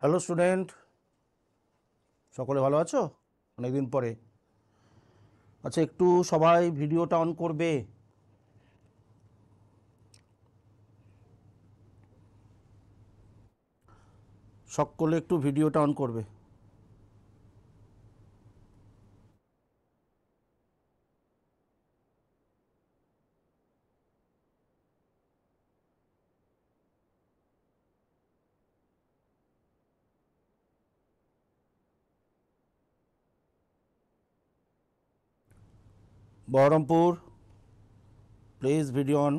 Hello student, সকলে ভালো আছো? অনেকদিন পরে। আচ্ছা, একটু সবাই ভিডিওটা অন করবে। সকলে একটু ভিডিওটা অন করবে। Baharampur, please video on.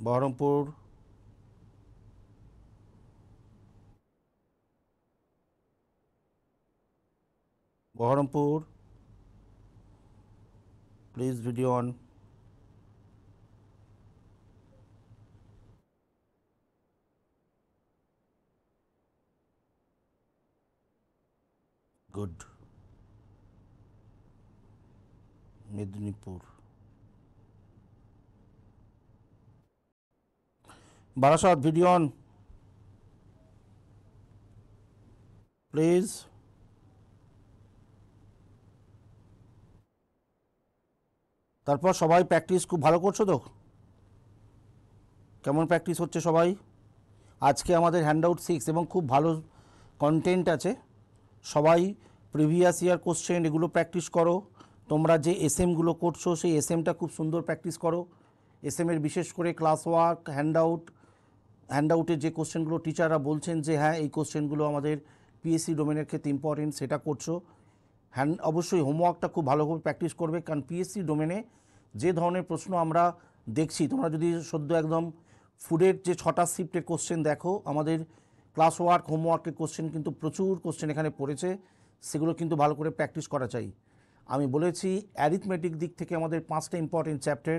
Baharampur, Baharampur, please video on. Good. Medinipur, Barasat, video on please. তারপর সবাই প্র্যাকটিস খুব ভালো করছো তো? কেমন প্র্যাকটিস হচ্ছে সবাই? আজকে আমাদের হ্যান্ডআউট 6 এবং খুব ভালো কন্টেন্ট আছে। সবাই প্রিভিয়াস ইয়ার কোশ্চেন এগুলো প্র্যাকটিস করো। তোমরা যে এসএমগুলো করছো সেই এসএমটা খুব সুন্দর প্র্যাকটিস করো। এসএমের বিশেষ করে ক্লাস ওয়ার্ক, হ্যান্ডআউটের যে কোশ্চেনগুলো টিচাররা বলছেন যে হ্যাঁ এই কোশ্চেনগুলো আমাদের পিএসসি ডোমেনের ক্ষেত্রে ইম্পর্টেন্ট, সেটা করছো। অবশ্যই হোমওয়ার্কটা খুব ভালোভাবে প্র্যাকটিস করবে, কারণ পিএসসি ডোমেনে যে ধরনের প্রশ্ন আমরা দেখছি, তোমরা যদি সদ্য একদম ফুডের যে 6টা শিফটের কোশ্চেন দেখো, আমাদের ক্লাস ওয়ার্ক, হোমওয়ার্কের কোশ্চেন কিন্তু প্রচুর কোশ্চেন এখানে পড়েছে, সেগুলো কিন্তু ভালো করে প্র্যাকটিস করা চাই। আমি বলেছি অ্যারিথমেটিক দিক থেকে আমাদের 5টা ইম্পর্টেন্ট চ্যাপ্টার: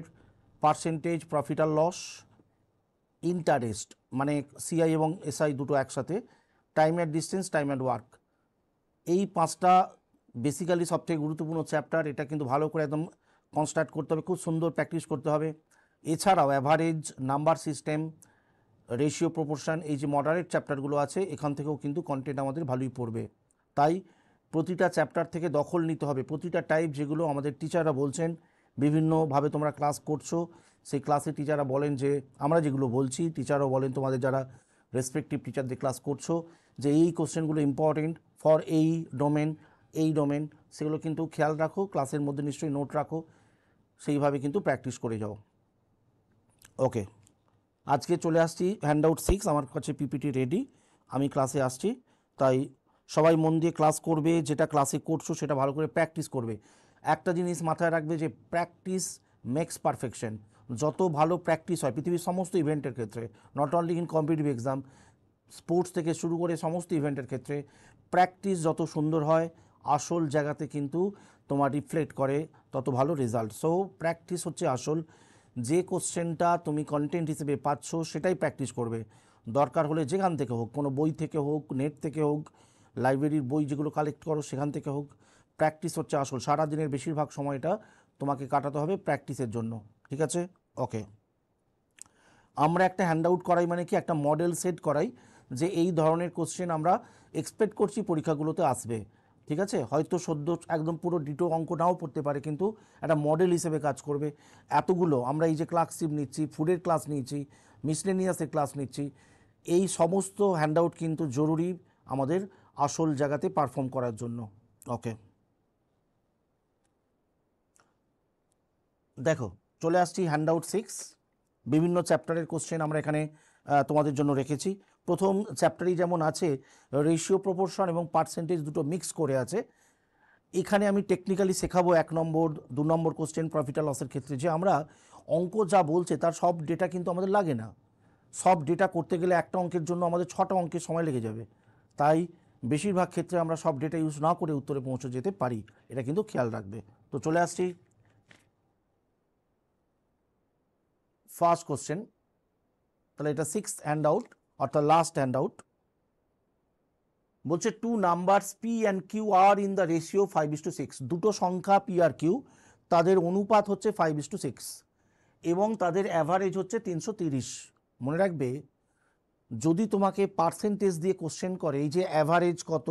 পার্সেন্টেজ, প্রফিট আর লস, ইন্টারেস্ট মানে সিআই এবং এসআই দুটো একসাথে, time at distance, time at work. এই 5টা বেসিক্যালি সবথেকে গুরুত্বপূর্ণ চ্যাপ্টার। এটা কিন্তু ভালো করে একদম কনস্ট্রাক্ট করতে হবে, খুব সুন্দর প্র্যাকটিস করতে হবে। এছাড়াও average, number system, ratio, proportion, এই যে মডারেট চ্যাপ্টারগুলো আছে, এখান থেকেও কিন্তু কন্টেন্ট আমাদের ভালোই পড়বে। তাই প্রতিটা চ্যাপ্টার থেকে দখল নিতে হবে। প্রতিটা টাইপ যেগুলো আমাদের টিচাররা বলছেন, বিভিন্নভাবে তোমরা ক্লাস করছো, সেই ক্লাসে টিচাররা বলেন যে আমরা যেগুলো বলছি, টিচারও বলেন তোমাদের যারা রেসপেক্টিভ টিচারদের ক্লাস করছো, যে এই কোশ্চেনগুলো ইম্পর্টেন্ট ফর এই ডোমেন, সেগুলো কিন্তু খেয়াল রাখো। ক্লাসের মধ্যে নিশ্চয়ই নোট রাখো, সেইভাবে কিন্তু প্র্যাকটিস করে যাও। ওকে, আজকে চলে আসছি হ্যান্ডআউট 6, আমার কাছে পিপিটি রেডি, আমি ক্লাসে আসছি। তাই সবাই মন দিয়ে ক্লাস করবে, যেটা ক্লাসে করছো সেটা ভালো করে প্র্যাকটিস করবে। একটা জিনিস মাথায় রাখবে যে প্র্যাকটিস মেক্স পারফেকশন। যত ভালো প্র্যাকটিস হয় পৃথিবীর সমস্ত ইভেন্টের ক্ষেত্রে, not only in competitive exam, sports থেকে শুরু করে সমস্ত ইভেন্টের ক্ষেত্রে, প্র্যাকটিস যত সুন্দর হয় আসল জায়গাতে কিন্তু তোমার রিফ্লেক্ট করে তত ভালো রেজাল্ট। সো প্র্যাকটিস হচ্ছে আসল। যে কোশ্চেনটা তুমি কন্টেন্ট হিসেবে পাচ্ছ সেটাই প্র্যাকটিস করবে। দরকার হলে যেখান থেকে হোক, কোনো বই থেকে হোক, নেট থেকে হোক, লাইব্রেরির বই যেগুলো কালেক্ট করো সেখান থেকে হোক, প্র্যাকটিস হচ্ছে আসল। সারাদিনের বেশিরভাগ সময়টা তোমাকে কাটাতে হবে প্র্যাকটিসের জন্য, ঠিক আছে? ওকে, আমরা একটা হ্যান্ডআউট করাই মানে কি, একটা মডেল সেট করাই যে এই ধরনের কোশ্চেন আমরা এক্সপেক্ট করছি পরীক্ষাগুলোতে আসবে, ঠিক আছে? হয়তো সদ্য একদম পুরো ডিটো অঙ্ক নাও পড়তে পারে, কিন্তু একটা মডেল হিসেবে কাজ করবে। এতগুলো আমরা এই যে ক্লাসশিপ নিচ্ছি, ফুডের ক্লাস নিচ্ছি, মিসলেনিয়াসের ক্লাস নিচ্ছি, এই সমস্ত হ্যান্ডআউট কিন্তু জরুরি আমাদের আসল জায়গাতে পারফর্ম করার জন্য। ওকে, দেখো চলে আসছি হ্যান্ডআউট 6। বিভিন্ন চ্যাপ্টারের কোশ্চেন আমরা এখানে তোমাদের জন্য রেখেছি। প্রথম চ্যাপ্টারই যেমন আছে রেশিও, প্রপোর্শন এবং পার্সেন্টেজ, দুটো মিক্স করে আছে। এখানে আমি টেকনিক্যালি শেখাবো 1 নম্বর 2 নম্বর কোশ্চেন প্রফিট আর লসের ক্ষেত্রে, যে আমরা অঙ্ক যা বলছে তার সব ডেটা কিন্তু আমাদের লাগে না। সব ডেটা করতে গেলে একটা অঙ্কের জন্য আমাদের 6টা অঙ্কের সময় লেগে যাবে। তাই বেশিরভাগ ক্ষেত্রে আমরা সব ডেটা ইউজ না করে উত্তরে পৌঁছে যেতে পারি, এটা কিন্তু খেয়াল রাখবে। তো চলে আসছি ফার্স্ট কোশ্চেন। তাহলে এটা 6th হ্যান্ডআউট, অর্থাৎ লাস্ট হ্যান্ডআউট। বলছে two numbers P and Q are in the ratio 5:6। দুটো সংখ্যা পি আর কিউ, তাদের অনুপাত হচ্ছে 5:6 এবং তাদের অ্যাভারেজ হচ্ছে 330। মনে রাখবে, যদি তোমাকে পার্সেন্টেজ দিয়ে কোশ্চেন করে, এই যে অ্যাভারেজ কত,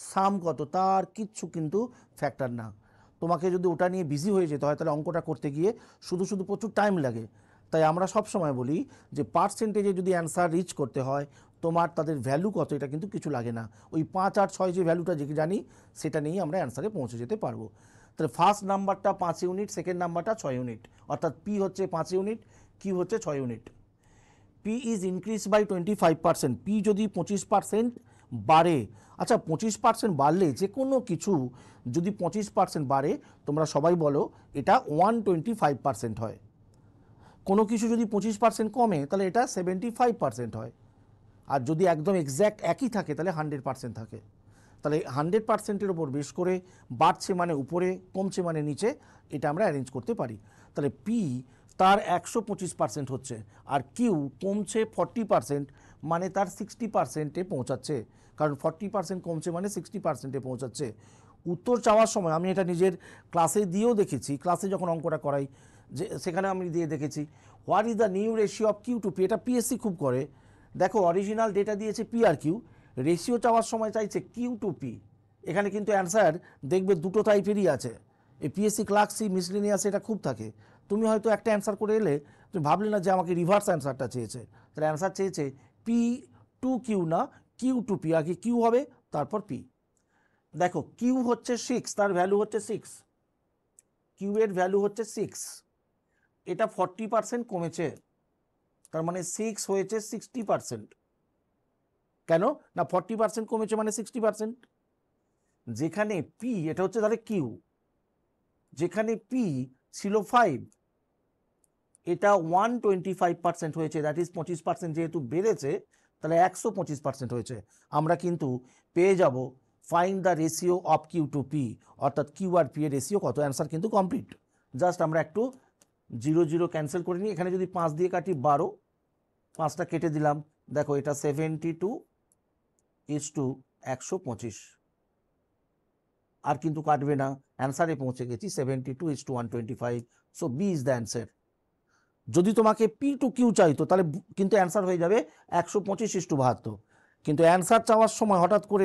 সাম কত, তার কিচ্ছু কিন্তু ফ্যাক্টর না। তোমাকে যদি ওটা নিয়ে বিজি হয়ে যেতে হয় তাহলে অঙ্কটা করতে গিয়ে শুধু শুধু প্রচুর টাইম লাগে। তাই আমরা সব সময় বলি যে পার্সেন্টেজে যদি অ্যান্সার রিচ করতে হয়, তোমার তাদের ভ্যালু কত এটা কিন্তু কিছু লাগে না, ওই 5 আর 6 যে ভ্যালুটা যে জানি সেটা নিয়েই আমরা অ্যান্সারে পৌঁছে যেতে পারবো। তাহলে ফার্স্ট নাম্বারটা 5 ইউনিট, সেকেন্ড নাম্বারটা 6 ইউনিট, অর্থাৎ পি হচ্ছে 5 ইউনিট, কিউ হচ্ছে 6 unit. P is increase by 25%। P যদি 25% বাড়ে, আচ্ছা 25% বাড়লে যে কোনো কিছু যদি 25% বাড়ে, তোমরা সবাই বলো এটা 125% হয়। কোনো কিছু যদি 25% কমে তাহলে এটা 75% হয়। আর যদি একদম এক্স্যাক্ট একই থাকে তাহলে 100% থাকে। তাহলে 100%-এর ওপর বেশ করে বাড়ছে মানে উপরে, কমছে মানে নিচে, এটা আমরা অ্যারেঞ্জ করতে পারি। তাহলে পি তার 125% হচ্ছে, আর কিউ কমছে 40% মানে তার 60%-এ পৌঁছাচ্ছে, কারণ 40% কমছে মানে 60%-এ পৌঁছাচ্ছে। উত্তর চাওয়ার সময় আমি এটা নিজের ক্লাসে দিয়েও দেখেছি, ক্লাসে যখন অঙ্কটা করাই যে সেখানে আমি দিয়ে দেখেছি, what is the new ratio of Q to P. এটা পিএসসি খুব করে। দেখো অরিজিনাল ডেটা দিয়েছে পি আর কিউ, রেশিও চাওয়ার সময় চাইছে কিউ টু পি। এখানে কিন্তু অ্যান্সার দেখবে দুটো টাইপেরই আছে। এই পিএসসি ক্লার্কসি মিসলিনিয়াস এটা খুব থাকে। তুমি হয়তো একটা অ্যান্সার করে এলে, তুমি ভাবলে না যে আমাকে রিভার্স অ্যান্সারটা চেয়েছে, তাহলে অ্যান্সার চেয়েছে পি টু কিউ না কিউ টু পি, আগে কিউ হবে তারপর পি। দেখো কিউ হচ্ছে 6, তার ভ্যালু হচ্ছে 6, কিউ এর ভ্যালু হচ্ছে 6, এটা 40% কমেছে, তার মানে 6 হয়েছে 60%। কেন না 40% কমেছে মানে 60%। যেখানে পি, এটা হচ্ছে তাহলে কিউ, যেখানে পি ছিল 5, এটা 125% হয়েছে, দ্যাট ইজ 25% যেহেতু বেড়েছে তাহলে 125% হয়েছে। আমরা কিন্তু পেয়ে যাব find the ratio of Q to P, অর্থাৎ কিউ আর পি এর রেশিও কত। অ্যান্সার কিন্তু কমপ্লিট। জাস্ট আমরা একটু 0 0 ক্যান্সেল করে নিই, এখানে যদি 5 দিয়ে কাটি 12, 5টা কেটে দিলাম, দেখো এটা 72:125, আর কিন্তু কাটবে না, অ্যান্সারে পৌঁছে গেছি 72:125। So B is the answer. যদি তোমাকে পি টু কিউ চাইতো তাহলে কিন্তু অ্যান্সার হয়ে যাবে 125:72, কিন্তু অ্যান্সার চাওয়ার সময় হঠাৎ করে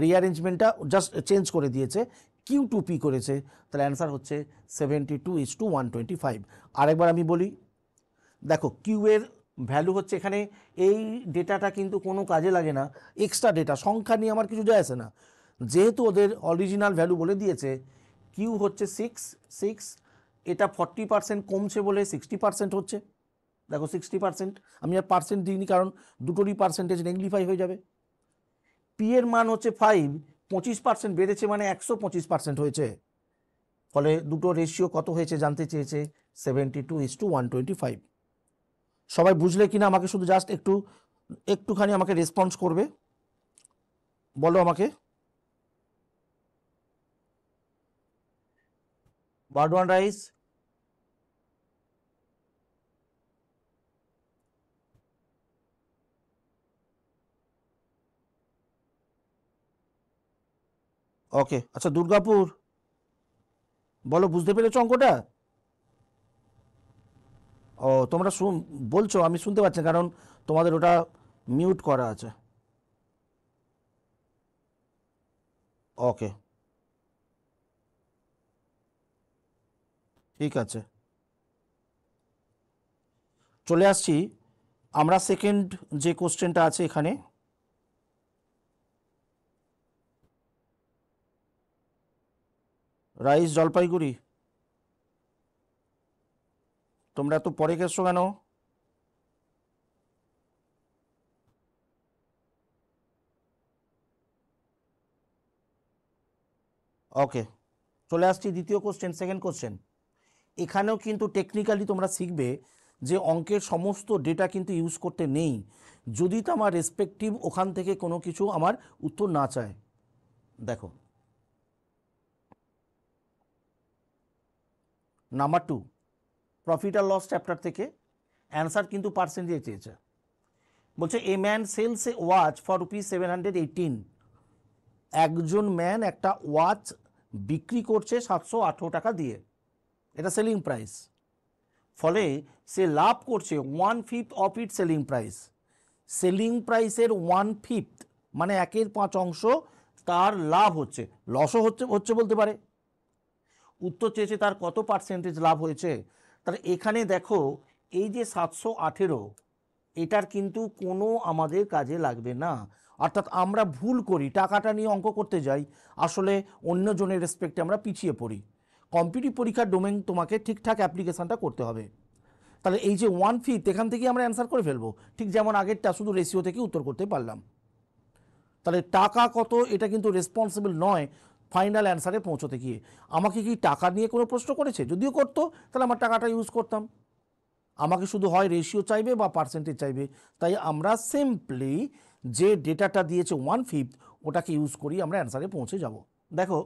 রিঅ্যারেঞ্জমেন্টটা জাস্ট চেঞ্জ করে দিয়েছে, কিউ টু পি করেছে, তাহলে অ্যান্সার হচ্ছে 72:125। আরেকবার আমি বলি, দেখো কিউ এর ভ্যালু হচ্ছে, এখানে এই ডেটাটা কিন্তু কোনো কাজে লাগে না, এক্সট্রা ডেটা, সংখ্যা নিয়ে আমার কিছু যায় আসে না, যেহেতু ওদের অরিজিনাল ভ্যালু বলে দিয়েছে। কিউ হচ্ছে 6, এটা 40% কমছে বলে 60% হচ্ছে। দেখো 60%, আমি আর পার্সেন্ট দিইনি কারণ দুটোরই পার্সেন্টেজ নেগলিফাই হয়ে যাবে। পি এর মান হচ্ছে 5, 25% বেড়েছে মানে 125% হয়েছে, ফলে দুটো রেশিও কত হয়েছে জানতে চেয়েছে, 72:125। সবাই বুঝলে কিনা আমাকে শুধু জাস্ট একটুখানি আমাকে রেসপন্স করবে, বলো আমাকে। বারডোয়ান রাইস, ওকে। আচ্ছা দুর্গাপুর, বলো বুঝতে পেরেছো অঙ্কটা? ও তোমরা বলছো, আমি শুনতে পাচ্ছি না, কারণ তোমাদের ওটা মিউট করা আছে। ওকে ঠিক আছে, চলে আসছি আমরা সেকেন্ড যে কোশ্চেনটা আছে এখানে। রাইস জলপাইগুড়ি, তোমরা এত পরে গেছো কেন? ওকে চলে আসছি দ্বিতীয় কোশ্চেন, সেকেন্ড কোশ্চেন। এখানেও কিন্তু টেকনিক্যালি তোমরা শিখবে যে অঙ্কের সমস্ত ডেটা কিন্তু ইউজ করতে নেই, যদি তো আমার রেসপেক্টিভ ওখান থেকে কোনো কিছু আমার উত্তর না চায়। দেখো নাম্বার 2, প্রফিট আর লস চ্যাপ্টার থেকে অ্যান্সার কিন্তু পার্সেন্ট দিয়ে চেয়েছে। বলছে a man sells a watch for ₹718। একজন ম্যান একটা ওয়াচ বিক্রি করছে 718 টাকা দিয়ে, এটা সেলিং প্রাইস। ফলে সে লাভ করছে 1/5 of it selling price. Selling প্রাইসের 1/5 মানে 1/5 তার লাভ হচ্ছে, লসও হচ্ছে হচ্ছে বলতে পারে। উত্তর চেয়েছে তার কত পার্সেন্টেজ লাভ হয়েছে। তাহলে এখানে দেখো এই যে 718 এটার কিন্তু কোনো আমাদের কাজে লাগবে না। অর্থাৎ আমরা ভুল করি, টাকাটা নিয়ে অঙ্ক করতে যাই, আসলে অন্য জনের রেসপেক্টে আমরা পিছিয়ে পড়ি। কম্পিটিটিভ পরীক্ষার ডোমেন তোমাকে ঠিকঠাক অ্যাপ্লিকেশনটা করতে হবে। তাহলে এই যে 1/5 এখান থেকে আমরা অ্যান্সার করে ফেলবো, ঠিক যেমন আগেরটা শুধু রেশিও থেকে উত্তর করতে পারলাম। তাহলে টাকা কত এটা কিন্তু রেসপন্সিবল নয় ফাইনাল অ্যান্সারে পৌঁছতে গিয়ে। আমাকে কি টাকা নিয়ে কোনো প্রশ্ন করেছে? যদিও করতো তাহলে আমার টাকাটা ইউজ করতাম। আমাকে শুধু হয় রেশিও চাইবে বা পার্সেন্টেজ চাইবে, তাই আমরা সিম্পলি যে ডেটাটা দিয়েছে 1/5 ওটাকে ইউজ করি আমরা অ্যান্সারে পৌঁছে যাব। দেখো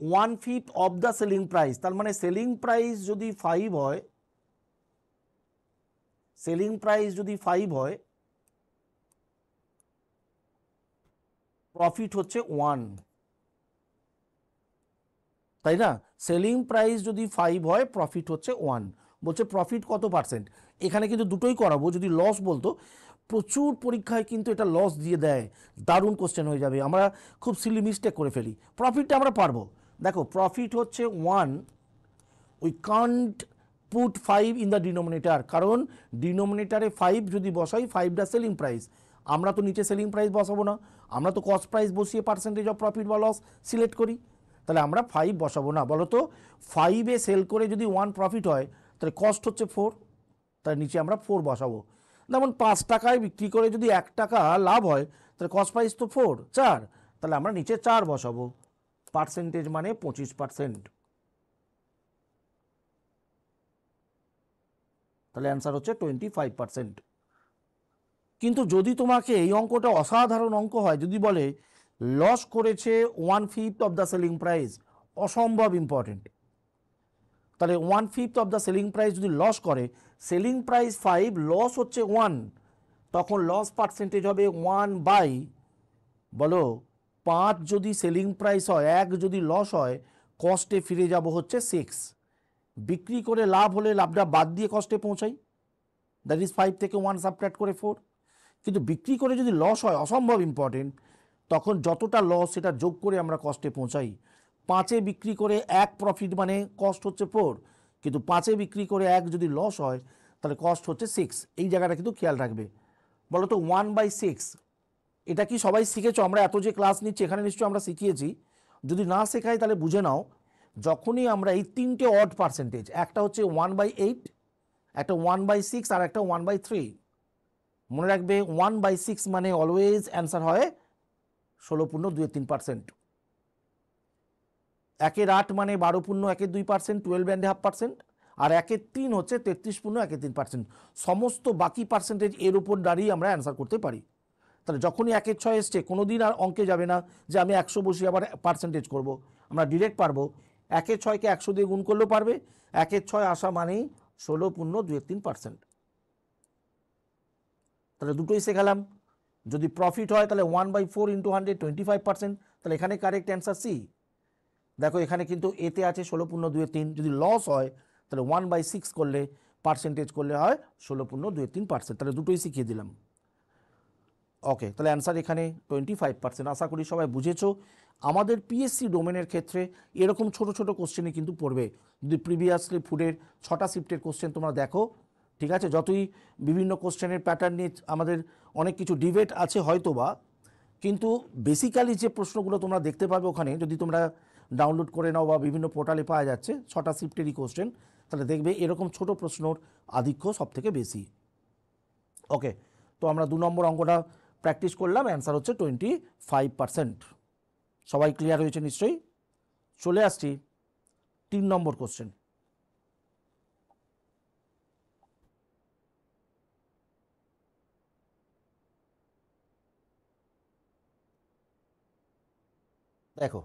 1/5 অফ দ্য সেলিং প্রাইস, তার মানে সেলিং প্রাইস যদি 5 হয়, সেলিং প্রাইস যদি 5 হয়, প্রফিট হচ্ছে 1, তাই না? সেলিং প্রাইস যদি 5 হয়, প্রফিট হচ্ছে 1। বলছে প্রফিট কত পার্সেন্ট, এখানে কিন্তু দুটোই করাবো। যদি লস বলতো, প্রচুর পরীক্ষায় কিন্তু এটা লস দিয়ে দেয়, দারুণ কোশ্চেন হয়ে যাবে, আমরা খুব সিলি মিস্টেক করে ফেলি। প্রফিটটা আমরা পারবো। দেখো প্রফিট হচ্ছে 1, we can't put 5 in the denominator, কারণ ডিনোমিনেটারে 5 যদি বসাই, 5টা সেলিং প্রাইস, আমরা তো নিচে সেলিং প্রাইস বসাবো না, আমরা তো কস্ট প্রাইস বসিয়ে পার্সেন্টেজ অফ প্রফিট বা লস সিলেক্ট করি। তাহলে আমরা 5 বসাবো না। বলো তো 5-এ সেল করে যদি 1 প্রফিট হয়, তাহলে কস্ট হচ্ছে 4, তার নিচে আমরা 4 বসাবো। যেমন 5 টাকায় বিক্রি করে যদি 1 টাকা লাভ হয়, তাহলে কস্ট প্রাইস তো 4, তাহলে আমরা নিচে 4 বসাবো। পার্সেন্টেজ মানে 25%, তাহলে অ্যান্সার হচ্ছে 25%। কিন্তু যদি তোমাকে এই অঙ্কটা অসাধারণ অঙ্ক হয়, যদি বলে লস করেছে 1/5 অফ দ্য সেলিং প্রাইস, অসম্ভব ইম্পর্টেন্ট। তাহলে 1/5 অফ দ্য সেলিং প্রাইস যদি লস করে, সেলিং প্রাইস 5, লস হচ্ছে 1, তখন লস পার্সেন্টেজ হবে 1 বাই, বলো 5 যদি সেলিং প্রাইস হয়, 1 যদি লস হয়, কস্টে ফিরে যাব হচ্ছে 6। বিক্রি করে লাভ হলে লাভটা বাদ দিয়ে কস্টে পৌঁছাই, দ্যাট ইজ 5 থেকে 1 সাবট্রাক্ট করে 4। কিন্তু বিক্রি করে যদি লস হয়, অসম্ভব ইম্পর্টেন্ট, তখন যতটা লস সেটা যোগ করে আমরা কস্টে পৌঁছাই। 5-এ বিক্রি করে 1 প্রফিট মানে কস্ট হচ্ছে 4, কিন্তু 5-এ বিক্রি করে 1 যদি লস হয়, তাহলে কস্ট হচ্ছে 6। এই জায়গাটা কিন্তু খেয়াল রাখবে। বলো তো 1/6 এটা কি সবাই শিখেছো? আমরা এত যে ক্লাস নিচ্ছি এখানে নিশ্চয়ই আমরা শিখিয়েছি। যদি না শেখাই তাহলে বুঝে নাও, যখনই আমরা এই 3টে অড পার্সেন্টেজ, একটা হচ্ছে 1/8, একটা 1/6 আর একটা 1/3, মনে রাখবে 1/6 মানে অলওয়েজ অ্যান্সার হয় 16.23%। 1/8 মানে 12.12%, 12.5%, আর 1/3 হচ্ছে 33.13%। সমস্ত বাকি পার্সেন্টেজ এর উপর দাঁড়িয়ে আমরা অ্যান্সার করতে পারি। তাহলে যখনই 1/6 এসছে, কোনোদিন আর অঙ্কে যাবে না যে আমি 100 বসিয়ে আবার পার্সেন্টেজ করব, আমরা ডিরেক্ট পারবো। 1/6কে 100 দিয়ে গুণ করলেও পারবে, 1/6 আসা মানেই 16.23%। তাহলে দুটোই শেখালাম। যদি প্রফিট হয় তাহলে 1/4 ইন্টু 100, 25%, তাহলে এখানে কারেক্ট অ্যান্সার সি। দেখো এখানে কিন্তু এতে আছে 16.23, যদি লস হয় তাহলে 1/6 করলে পার্সেন্টেজ করলে হয় 16.23%, তাহলে দুটোই শিখিয়ে দিলাম। ওকে, তাহলে অ্যান্সার এখানে 25%। আশা করি সবাই বুঝেছো। আমাদের পিএসসি ডোমেনের ক্ষেত্রে এরকম ছোট ছোট কোশ্চেনই কিন্তু পড়বে। যদি প্রিভিয়াসলি ফুডের 6টা শিফটের কোশ্চেন তোমরা দেখো, ঠিক আছে, যতই বিভিন্ন কোশ্চেনের প্যাটার্ন নিয়ে আমাদের অনেক কিছু ডিবেট আছে হয়তো বা, কিন্তু বেসিক্যালি যে প্রশ্নগুলো তোমরা দেখতে পাবে ওখানে, যদি তোমরা ডাউনলোড করে নাও বা বিভিন্ন পোর্টালে পাওয়া যাচ্ছে 6টা শিফটেরই কোশ্চেন, তাহলে দেখবে এরকম ছোট প্রশ্নর আধিক্য সব থেকে বেশি। ওকে, তো আমরা 2 নম্বর অঙ্কটা প্র্যাকটিস করলাম, অ্যান্সার হচ্ছে 25%। সবাই ক্লিয়ার হয়েছে নিশ্চয়ই? চলে আসছি 3 নম্বর কোশ্চেন। দেখো,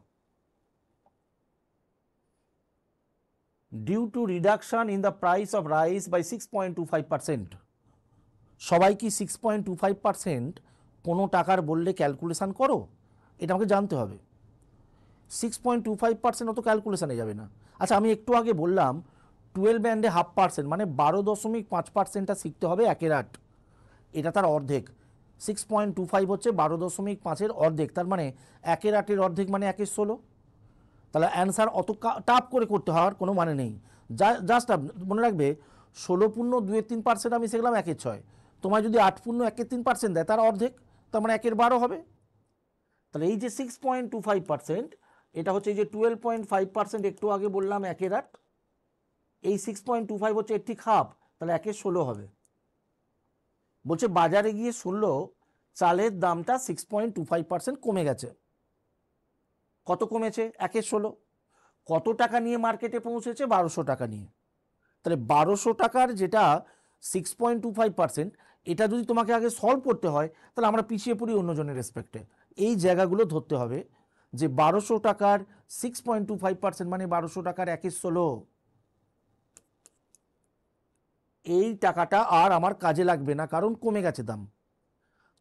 due to reduction in the price of rice by 6.25%। সবাই কি 6.25% কোনো টাকার বললে ক্যালকুলেশন করো? এটা আমাকে জানতে হবে। 6.25% অত ক্যালকুলেশানে যাবে না। আচ্ছা, আমি একটু আগে বললাম 12 ব্যান্ডে 0.5% মানে 12.5%টা শিখতে হবে 1/8। এটা তার অর্ধেক। 6.25 হচ্ছে 12.5-এর অর্ধেক, তার মানে 1/8-এর অর্ধেক মানে 1/16। তাহলে অ্যান্সার অত টাফ করে করতে হওয়ার কোনো মানে নেই। জাস্ট মনে রাখবে 16.2-3% আমি শিখলাম 1/6। তোমায় যদি 8.1-3% দেয় তার অর্ধেক, তার মানে 1/12 হবে। তাহলে এই যে 6.25%, এটা হচ্ছে এই যে 12.5% একটু আগে বললাম 1/8, এই 6.25 হচ্ছে এর ঠিক হাফ, তাহলে 1/16 হবে। বলছে বাজারে গিয়ে শুনলো চালের দামটা 6.25% কমে গেছে। কত কমেছে? 1/16। কত টাকা নিয়ে মার্কেটে পৌঁছেছে? 1200 টাকা নিয়ে। তাহলে 1200 টাকার যেটা 6.25%, এটা যদি তোমাকে আগে সলভ করতে হয় তাহলে আমরা পিছিয়ে পড়ি অন্যজনের রেসপেক্টে। এই জায়গাগুলো ধরতে হবে যে 1200 টাকার 6.25% মানে 1200 টাকার 1/16। এই টাকাটা আর আমার কাজে লাগবে না, কারণ কমে গেছে দাম।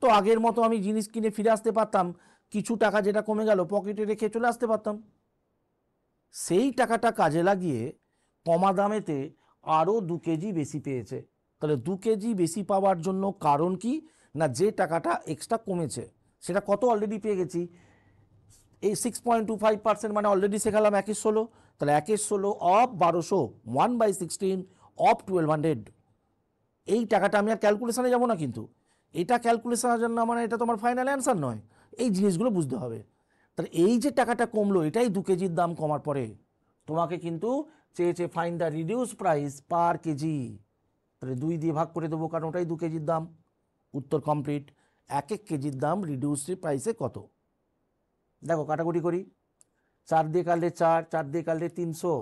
তো আগের মতো আমি জিনিস কিনে ফিরে আসতে পারতাম, কিছু টাকা যেটা কমে গেল পকেটে রেখে চলে আসতে পারতাম। সেই টাকাটা কাজে লাগিয়ে কমা দামেতে আরও 2 কেজি বেশি পেয়েছে। তাহলে 2 কেজি বেশি পাওয়ার জন্য কারণ কি? না, যে টাকাটা এক্সট্রা কমেছে সেটা কত অলরেডি পেয়ে গেছি। এই 6.25% মানে অলরেডি শেখালাম 1/16। তাহলে 1/16 অফ 1200, 1/16 অফ 1200। এই টাকাটা আমি আর ক্যালকুলেশনে যাব না, কিন্তু এটা ক্যালকুলেশনের জন্য মানে এটা তোমার ফাইনাল অ্যান্সার নয়। এই জিনিসগুলো বুঝতে হবে। তাহলে এই যে টাকাটা কমলো, এটাই 2 কেজির দাম কমার পরে তোমাকে কিন্তু চেয়েছে find the reduce price per KG. তাহলে 2 দিয়ে ভাগ করে দেবো, কারণ ওটাই 2 কেজির দাম। উত্তর কমপ্লিট। 1 কেজির দাম রিডিউস প্রাইসে কত? দেখো কাটাকুটি করি। 4 দিয়ে কাটলে 4, 4 দিয়ে কাটলে 300,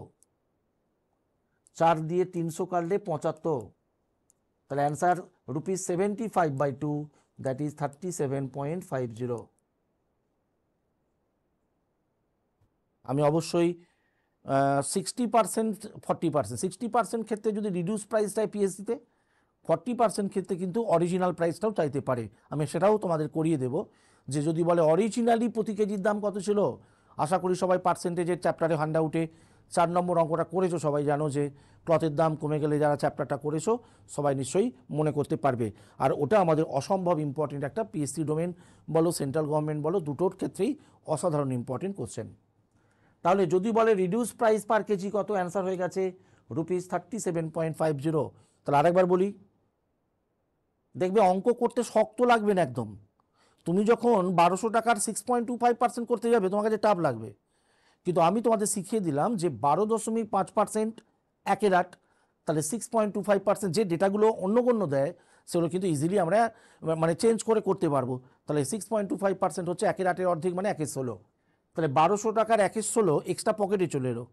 4 দিয়ে 300 কাটলে 75। তাহলে অ্যান্সার ₹75/2, দ্যাট ইজ 37.50। আমি অবশ্যই 60%, 40%, 60% ক্ষেত্রে যদি রিডিউস প্রাইস চাই পিএসসিতে, 40% ক্ষেত্রে কিন্তু অরিজিনাল প্রাইসটাও চাইতে পারে। আমি সেটাও তোমাদের করিয়ে দেব, যে যদি বলে অরিজিনালি প্রতি কেজির দাম কত ছিল। আশা করি সবাই পার্সেন্টেজের চ্যাপ্টারে হ্যান্ডআউটে 4 নম্বর অঙ্কটা করেছো, সবাই জানো যে ক্লথের দাম কমে গেলে যারা চ্যাপ্টারটা করেছো সবাই নিশ্চয়ই মনে করতে পারবে। আর ওটা আমাদের অসম্ভব ইম্পর্টেন্ট একটা পিএসসি ডোমেন বলো, সেন্ট্রাল গভর্নমেন্ট বলো, দুটোর ক্ষেত্রেই অসাধারণ ইম্পর্টেন্ট কোশ্চেন। তাহলে যদি বলে রিডিউস প্রাইস পার কেজি কত, অ্যান্সার হয়ে গেছে ₹37.50। তাহলে আরেকবার বলি, দেখবে অঙ্ক করতে শক্ত লাগবে না একদম। তুমি যখন 1200 টাকার 6.25% করতে যাবে তোমার কাছে টাফ লাগবে, কিন্তু আমি তোমাদের শিখিয়ে দিলাম যে 12.5% 1/8, তাহলে 6.25% যে ডেটাগুলো অন্য কোনো দেয় সেগুলো কিন্তু ইজিলি আমরা মানে চেঞ্জ করে করতে পারবো। তাহলে 6.25% হচ্ছে 1/8-এর অর্ধেক মানে 1/16। তাহলে 1200 টাকার 1/16 এক্সট্রা পকেটে চলে এলো,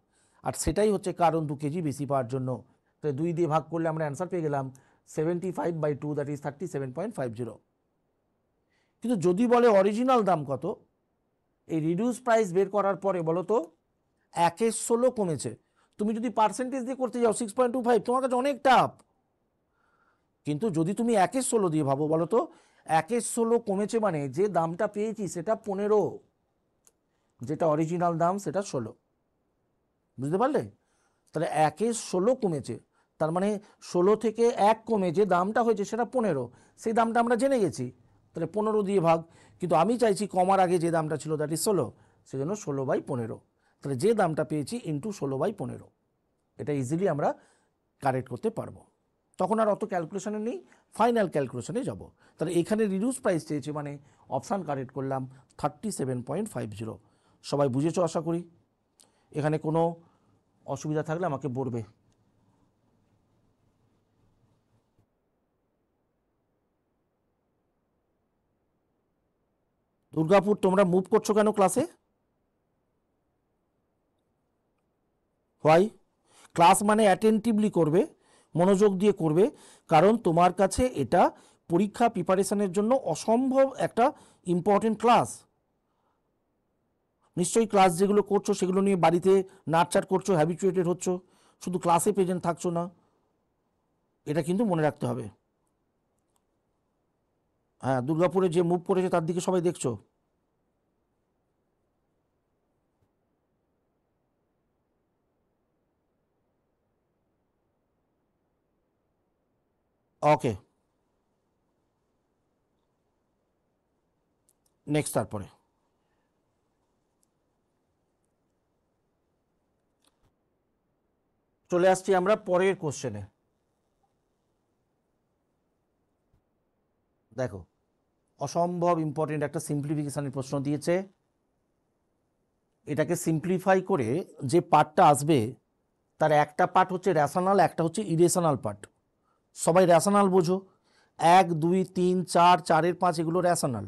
আর সেটাই হচ্ছে কারণ 2 কেজি বেশি পাওয়ার জন্য। তাহলে 2 দিয়ে ভাগ করলে আমরা অ্যান্সার পেয়ে গেলাম 75/2, দ্যাট ইজ 37.50। কিন্তু যদি বলে অরিজিনাল দাম কত, এই রিডিউস প্রাইস বের করার পরে বলো তো 1/16 কমেছে। তুমি যদি পার্সেন্টেজ দিয়ে করতে যাও 6.25, তোমার কাছে অনেক টাফ। কিন্তু যদি তুমি 1/16 দিয়ে ভাবো, বলো তো 1/16 কমেছে মানে যে দামটা পেয়েছি সেটা 15, যেটা অরিজিনাল দাম সেটা 16। বুঝতে পারলে? তাহলে 1/16 কমেছে, তার মানে 16 থেকে 1 কমে যে দামটা হয়েছে সেটা 15, সেই দামটা আমরা জেনে গেছি। তাহলে 15 দিয়ে ভাগ, কিন্তু আমি চাইছি কমার আগে যে দামটা ছিল দ্যাট ইজ 16, সেজন্য 16/15। তাহলে যে দামটা পেয়েছি ইন্টু 16/15, এটা ইজিলি আমরা কারেক্ট করতে পারবো। তখন আর অত ক্যালকুলেশনে নেই, ফাইনাল ক্যালকুলেশনে যাব। তাহলে এখানে রিডিউস প্রাইস চেয়েছি মানে অপশান কারেক্ট করলাম 37.50। সবাই বুঝেছো আশা করি। এখানে কোনো অসুবিধা থাকলে আমাকে বলবে। দুর্গাপুর, তোমরা মুভ করছো কেন ক্লাসে? হোয়াই? ক্লাস মানে অ্যাটেন্টিভলি করবে, মনোযোগ দিয়ে করবে, কারণ তোমার কাছে এটা পরীক্ষা প্রিপারেশনের জন্য অসম্ভব একটা ইম্পর্টেন্ট ক্লাস। নিশ্চয়ই ক্লাস যেগুলো করছো সেগুলো নিয়ে বাড়িতে নাটচাট করছো, হ্যাবিচুয়েটেড হচ্ছ, শুধু ক্লাসে প্রেজেন্ট থাকছো না, এটা কিন্তু মনে রাখতে হবে। হ্যাঁ, দুর্গাপুরে যে মুভ করেছে তার দিকে সবাই দেখছো। ওকে। নেক্সট তারপরে চলে আসছি আমরা পরের কোশ্চেনে। দেখো, অসম্ভব ইম্পর্টেন্ট একটা সিম্পলিফিকেশনের প্রশ্ন দিয়েছে। এটাকে সিম্পলিফাই করে যে পার্টটা আসবে তার একটা পার্ট হচ্ছে র্যাশনাল, একটা হচ্ছে ইরেশনাল পার্ট। সবাই র্যাশনাল বোঝো, 1 2 3 4, 4-এর 5 এগুলো র্যাশনাল।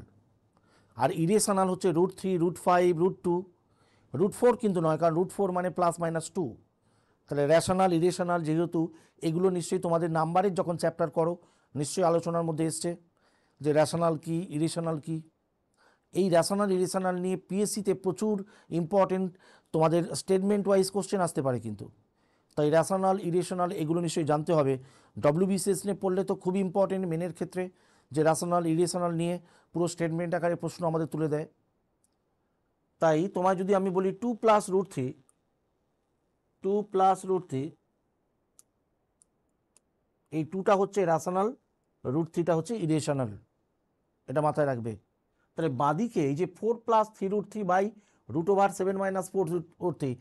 আর ইরেশনাল হচ্ছে √3, √5, √2, √4 কিন্তু নয়, কারণ √4 মানে +-2। তাহলে র্যাশনাল ইরেশনাল যেহেতু, এগুলো নিশ্চয়ই তোমাদের নাম্বারের যখন চ্যাপ্টার করো নিশ্চয়ই আলোচনার মধ্যে এসছে যে র্যাশনাল কি ইরেশনাল কি। এই র্যাশনাল ইরেশনাল নিয়ে পিএসসিতে প্রচুর ইম্পর্টেন্ট তোমাদের স্টেটমেন্ট ওয়াইজ কোশ্চেন আসতে পারে কিন্তু। তাই র্যাশনাল ইরেশনাল এগুলো নিশ্চয়ই জানতে হবে। ডব্লিউবিসিএস নিয়ে পড়লে তো খুবই ইম্পর্টেন্ট মেনের ক্ষেত্রে, যে র্যাশনাল ইরেশনাল নিয়ে পুরো স্টেটমেন্ট আকারে প্রশ্ন আমাদের তুলে দেয়। তাই তোমায় যদি আমি বলি 2 + √3, 2 + √3, এই 2টা হচ্ছে র্যাশনাল, √3টা হচ্ছে ইরেশনাল, এটা মাথায় রাখবে। তাহলে বাঁদিকে এই যে 4 + 3√3/√7 - 4√3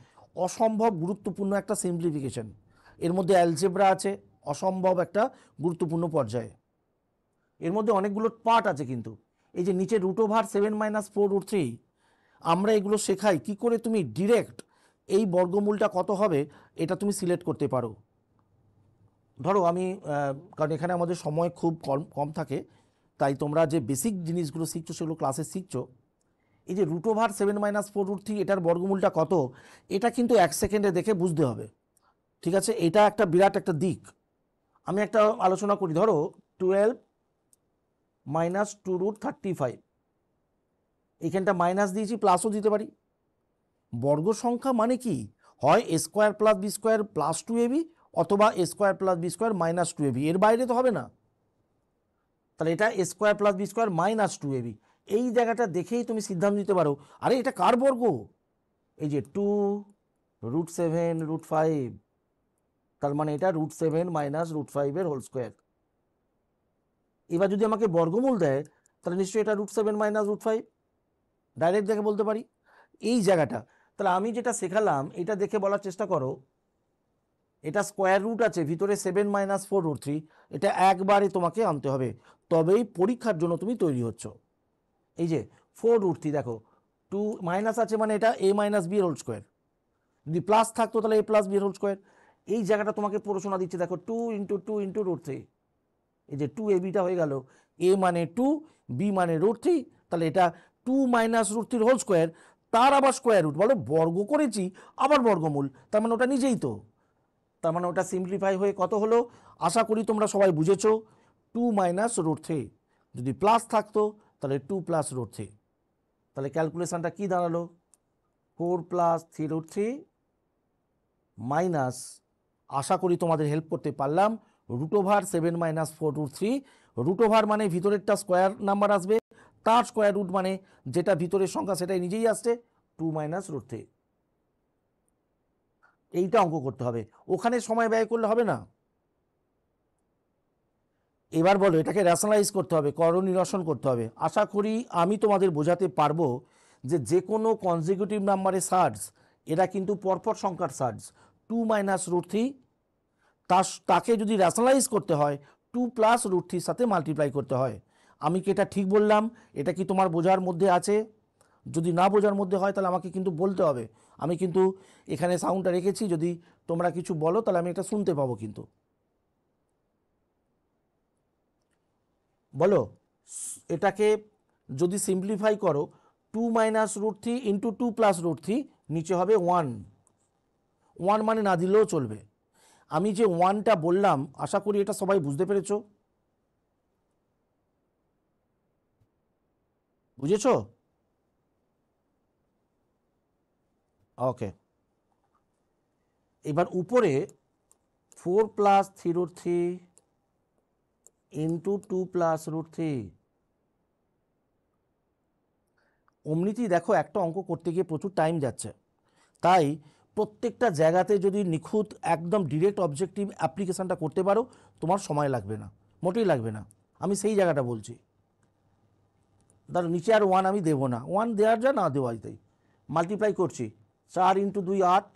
অসম্ভব গুরুত্বপূর্ণ একটা সিম্পলিফিকেশন। এর মধ্যে অ্যালজেব্রা আছে, অসম্ভব একটা গুরুত্বপূর্ণ পর্যায়ে। এর মধ্যে অনেকগুলো পার্ট আছে কিন্তু। এই যে নিচে √7 - 4√3, আমরা এগুলো শেখাই কি করে তুমি ডিরেক্ট এই বর্গমূলটা কত হবে এটা তুমি সিলেক্ট করতে পারো। ধরো আমি কারণ এখানে আমাদের সময় খুব কম থাকে, তাই তোমরা যে বেসিক জিনিসগুলো শিখছো সেগুলো ক্লাসে শিখছো। এই যে √7 - 4√3 এটার বর্গমূলটা কত, এটা কিন্তু 1 সেকেন্ডে দেখে বুঝতে হবে। ঠিক আছে, এটা একটা বিরাট একটা দিক। আমি একটা আলোচনা করি। ধরো 12 - 2√35, এইখানটা মাইনাস দিয়েছি, প্লাসও দিতে পারি। বর্গ সংখ্যা মানে কি, হয় a² + b² + 2ab, অথবা a² + b² - 2ab, এর বাইরে তো হবে না। তাহলে এটা a² + b² - 2ab, এই জায়গাটা দেখেই তুমি সিদ্ধান্ত নিতে পারো আরে এটা কার বর্গ। এই যে 2 √7 √5, তার মানে এটা √7 - √5 হোল স্কোয়ার। এবার যদি আমাকে বর্গমূল দেয় তাহলে নিশ্চয়ই এটা √7 - √5, ডাইরেক্ট দেখে বলতে পারি এই জায়গাটা। তাহলে আমি যেটা শেখালাম এটা দেখে বলার চেষ্টা করো, এটা স্কোয়ার রুট আছে ভিতরে 7 - 4√3, এটা একবারে তোমাকে আনতে হবে, তবেই পরীক্ষার জন্য তুমি তৈরি হচ্ছ। এই যে 4√3 দেখো, 2 মাইনাস আছে মানে এটা a - b হোল স্কোয়ার, যদি প্লাস থাকতো তাহলে a + b হোল স্কোয়ার। এই জায়গাটা তোমাকে পড়াশোনা দিচ্ছে, দেখো 2 × 2 × √3, এই যে 2ab হয়ে গেল, a মানে 2, b মানে √3, তাহলে এটা 2 - √3 হোল স্কোয়ার, তার আবার স্কোয়ার রুট, বলো বর্গ করেছি আবার বর্গমূল, তার মানে ওটা নিজেই তো, তার মানে ওটা সিম্পলিফাই হয়ে কত হলো, আশা করি তোমরা সবাই বুঝেছো, 2 - √3। যদি প্লাস থাকতো তাহলে 2 + √3, তাহলে ক্যালকুলেশনটা কি দাঁড়ালো, 4 + 3√3 মাইনাস, আশা করি তোমাদের হেল্প করতে পারলাম, √7 - 4√3। √, মানে ভিতরেরটা স্কোয়ার নাম্বার আসবে, তার স্কোয়ার রুট মানে যেটা ভিতরের সংখ্যা সেটাই নিজেই আসছে, 2 - √3। এইটা অঙ্ক করতে হবে, ওখানে সময় ব্যয় করলে হবে না। এবার বলো এটাকে র্যাশনালাইজ করতে হবে, করনিরসন করতে হবে। আশা করি আমি তোমাদের বোঝাতে পারবো যে যে কোনো কনজিকিউটিভ নাম্বারের সার্জ, এরা কিন্তু পরপর সংখ্যার সার্জ। 2 - √3, তাকে যদি র্যাশনালাইজ করতে হয় 2 + √3 সাথে মাল্টিপ্লাই করতে হয়। আমি কি এটা ঠিক বললাম? এটা কি তোমার বোঝার মধ্যে আছে? যদি না বোঝার মধ্যে হয় তাহলে আমাকে কিন্তু বলতে হবে। আমি কিন্তু এখানে সাউন্ডটা রেখেছি, যদি তোমরা কিছু বলো তাহলে আমি এটা শুনতে পাবো কিন্তু। বলো, এটাকে যদি সিম্পলিফাই করো 2 - √3 × 2 + √3, নিচে হবে 1। 1 মানে না দিলেও চলবে। আমি যে 1টা বললাম আশা করি এটা সবাই বুঝতে পেরেছো, বুঝেছো? ওকে, এবার উপরে 4 + 3√3 × 2 + √3, অমনিতেই দেখো একটা অঙ্ক করতে গিয়ে প্রচুর টাইম যাচ্ছে। তাই প্রত্যেকটা জায়গাতে যদি নিখুঁত একদম ডিরেক্ট অবজেক্টিভ অ্যাপ্লিকেশানটা করতে পারো, তোমার সময় লাগবে না, মোটেই লাগবে না। আমি সেই জায়গাটা বলছি। ধরো নিচে আর 1 আমি দেবো না, 1 দেওয়ার যা না দেওয়াই তাই, মাল্টিপ্লাই করছি 4 ইন্টু 2 8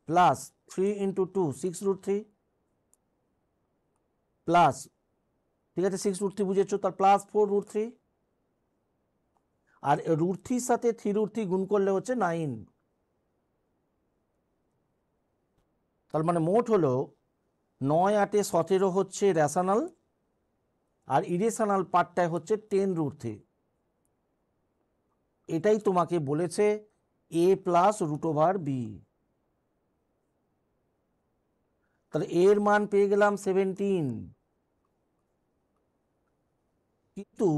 প্লাস 3 ইন্টু 2 6√3 প্লাস, ঠিক আছে 6√3 বুঝেছো, তার প্লাস 4√3, আর √3 সাথে 3√3 গুণ করলে হচ্ছে 9। তার মানে মোট হলো 9 8 17 হচ্ছে রেশনাল, আর ইরেশনাল পার্টটায় হচ্ছে 10√3। এটাই তোমাকে বলেছে a প্লাস √/b। তাহলে এর মান পেয়ে গেলাম 17, কিন্তু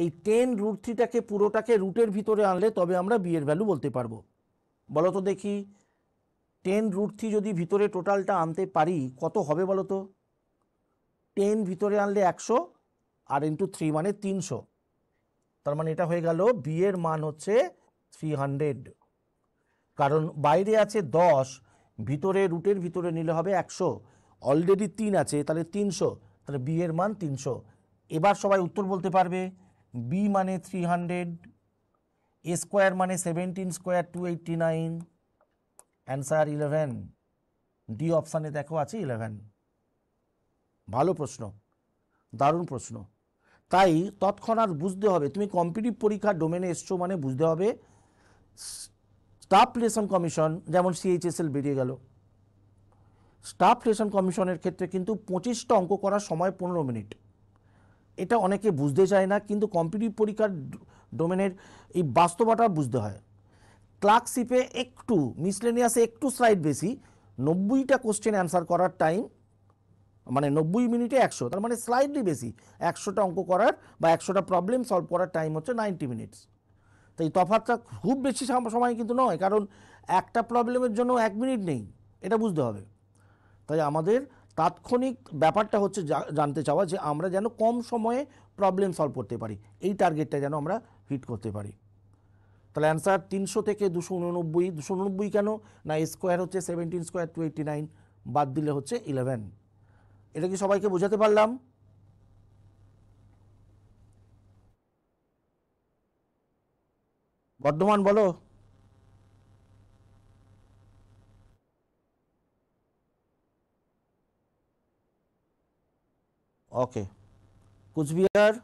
এই 10√3টাকে পুরোটাকে রুটের ভিতরে আনলে তবে আমরা b এর ভ্যালু বলতে পারবো। বলো তো দেখি 10√3 যদি ভিতরে টোটালটা আনতে পারি কত হবে বলো তো? 10 ভিতরে আনলে 100, আর ইন্টু 3 মানে 300। তার মানে এটা হয়ে গেল b এর মান হচ্ছে 300, কারণ বাইরে আছে 10, ভিতরে রুটের ভিতরে নিলে হবে 100, অলরেডি 3 আছে তাহলে 300, তাহলে b এর মান 300। এবার সবাই উত্তর বলতে পারবে, b মানে 300, a স্কোয়ার মানে 17 স্কোয়ার 289, অ্যান্সার 11। ডি অপশানে দেখো আছে 11। ভালো প্রশ্ন, দারুণ প্রশ্ন। তাই তৎক্ষণাৎ বুঝতে হবে, তুমি কম্পিটিটিভ পরীক্ষার ডোমেনে এসছো মানে বুঝতে হবে স্টাফ সিলেকশন কমিশন, যেমন সিএইচএসএল বেরিয়ে গেল, স্টাফ সিলেকশন কমিশনের ক্ষেত্রে কিন্তু 25টা অঙ্ক করার সময় 15 মিনিট। এটা অনেকে বুঝতে চায় না, কিন্তু কম্পিটিটিভ পরীক্ষার ডোমেনের এই বাস্তবতা বুঝতে হয়। ক্লার্কশিপে একটু মিসলেনিয়াসে একটু স্লাইড বেশি, 90টা কোশ্চেন অ্যান্সার করার টাইম মানে 90 মিনিটে 100, তার মানে স্লাইডলি বেশি, 100টা অঙ্ক করার বা 100টা প্রবলেম সলভ করার টাইম হচ্ছে 90 মিনিটস। তাই তফাৎটা খুব বেশি সময় কিন্তু নয়, কারণ একটা প্রবলেমের জন্য 1 মিনিট নেই, এটা বুঝতে হবে। তাই আমাদের তাৎক্ষণিক ব্যাপারটা হচ্ছে জানতে চাওয়া যে আমরা যেন কম সময়ে প্রবলেম সলভ করতে পারি, এই টার্গেটটা যেন আমরা হিট করতে পারি। তাহলে অ্যান্সার 300 থেকে 289। 289 কেন না, স্কোয়ার হচ্ছে 17 স্কোয়ার 289, বাদ দিলে হচ্ছে 11। এটা কি সবাইকে বোঝাতে পারলাম? বর্ধমান বলো। ওকে, কুচবিহার।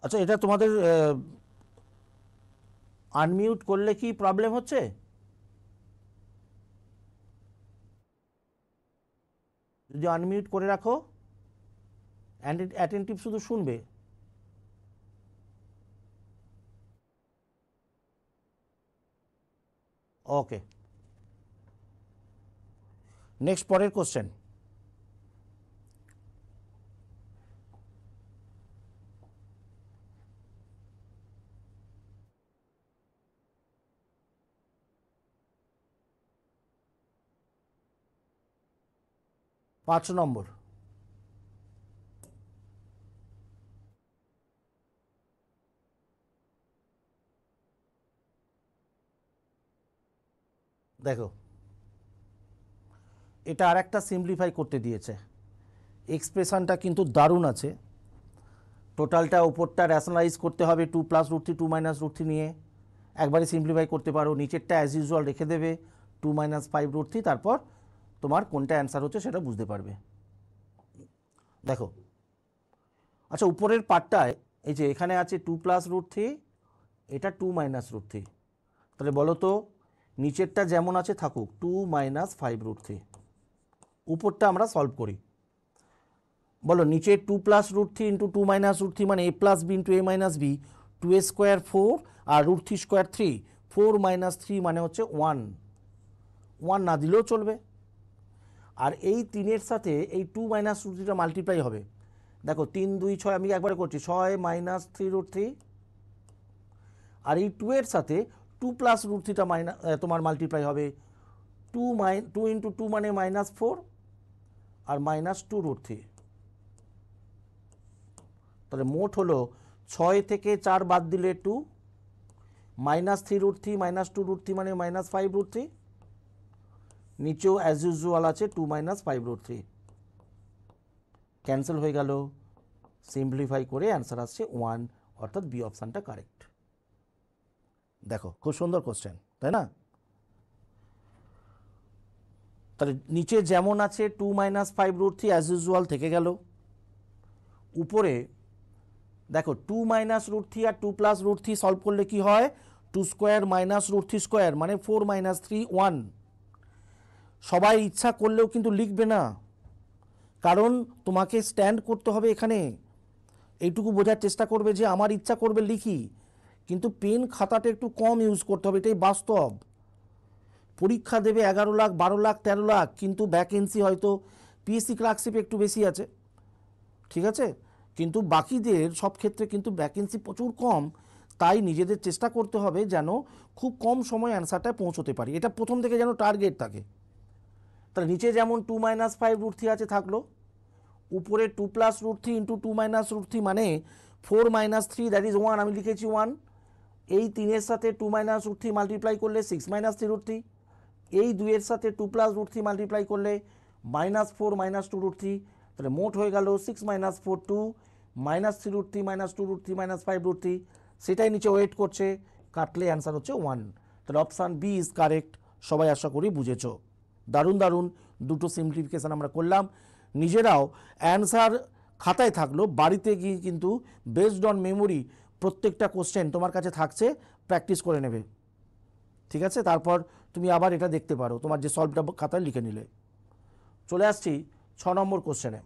আচ্ছা, এটা তোমাদের আনমিউট করলে কি প্রবলেম হচ্ছে? যদি আনমিউট করে রাখো, অ্যাটেন্টিভ শুধু শুনবে। ওকে, নেক্সট পরের কোশ্চেন। পাঁচ নম্বর। দেখো, এটা আর একটা সিম্পলিফাই করতে দিয়েছে, এক্সপ্রেশনটা কিন্তু দারুণ আছে। টোটালটা উপরটা র্যাশনালাইজ করতে হবে 2 + √3 2 - √3 নিয়ে, একবারে সিম্পলিফাই করতে পারো, নিচেরটা অ্যাজ ইউজুয়াল রেখে দেবে 2 - 5√3, তারপর তোমার কোনটা অ্যান্সার হচ্ছে সেটা বুঝতে পারবে। দেখো, আচ্ছা উপরের পার্টটায় এই যে এখানে আছে 2 + √3, এটা 2 - √3, তাহলে বলো তো নিচেরটা যেমন আছে থাকুক 2 - 5√3, উপরটা আমরা সলভ করি। বলো নিচে 2 + √3 ইন্টু 2 - √3 মানে a + b into a - b, 2a square 4 আর √3 স্কোয়ার 3, 4 - 3 মানে হচ্ছে 1, 1 না দিলেও চলবে। আর এই 3-এর সাথে এই 2 - √3টা মাল্টিপ্লাই হবে। দেখো 3 2 6, আমি একবারে করছি 6 - 3√3, আর এই 2-এর সাথে 2 + √3টা তোমার মাল্টিপ্লাই হবে 2 ইন্টু 2 মানে -4 আর -2√3। তাহলে মোট হলো 6 থেকে 4 বাদ দিলে 2, -3√3 -2√3 মানে -5√3, নিচেও অ্যাজ ইউজুয়াল আছে 2 - 5√3, ক্যান্সেল হয়ে গেল, সিম্পলিফাই করে অ্যান্সার আসছে 1, অর্থাৎ বি অপশানটা কারেক্ট। দেখো খুব সুন্দর কোশ্চেন, তাই না? তাহলে নিচে যেমন আছে 2 - 5√3 অ্যাজ ইউজুয়াল থেকে গেল, উপরে দেখো 2 - √3 আর 2 + √3 সলভ করলে কি হয়, 2² - √3² মানে 4 - 3 1। সবাই ইচ্ছা করলেও কিন্তু লিখবে না, কারণ তোমাকে স্ট্যান্ড করতে হবে এখানে। এইটুকু বোঝার চেষ্টা করবে যে আমার ইচ্ছা করবে লিখি, কিন্তু পেন খাতাটা একটু কম ইউজ করতে হবে, এটাই বাস্তব। পরীক্ষা দেবে 11 লাখ 12 লাখ 13 লাখ, কিন্তু ভ্যাকেন্সি হয়তো পিএসসি ক্লার্কশিপে একটু বেশি আছে, ঠিক আছে, কিন্তু বাকিদের সব ক্ষেত্রে কিন্তু ভ্যাকেন্সি প্রচুর কম। তাই নিজেদের চেষ্টা করতে হবে যেন খুব কম সময় অ্যান্সারটায় পৌঁছতে পারি, এটা প্রথম থেকে যেন টার্গেট থাকে। তাহলে নিচে যেমন 2 - 5√3 আছে থাকলো, উপরে 2 + √3 ইন্টু 2 - √3 মানে 4 - 3 দ্যাট ইজ 1, আমি লিখেছি 1। এই 3-এর সাথে 2 - √3 মাল্টিপ্লাই করলে 6 - 3√3, এই 2-এর সাথে 2 + √3 মাল্টিপ্লাই করলে -4 - 2√3, তাহলে মোট হয়ে গেল 6 - 4 2 -3√3 -2√3 -5√3, সেটাই নিচে ওয়েট করছে, কাটলে অ্যান্সার হচ্ছে 1। তাহলে অপশান বি ইজ কারেক্ট। সবাই আশা করি বুঝেছো। দারুণ দারুণ দুটো সিম্পলিফিকেশান আমরা করলাম, নিজেরাও অ্যান্সার খাতায় থাকলো, বাড়িতে গিয়ে কিন্তু বেসড অন মেমোরি প্রত্যেকটা কোশ্চেন তোমার কাছে থাকছে, প্র্যাকটিস করে নেবে, ঠিক আছে? তারপর তুমি আবার এটা দেখতে পারো তোমার যে সলভটা খাতায় লিখে নিলে। চলে আসছি 6 নম্বর কোশ্চেনে।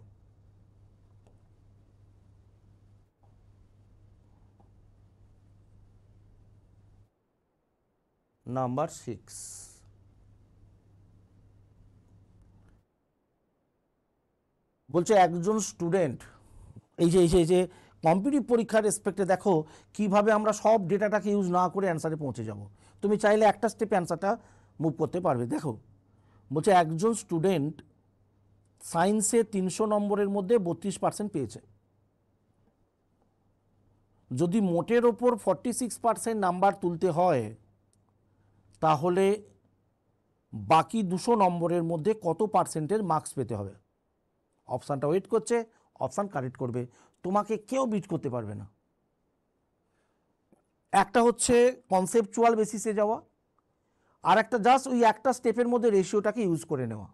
নাম্বার 6, বলছে একজন স্টুডেন্ট, এই যে কম্পিটিটিভ পরীক্ষার রেসপেক্টে দেখো কিভাবে আমরা সব ডেটাটাকে ইউজ না করে অ্যান্সারে পৌঁছে যাব। তুমি চাইলে একটা স্টেপে অ্যান্সারটা মুভ করতে পারবে। দেখো বলছে একজন স্টুডেন্ট সায়েন্সে 300 নম্বরের মধ্যে 32% পেয়েছে। যদি মোটের ওপর 46% নাম্বার তুলতে হয়, তাহলে বাকি 200 নম্বরের মধ্যে কত পার্সেন্টের মার্কস পেতে হবে? অপশানটা ওয়েট করছে, অপশান কারেক্ট করবে, তোমাকে কেউ বিট করতে পারবে না। একটা হচ্ছে কনসেপচুয়াল বেসিসে যাওয়া, আর একটা জাস্ট ওই একটা স্টেপের মধ্যে রেশিওটাকে ইউজ করে নেওয়া।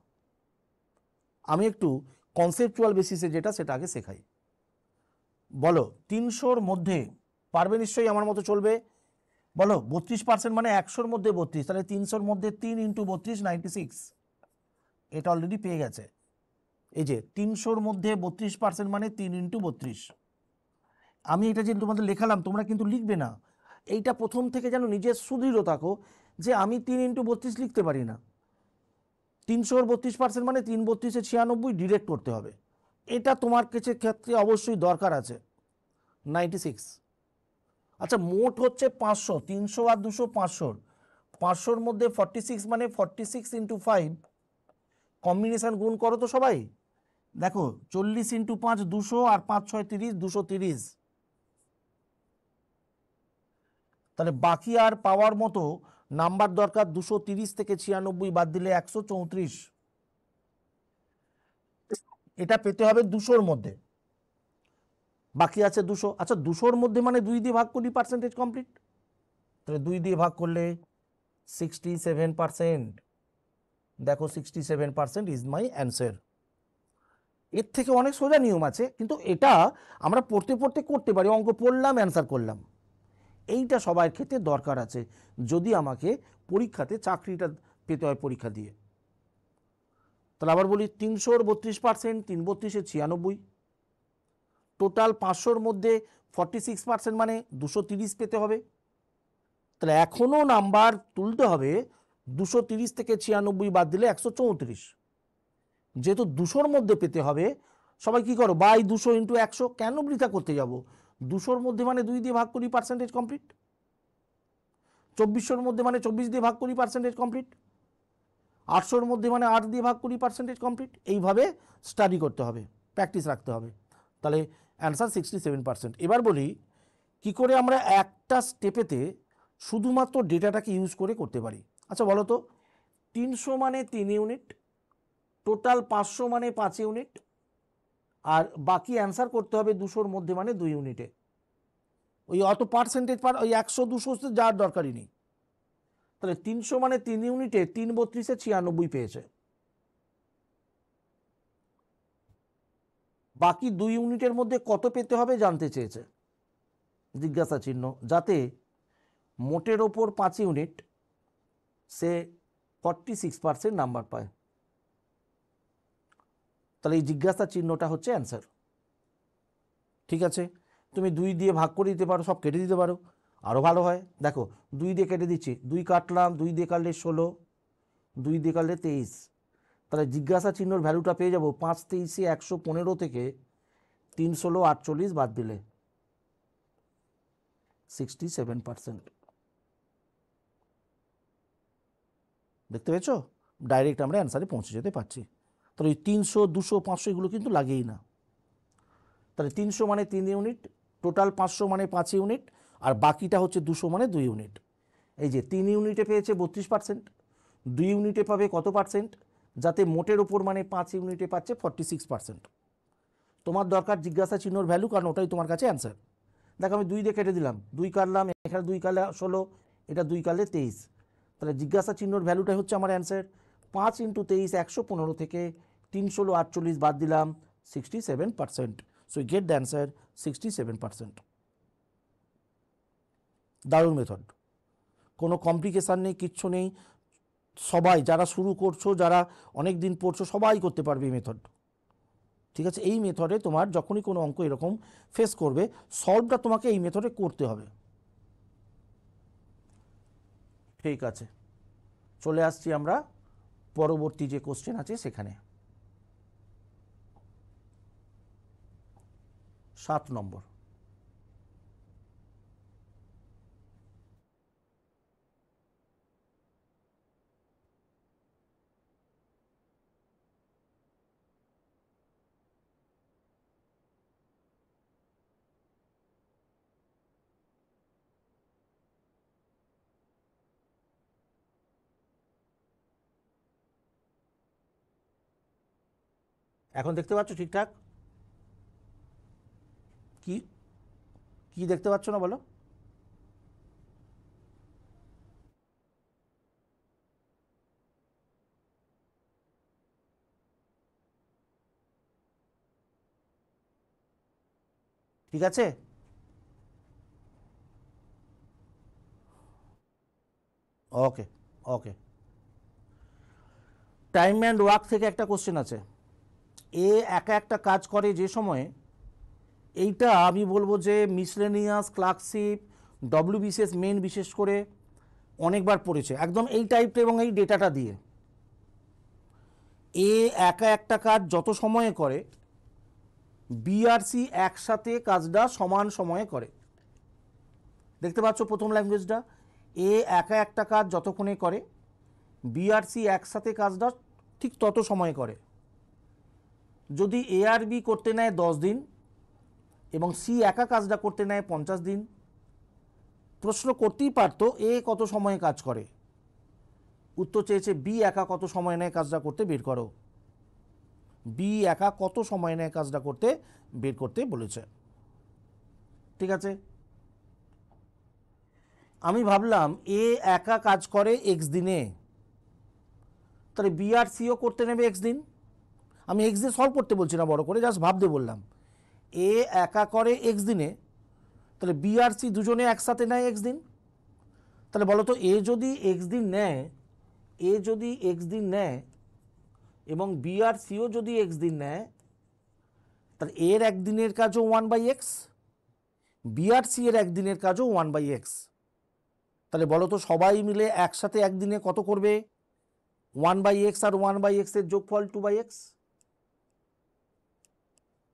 আমি একটু কনসেপচুয়াল বেসিসে যেটা সেটা আগে শেখাই। বলো 300-র মধ্যে পারবে নিশ্চয়ই, আমার মতো চলবে। বলো 32% মানে 100-র মধ্যে 32, তাহলে 300-র মধ্যে 3 × 32 96, এটা অলরেডি পেয়ে গেছে। এই যে 300-র মধ্যে 32% মানে 3 × 32। আমি এটা যে তোমাদের লেখালাম তোমরা কিন্তু লিখবে না, এইটা প্রথম থেকে যেন নিজের সুদৃঢ় থাকো যে আমি 3 × 32 লিখতে পারি না। 300-র 32% মানে 3 × 32 = 96, ডিরেক্ট করতে হবে। এটা তোমার কাছে ক্ষেত্রে অবশ্যই দরকার আছে, 96। আচ্ছা মোট হচ্ছে 500, 300 আর 200 500, 500-র মধ্যে 46 মানে 46 × 5, কম্বিনেশন গুণ করো তো সবাই। দেখো 40 × 5 200, আর 5 6 30, 230। তাহলে বাকি আর পাওয়ার মতো নাম্বার দরকার 230 থেকে 96 বাদ দিলে 134, এটা পেতে হবে 200-র মধ্যে, বাকি আছে 200। আচ্ছা 200-র মধ্যে মানে 2 দিয়ে ভাগ করি, পার্সেন্টেজ কমপ্লিট। তাহলে 2 দিয়ে ভাগ করলে 67%। দেখো 67% ইজ মাই অ্যান্সার। এর থেকে অনেক সোজা নিয়ম আছে, কিন্তু এটা আমরা পড়তে পড়তে করতে পারি, অঙ্ক পড়লাম অ্যান্সার করলাম। এইটা সবার ক্ষেত্রে দরকার আছে যদি আমাকে পরীক্ষাতে চাকরিটা পেতে হয় পরীক্ষা দিয়ে। তাহলে আবার বলি 300-র 32%, 3 × 32 = 96, টোটাল 500-র মধ্যে 46% মানে 230 পেতে হবে। তাহলে এখনও নাম্বার তুলতে হবে 230 থেকে 96 বাদ দিলে 134। যেহেতু 200-র মধ্যে পেতে হবে, সবাই কি করো, বাই 200 × 100, কেন বৃথা করতে যাব? 200-র মধ্যে মানে 2 দিয়ে ভাগ করি, পার্সেন্টেজ কমপ্লিট। 2400-র মধ্যে মানে 24 দিয়ে ভাগ করি, পার্সেন্টেজ কমপ্লিট। 800-র মধ্যে মানে 8 দিয়ে ভাগ করি, পার্সেন্টেজ কমপ্লিট। এইভাবে স্টাডি করতে হবে, প্র্যাকটিস রাখতে হবে। তাহলে অ্যান্সার 67%। এবার বলি কি করে আমরা একটা স্টেপেতে শুধুমাত্র ডেটাটাকে ইউজ করে করতে পারি। আচ্ছা বলো তো 300 মানে 3 ইউনিট, টোটাল 500 মানে 5 ইউনিট, আর বাকি অ্যান্সার করতে হবে 200-র মধ্যে মানে 2 ইউনিটে। ওই অত পার্সেন্টেজ ওই 100-200 যাওয়ার দরকারই নেই। তাহলে 300 মানে 3 ইউনিটে 3 32-এ 96 পেয়েছে। বাকি 2 ইউনিটের মধ্যে কত পেতে হবে জানতে চেয়েছে, জিজ্ঞাসা চিহ্ন, যাতে মোটের ওপর 5 ইউনিট সে 46% নাম্বার পায়। তাহলে এই জিজ্ঞাসা চিহ্নটা হচ্ছে অ্যান্সার। ঠিক আছে, তুমি 2 দিয়ে ভাগ করে দিতে পারো, সব কেটে দিতে পারো, আরও ভালো হয়। দেখো 2 দিয়ে কেটে দিচ্ছি, 2 কাটলাম, 2 দিয়ে কাটলে 16, 2 দিয়ে কাটলে 23। তাহলে জিজ্ঞাসা চিহ্নর ভ্যালুটা পেয়ে যাবো 5 23-এ 115 থেকে 3 16 48 বাদ দিলে 67%। দেখতে পেয়েছো, ডাইরেক্ট আমরা অ্যান্সারে পৌঁছে যেতে পারছি। তাহলে ওই 300 200 500 এগুলো কিন্তু লাগেই না। তাহলে 300 মানে 3 ইউনিট, টোটাল 500 মানে 5 ইউনিট, আর বাকিটা হচ্ছে 200 মানে 2 ইউনিট। এই যে 3 ইউনিটে পেয়েছে 32%, 2 ইউনিটে পাবে কত পার্সেন্ট, যাতে মোটের ওপর মানে 5 ইউনিটে পাচ্ছে 46%। তোমার দরকার জিজ্ঞাসা চিহ্নর ভ্যালু, কারণ ওটাই তোমার কাছে অ্যান্সার। দেখো আমি 2 দিয়ে কেটে দিলাম, 2 কাটলাম, এখানে 2 কাটলে 16, এটা 2 কাটলে 23। তাহলে জিজ্ঞাসা চিহ্নর ভ্যালুটাই হচ্ছে আমার অ্যান্সার। 5 × 23 115 থেকে 3 16 48 বাদ দিলাম 67%। So get the answer 67%। দারুণ মেথড, কোনো কমপ্লিকেশান নেই, কিচ্ছু নেই। সবাই যারা শুরু করছো, যারা অনেক দিন পড়ছো, সবাই করতে পারবে এই মেথড। ঠিক আছে, এই মেথডে তোমার যখনই কোনো অঙ্ক এরকম ফেস করবে, সলভটা তোমাকে এই মেথডে করতে হবে। ঠিক আছে, চলে আসছি আমরা পরবর্তী যে কোশ্চেন আছে সেখানে। 7 নম্বর। এখন দেখতে পাচ্ছ ঠিকঠাক? কি কি দেখতে পাচ্ছ না বলো? ঠিক আছে, ওকে ওকে। টাইম অ্যান্ড ওয়ার্ক থেকে একটা কোশ্চেন আছে। এ একা একটা কাজ করে যে সময়ে, এইটা আমি বলবো যে মিসলেনিয়াস, ক্লার্কশিপ, ডব্লিউবিসিএস মেন বিশেষ করে অনেকবার পড়েছে একদম এই টাইপটা এবং এই ডেটাটা দিয়ে। এ একা একটা কাজ যত সময়ে করে, বিআরসি একসাথে কাজটা সমান সময়ে করে। দেখতে পাচ্ছ প্রথম ল্যাঙ্গুয়েজটা, এ একা একটা কাজ যতক্ষণে করে, বিআরসি একসাথে কাজটা ঠিক তত সময়ে করে। যদি এ আর বি করতে নেয় 10 দিন এবং সি একা কাজটা করতে নেয় 50 দিন, প্রশ্ন করতেই পারতো এ কত সময়ে কাজ করে। উত্তর চেয়েছে বি একা কত সময় নেয় কাজটা করতে, বের করো। বি একা কত সময় নেয় কাজটা করতে, বের করতে বলেছে। ঠিক আছে, আমি ভাবলাম এ একা কাজ করে এক্স দিনে, তাহলে বি আর সিও করতে নেবে এক্স দিন। আমি এক্স দিয়ে সলভ করতে বলছি না বড় করে, জাস্ট ভাবতে বললাম। এ একা করে এক্স দিনে, তাহলে বি আর সি দুজনে একসাথে নেয় এক্স দিন। তাহলে বলো তো, এ যদি এক্স দিন নেয়, এ যদি এক্স দিন নেয় এবং বি আর সিও যদি এক্স দিন নেয়, তাহলে এর একদিনের কাজও 1/x, বি আর সি এর একদিনের কাজও 1/x। তাহলে বলো তো সবাই মিলে একসাথে একদিনে কত করবে? 1/x আর 1/x এর যোগফল 2/x।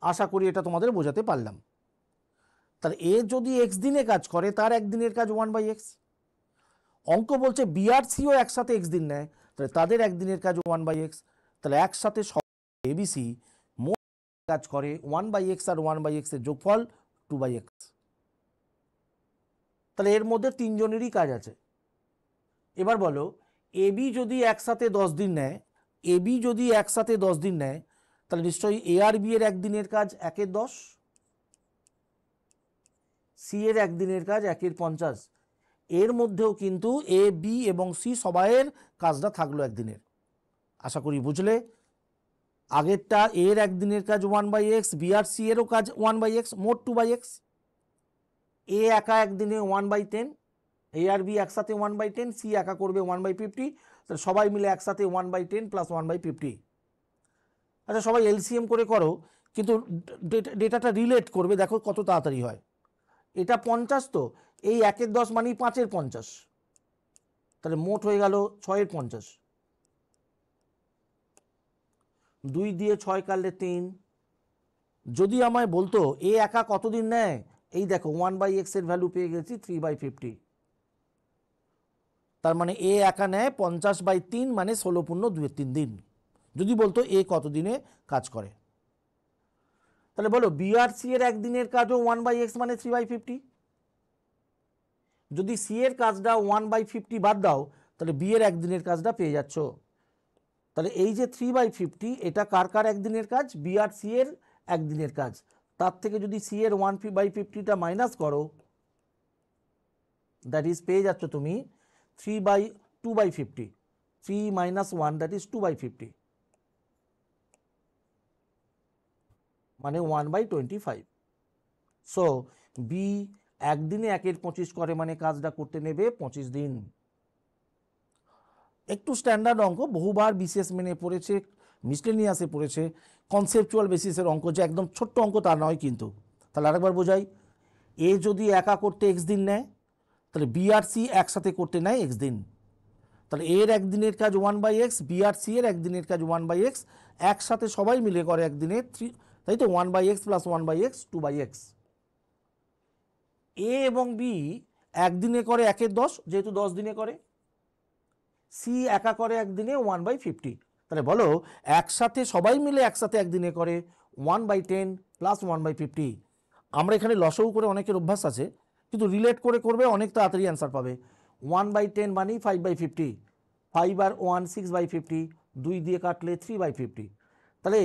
আশা করি এটা তোমাদের বোঝাতে পারলাম। তাহলে এ যদি এক্স দিনে কাজ করে, তার একদিনের কাজ 1/x। অঙ্ক বলছে বিআরসিও একসাথে এক্স দিন নেয়, তাহলে তাদের একদিনের কাজ 1/x। তাহলে একসাথে সব এবিসি মোট কাজ করে 1/x আর 1/x এর যোগফল 2/x। তাহলে এর মধ্যে তিনজনেরই কাজ আছে। এবার বলো, এবি যদি একসাথে 10 দিন নেয়, এবি যদি একসাথে 10 দিন নেয়, তাহলে নিশ্চয়ই এ আর বি এর একদিনের কাজ 1/10, সি এর একদিনের কাজ 1/50। এর মধ্যেও কিন্তু এ বি এবং সি সবাইয়ের কাজটা থাকলো একদিনের। আশা করি বুঝলে। আগেরটা এর একদিনের কাজ 1/x, বি আর সি এরও কাজ 1/x, মোট 2/x। এ একা একদিনে 1/10, এ আর বি একসাথে 1/10, সি একা করবে 1/50, তাহলে সবাই মিলে একসাথে 1/10 প্লাস 1/50। আচ্ছা সবাই এলসিএম করে করো, কিন্তু ডেটাটা রিলেট করবে, দেখো কত তাড়াতাড়ি হয়। এটা 50, তো এই 1/10 মানেই 5/50, তাহলে মোট হয়ে গেল 6/50। 2 দিয়ে 6 কাটলে 3। যদি আমায় বলতো এ একা কতদিন নেয়, এই দেখো 1/x এর ভ্যালু পেয়ে গেছি 3/50। তার মানে এ একা নেয় 50/3, মানে 16.23 দিন। যদি বলতো এ কতদিনে কাজ করে, তাহলে বলো বিআরসি এর একদিনের কাজও 1/x মানে 3/50। যদি সি এর কাজটা 1/50 বাদ দাও, তাহলে বি এর একদিনের কাজটা পেয়ে যাচ্ছ। তাহলে এই যে 3/50, এটা কার কার একদিনের কাজ, বি আর সি এর একদিনের কাজ। তার থেকে যদি সি এর 1/50টা মাইনাস করো, দ্যাট ইজ পেয়ে যাচ্ছ তুমি 2/50। 3 - 1, দ্যাট ইজ 2/50, মানে 1/25। সো বি একদিনে 1/25 করে, মানে কাজটা করতে নেবে 25 দিন। একটু স্ট্যান্ডার্ড অঙ্ক, বহুবার বিসিএস মেনে পড়েছে, মিসলেনিয়াসে পড়েছে, কনসেপচুয়াল বেসিসের অঙ্ক, যে একদম ছোট্ট অঙ্ক তা নয় কিন্তু। তাহলে আরেকবার বোঝাই, এ যদি একা করতে এক্স দিন নেয়, তাহলে বি আর সি একসাথে করতে নেয় এক্স দিন। তাহলে এর একদিনের কাজ 1/x, বি আর সি এর একদিনের কাজ 1/x, একসাথে সবাই মিলে করে একদিনে 3, তাই তো 1/x প্লাস 1/x 2/x। এ এবং বি একদিনে করে 1/10, যেহেতু 10 দিনে করে। সি একা করে একদিনে 1/50। তাহলে বলো একসাথে সবাই মিলে একসাথে একদিনে করে 1/10 প্লাস 1/50। আমরা এখানে লসও করে অনেকের অভ্যাস আছে, কিন্তু রিলেট করে করবে, অনেক তাড়াতাড়ি অ্যান্সার পাবে। 1/10 মানেই 5/50, 5 আর 1 6/50, 2 দিয়ে কাটলে 3/50। তাহলে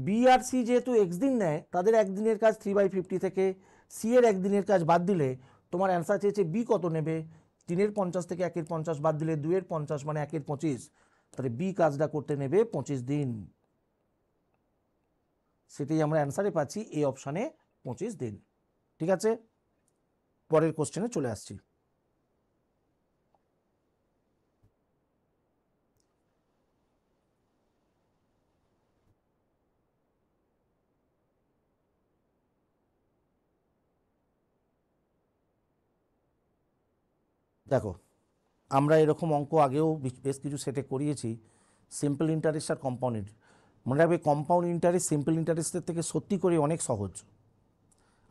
বি আর সি যেহেতু এক্স দিন নেয়, তাদের একদিনের কাজ 3/50 থেকে সি এর একদিনের কাজ বাদ দিলে তোমার অ্যান্সার চেয়েছে বি কত নেবে। 3/50 থেকে 1/50 বাদ দিলে 2/50, মানে 1/25। তাহলে বি কাজটা করতে নেবে 25 দিন। সেটাই আমরা অ্যান্সারে পাচ্ছি, এই অপশানে 25 দিন। ঠিক আছে, পরের কোশ্চেনে চলে আসছি। দেখো, আমরা এরকম অঙ্ক আগেও বেশ কিছু সেটে করিয়েছি, সিম্পল ইন্টারেস্ট আর কম্পাউন্ড ইন্টারেস্ট। মনে রাখবে, কম্পাউন্ড ইন্টারেস্ট সিম্পল ইন্টারেস্টের থেকে সত্যি করে অনেক সহজ।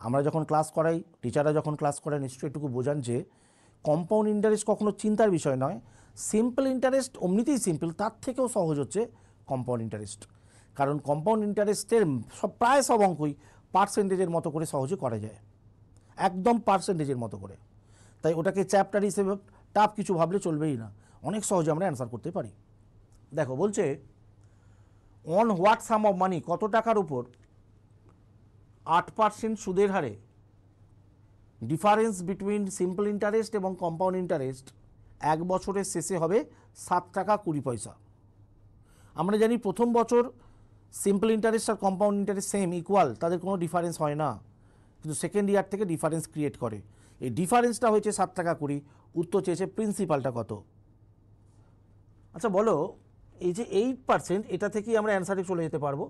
আমরা যখন ক্লাস করাই, টিচাররা যখন ক্লাস করায়, নিশ্চয়ই এটুকু বোঝান যে কম্পাউন্ড ইন্টারেস্ট কখনো চিন্তার বিষয় নয়। সিম্পল ইন্টারেস্ট এমনিতেই সিম্পল, তার থেকেও সহজ হচ্ছে কম্পাউন্ড ইন্টারেস্ট। কারণ কম্পাউন্ড ইন্টারেস্টের প্রায় সব অঙ্কই পার্সেন্টেজের মতো করে সহজে করা যায়, একদম পার্সেন্টেজের মতো করে। তাই ওটাকে চ্যাপ্টার হিসেবে টাফ কিছু ভাবলে চলবেই না, অনেক সহজে আমরা অ্যান্সার করতে পারি। দেখো বলছে, on what some of money, কত টাকার উপর 8% সুদের হারে ডিফারেন্স বিটুইন সিম্পল ইন্টারেস্ট এবং কম্পাউন্ড ইন্টারেস্ট 1 বছরের শেষে হবে 7 টাকা 20 পয়সা। আমরা জানি প্রথম বছর সিম্পল ইন্টারেস্ট আর কম্পাউন্ড ইন্টারেস্ট সেম ইকুয়াল, তাদের কোনো ডিফারেন্স হয় না, কিন্তু সেকেন্ড ইয়ার থেকে ডিফারেন্স ক্রিয়েট করে। এই ডিফারেন্সটা হয়েছে 7 টাকা 20। উত্তর চেয়েছে প্রিন্সিপালটা কত। আচ্ছা বলো, এই যে 8%, এটা থেকেই আমরা অ্যান্সারে চলে যেতে পারবো।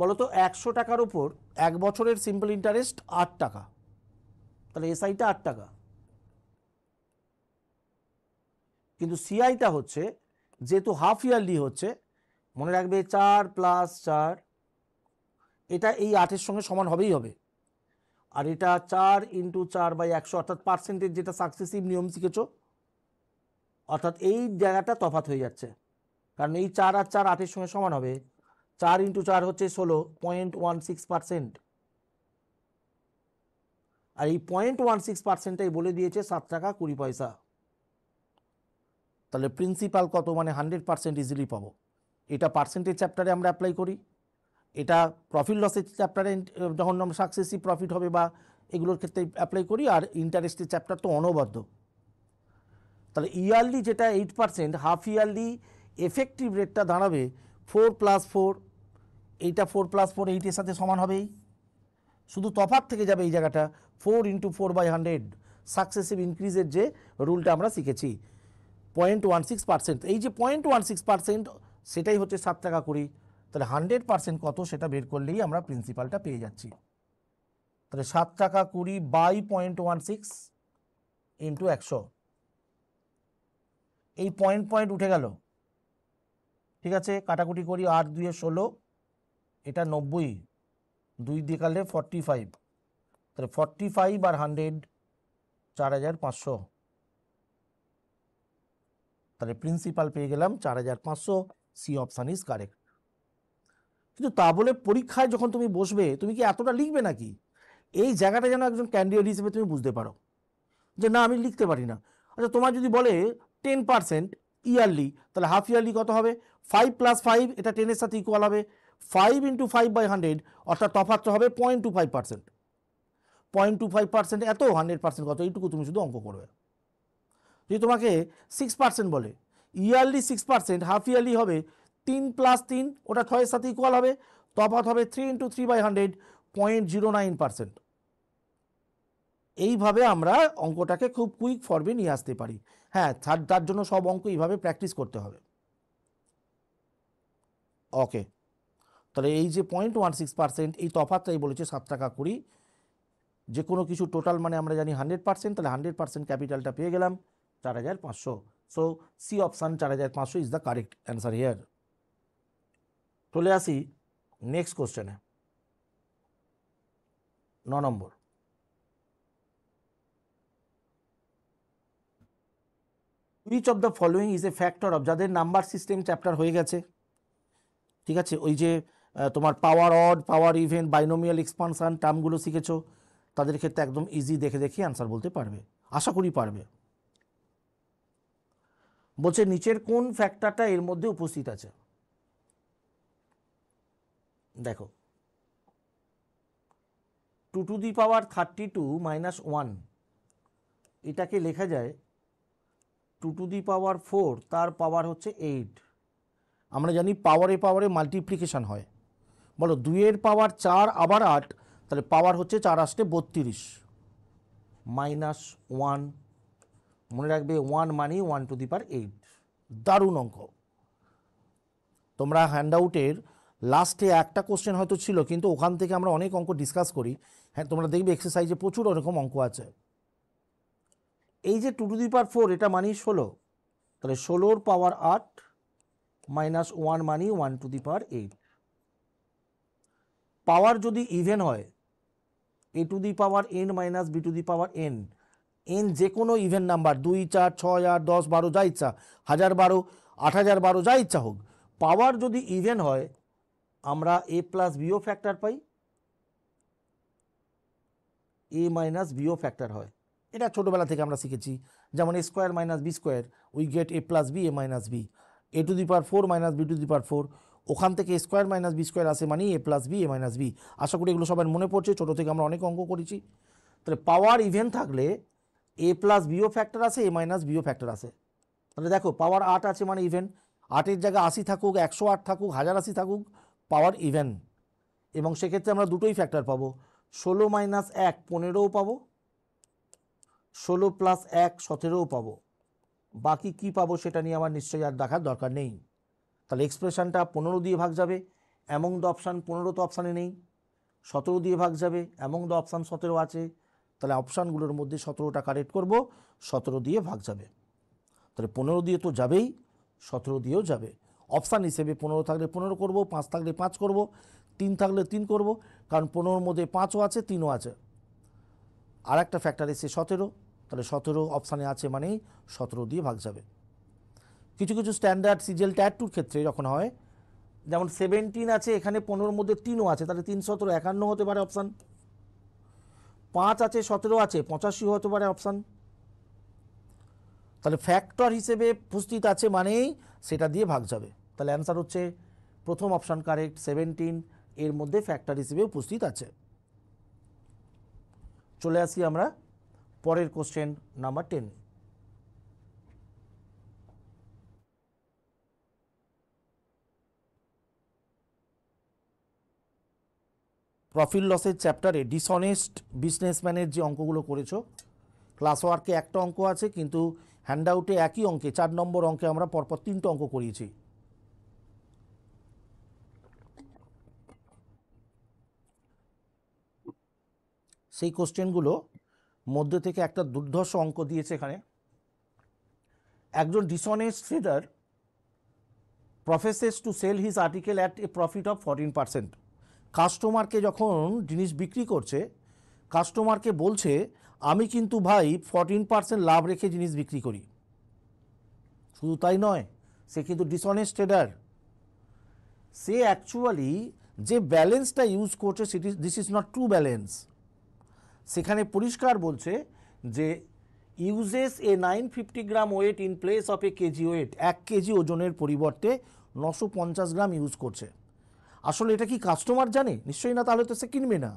বলো তো 100 টাকার উপর 1 বছরের সিম্পল ইন্টারেস্ট 8 টাকা, তাহলে এসআইটা 8 টাকা। কিন্তু সিআইটা হচ্ছে, যেহেতু হাফ ইয়ারলি হচ্ছে, মনে রাখবে 4 + 4, এটা এই 8-এর সঙ্গে সমান হবেই হবে। আর এটা 4 × 4/100, অর্থাৎ পার্সেন্টেজ, যেটা সাকসেসিভ নিয়ম শিখেছ, অর্থাৎ এই জায়গাটা তফাৎ হয়ে যাচ্ছে। কারণ এই 4 আর 4 8-এর সঙ্গে সমান হবে। 4 × 4 হচ্ছে 16.16%, আর এই 0.16%টাই বলে দিয়েছে 7 টাকা 20 পয়সা। তাহলে প্রিন্সিপাল কত, মানে 100% ইজিলি পাবো। এটা পার্সেন্টেজ চ্যাপ্টারে আমরা অ্যাপ্লাই করি, এটা প্রফিট লসের চ্যাপ্টারে যখন আমরা সাকসেসিভ প্রফিট হবে বা এগুলোর ক্ষেত্রে অ্যাপ্লাই করি, আর ইন্টারেস্টের চ্যাপ্টার তো অনবদ্য। তাহলে ইয়ারলি যেটা 8%, হাফ ইয়ারলি এফেক্টিভ রেটটা দাঁড়াবে 4 + 4, এইটা 4 + 4 8-এর সাথে সমান হবেই, শুধু তফাৎ থেকে যাবে এই জায়গাটা 4 × 4/100 সাকসেসিভ ইনক্রিজের যে রুলটা আমরা শিখেছি 0.16%। এই যে 0.16% সেটাই হচ্ছে 7 টাকা 20। তাহলে 100% কত সেটা বের করলেই আমরা প্রিন্সিপালটা পেয়ে যাচ্ছি। তাহলে 7 টাকা 20 বাই 0.16 ইন্টু 100, এই পয়েন্ট উঠে গেল, ঠিক আছে, কাটাকুটি করি, 8 × 2 = 16, এটা 90, 2 দিয়ে কাটলে 45, তাহলে 45 আর 100 4500, তাহলে প্রিন্সিপাল পেয়ে গেলাম 4500। C option is correct. কিন্তু তা বলে পরীক্ষায় যখন তুমি বসবে তুমি কি এতটা লিখবে নাকি? এই জায়গাটা যেন একজন ক্যান্ডিডেট হিসেবে তুমি বুঝতে পারো যে না আমি লিখতে পারি না। আচ্ছা, তোমার যদি বলে 10% ইয়ারলি, তাহলে হাফ ইয়ারলি কত হবে? 5 + 5, এটা 10-এর সাথে ইকুয়াল হবে 5 × 5/100, অর্থাৎ তফাৎটা হবে 0.25%। 0.25% এত, 100% কত, এইটুকু তুমি শুধু অঙ্ক করবে। যদি তোমাকে 6% বলে, ইয়ারলি 6%, হাফ ইয়ারলি হবে 3 + 3, ওটা 6-এর সাথে ইকুয়াল হবে, তফাৎ হবে 3 × 3/100, 0.09%। এইভাবে আমরা অঙ্কটাকে খুব কুইক ফর্মে নিয়ে আসতে পারি। হ্যাঁ, তার জন্য সব অঙ্ক এইভাবে প্র্যাকটিস করতে হবে। ওকে, তাহলে এই যে 0.16% এই তফাৎটাই বলেছে 7 টাকা 20। যে কোনো কিছু টোটাল মানে আমরা জানি 100%, তাহলে 100% ক্যাপিটালটা পেয়ে গেলাম 4500। So C option 4500 is the correct answer here. চলে আসি নেক্সট কোশ্চেনে, 9 নম্বর। Which of the following is a factor of, যাদের নাম্বার সিস্টেম চ্যাপ্টার হয়ে গেছে, ঠিক আছে, ওই যে তোমার power odd, power even, binomial expansion টার্মগুলো শিখেছো, তাদের ক্ষেত্রে একদম ইজি দেখে দেখে অ্যান্সার বলতে পারবে, আশা করি পারবে। বলছে নিচের কোন ফ্যাক্টরটা এর মধ্যে উপস্থিত আছে? দেখো, 2 ^ 32 - 1, এটাকে লেখা যায় 2 ^ 4, তার পাওয়ার হচ্ছে 8। আমরা জানি পাওয়ারে মাল্টিপ্লিকেশন হয়। বলো 2-এর পাওয়ার 4 আবার 8, তাহলে পাওয়ার হচ্ছে 4 × 8 = 32 - 1। মনে রাখবে 1 মানে 1^8। দারুণ অঙ্ক। তোমরা হ্যান্ডআউটের লাস্টে একটা কোশ্চেন হয়তো ছিল, কিন্তু ওখান থেকে আমরা অনেক অঙ্ক ডিসকাস করি। হ্যাঁ, তোমরা দেখবে এক্সারসাইজে প্রচুর ওরকম অঙ্ক আছে। এই যে 2 ^ 4 এটা মানি 16, তাহলে 16-র পাওয়ার 8 - 1 মানে 1^8। পাওয়ার যদি ইভেন হয়, a⁴n - b⁴n, এন যে কোনো ইভেন নাম্বার 2, 4, 6, 8, 10, 12 যা ইচ্ছা, 1012, 8012 যা ইচ্ছা হোক, পাওয়ার যদি ইভেন হয় আমরা a + b ও ফ্যাক্টর পাই, a - b ও ফ্যাক্টর হয়। এটা ছোটোবেলা থেকে আমরা শিখেছি, যেমন a² - b², we get a + b, a - b, a⁴ - b⁴, ওখান থেকে a² - b² আসে মানে a + b, a - b। আশা করি এগুলো সবার মনে পড়ছে, ছোটো থেকে আমরা অনেক অঙ্ক করেছি। তাহলে পাওয়ার ইভেন থাকলে a + b ও ফ্যাক্টর আসে, a - b ও ফ্যাক্টর আসে। তাহলে দেখো পাওয়ার 8 আছে মানে ইভেন, 8-এর জায়গায় 80 থাকুক, 108 থাকুক, 1080 থাকুক, পাওয়ার ইভেন। এবং সেক্ষেত্রে আমরা দুটোই ফ্যাক্টর পাবো, 16 - 1 15ও পাবো, 16 + 1 17ও পাবো। বাকি কি পাবো সেটা নিয়ে আমার নিশ্চয়ই আর দেখার দরকার নেই। তাহলে এক্সপ্রেশনটা 15 দিয়ে ভাগ যাবে, অ্যামং দ্য অপশান 15 তো অপশানে নেই। 17 দিয়ে ভাগ যাবে, অ্যামং দ্য অপশান 17 আছে। তাহলে অপশানগুলোর মধ্যে 17টা কারেক্ট করব, 17 দিয়ে ভাগ যাবে। তাহলে 15 দিয়ে তো যাবেই, 17 দিয়েও যাবে। অপশান হিসেবে 15 থাকলে 15 করব, 5 থাকলে 5 করব, 3 থাকলে 3 করব, কারণ 15-র মধ্যে 5ও আছে, 3ও আছে। আর একটা ফ্যাক্টর এসে 17, তাহলে 17 অপশানে আছে মানেই 17 দিয়ে ভাগ যাবে। কিছু কিছু স্ট্যান্ডার্ড সিজিএল টায়ার 2-র ক্ষেত্রে যখন হয়, যেমন 17 আছে, এখানে 15-র মধ্যে 3ও আছে, তাহলে 3 × 17 51 হতে পারে অপশান। 5 আছে, 17 আছে, 85 হতে পারে অপশান। তাহলে ফ্যাক্টর হিসেবে উপস্থিত আছে মানেই সেটা দিয়ে ভাগ যাবে। তাহলে অ্যান্সার হচ্ছে প্রথম অপশান কারেক্ট, 17 এর মধ্যে ফ্যাক্টর হিসেবে উপস্থিত আছে। চলে আসি আমরা পরের কোশ্চেন নাম্বার 10। প্রফিট লসের চ্যাপ্টারে ডিসঅনেস্ট বিজনেসম্যানের যে অঙ্কগুলো করেছো, ক্লাস ওয়ার্কে একটা অঙ্ক আছে, কিন্তু হ্যান্ডআউটে একই অঙ্কে 4 নম্বর অঙ্কে আমরা পরপর 3টে অঙ্ক করিয়েছি। সেই কোশ্চেনগুলো মধ্যে থেকে একটা দুর্ধর্ষ অঙ্ক দিয়েছে এখানে। একজন dishonest trader professes to sell his article at a profit of 14%। কাস্টমারকে যখন জিনিস বিক্রি করছে, কাস্টমারকে বলছে আমি কিন্তু ভাই 14% লাভ রেখে জিনিস বিক্রি করি। শুধু তাই নয়, সে কিন্তু ডিসঅনেস্ট ট্রেডার। সে অ্যাকচুয়ালি যে ব্যালেন্সটা ইউজ করছে সেটি this is not true balance. সেখানে পরিষ্কার বলছে যে uses a 950 gram weight in place of a KG weight. 1 KG ওজনের পরিবর্তে 950 গ্রাম ইউজ করছে। আসলে এটা কি কাস্টমার জানে? নিশ্চয়ই না, তাহলে তো সে কিনবে না।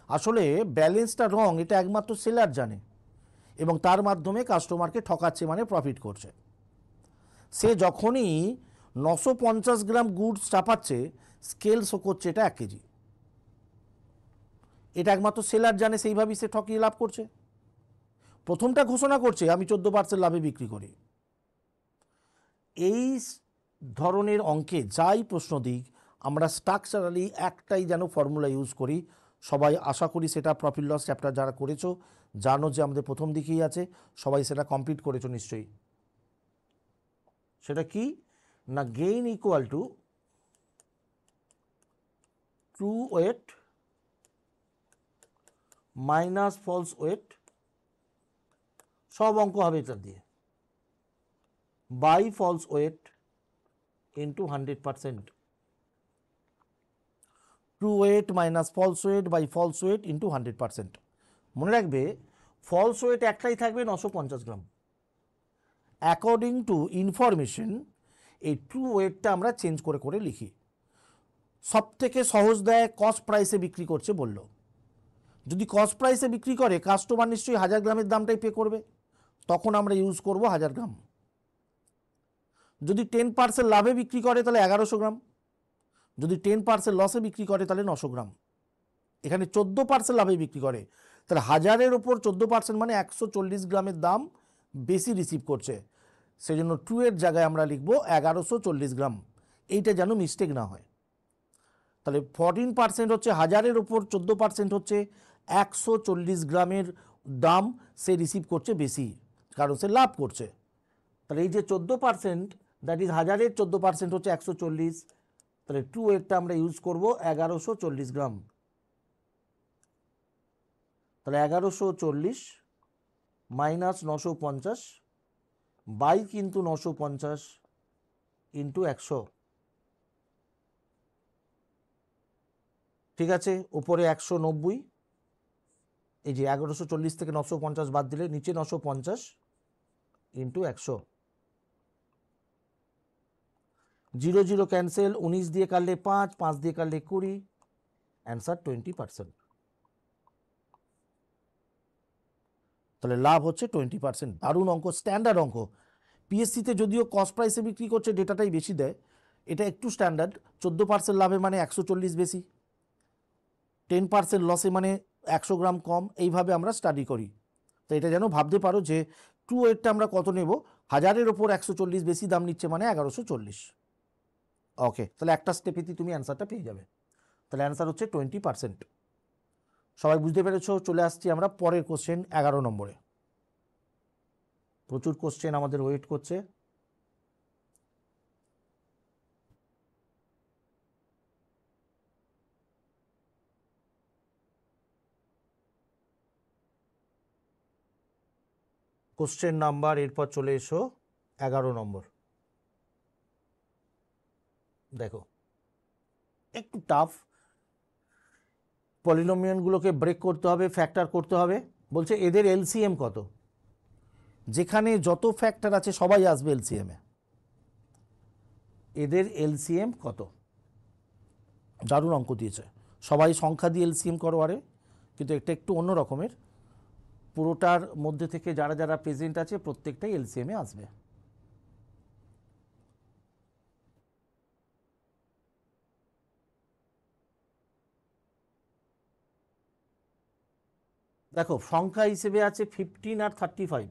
আসলে ব্যালেন্সটা রং এটা একমাত্র সেলার জানে, এবং তার মাধ্যমে কাস্টমারকে ঠকাচ্ছে, মানে প্রফিট করছে। সে যখনই 950 গ্রাম গুডস চাপাচ্ছে, স্কেল শো করছে এটা 1 কেজি। এটা একমাত্র সেলার জানে, সেইভাবেই সে ঠকিয়ে লাভ করছে। প্রথমটা ঘোষণা করছে আমি 14% লাভে বিক্রি করি। এই ধরনের অঙ্কে যাই প্রশ্ন দিক, আমরা স্ট্রাকচারালি একটাই যেন ফর্মুলা ইউজ করি। সবাই আশা করি সেটা প্রফিট লস চ্যাপ্টার যারা করেছো জানো যে আমাদের প্রথম দিকেই আছে, সবাই সেটা কমপ্লিট করেছো নিশ্চয়ই। সেটা কি না, gain equal to true weight minus false weight, সব অঙ্ক হবে এটা দিয়ে, by false weight into 100%। True weight minus false weight by false weight into 100%। মনে রাখবে ফলস ওয়েট একটাই থাকবে 950 গ্রাম। অ্যাকর্ডিং টু ইনফরমেশন এই ট্রু ওয়েটটা আমরা চেঞ্জ করে করে লিখি। সব থেকে সহজ দেয়, কস্ট প্রাইসে বিক্রি করছে বললো। যদি কস্ট প্রাইসে বিক্রি করে কাস্টমার নিশ্চয়ই 1000 গ্রামের দামটাই পে করবে, তখন আমরা ইউজ করব 1000 গ্রাম। যদি 10% লাভে বিক্রি করে তাহলে 1100 গ্রাম, যদি 10% লসে বিক্রি করে তাহলে 900 গ্রাম। এখানে 14% লাভে বিক্রি করে, তাহলে 1000-এর ওপর 14% মানে 140 গ্রামের দাম বেশি রিসিভ করছে। সেই জন্য ট্রু এর জায়গায় আমরা লিখবো 1140 গ্রাম, এইটা যেন মিস্টেক না হয়। তাহলে 14% হচ্ছে 1000-এর ওপর 14% হচ্ছে 140 গ্রামের দাম সে রিসিভ করছে বেশি, কারণ সে লাভ করছে। তাহলে এই যে 14%, দ্যাট ইজ 1000-এর 14% হচ্ছে 140, তাহলে ট্রু ওয়েটটা আমরা ইউজ করব 1140 গ্রাম। তাহলে 1140 মাইনাস 950 বাই কিন্তু 950 ইন্টু 100। ঠিক আছে, উপরে 190, এই যে 1140 থেকে 950 বাদ দিলে নিচে 950 ইন্টু 100। 0 0 ক্যান্সেল, 19 দিয়ে কাটলে 5, 5 দিয়ে কাটলে 20, অ্যান্সার 20%। তাহলে লাভ হচ্ছে 20%। দারুণ অঙ্ক, স্ট্যান্ডার্ড অঙ্ক। পিএসসিতে যদিও কস্ট প্রাইসে বিক্রি করছে ডেটাটাই বেশি দেয়, এটা একটু স্ট্যান্ডার্ড। 14% লাভে মানে 140 বেশি, 10% লসে মানে 100 গ্রাম কম, এইভাবে আমরা স্টাডি করি। তো এটা যেন ভাবতে পারো যে ট্রু ওয়েটটা আমরা কত নেব, 1000-এর ওপর 140 বেশি দাম নিচ্ছে মানে 1140। ওকে, তাহলে একটা স্টেপেতেই তুমি অ্যান্সারটা পেয়ে যাবে। তাহলে অ্যান্সার হচ্ছে 20%। সবাই বুঝতে পেরেছো? চলে আসছি আমরা পরের কোশ্চেন 11 নম্বরে। প্রচুর কোশ্চেন আমাদের ওয়েট করছে। কোশ্চেন নাম্বার এরপর চলে এসো 11 নম্বর। দেখো একটু টাফ, পলিনোমিয়ালগুলোকে ব্রেক করতে হবে, ফ্যাক্টর করতে হবে। বলছে এদের এলসিএম কত। যেখানে যত ফ্যাক্টর আছে সবাই আসবে এলসিএমে। এদের এলসিএম কত? দারুণ অঙ্ক দিয়েছে, সবাই সংখ্যা দিয়ে এলসিএম করো, আরে কিন্তু এটা একটু অন্য রকমের। পুরোটার মধ্যে থেকে যারা যারা প্রেজেন্ট আছে প্রত্যেকটাই এলসিএমে আসবে। দেখো সংখ্যা হিসেবে আছে 15 আর 35,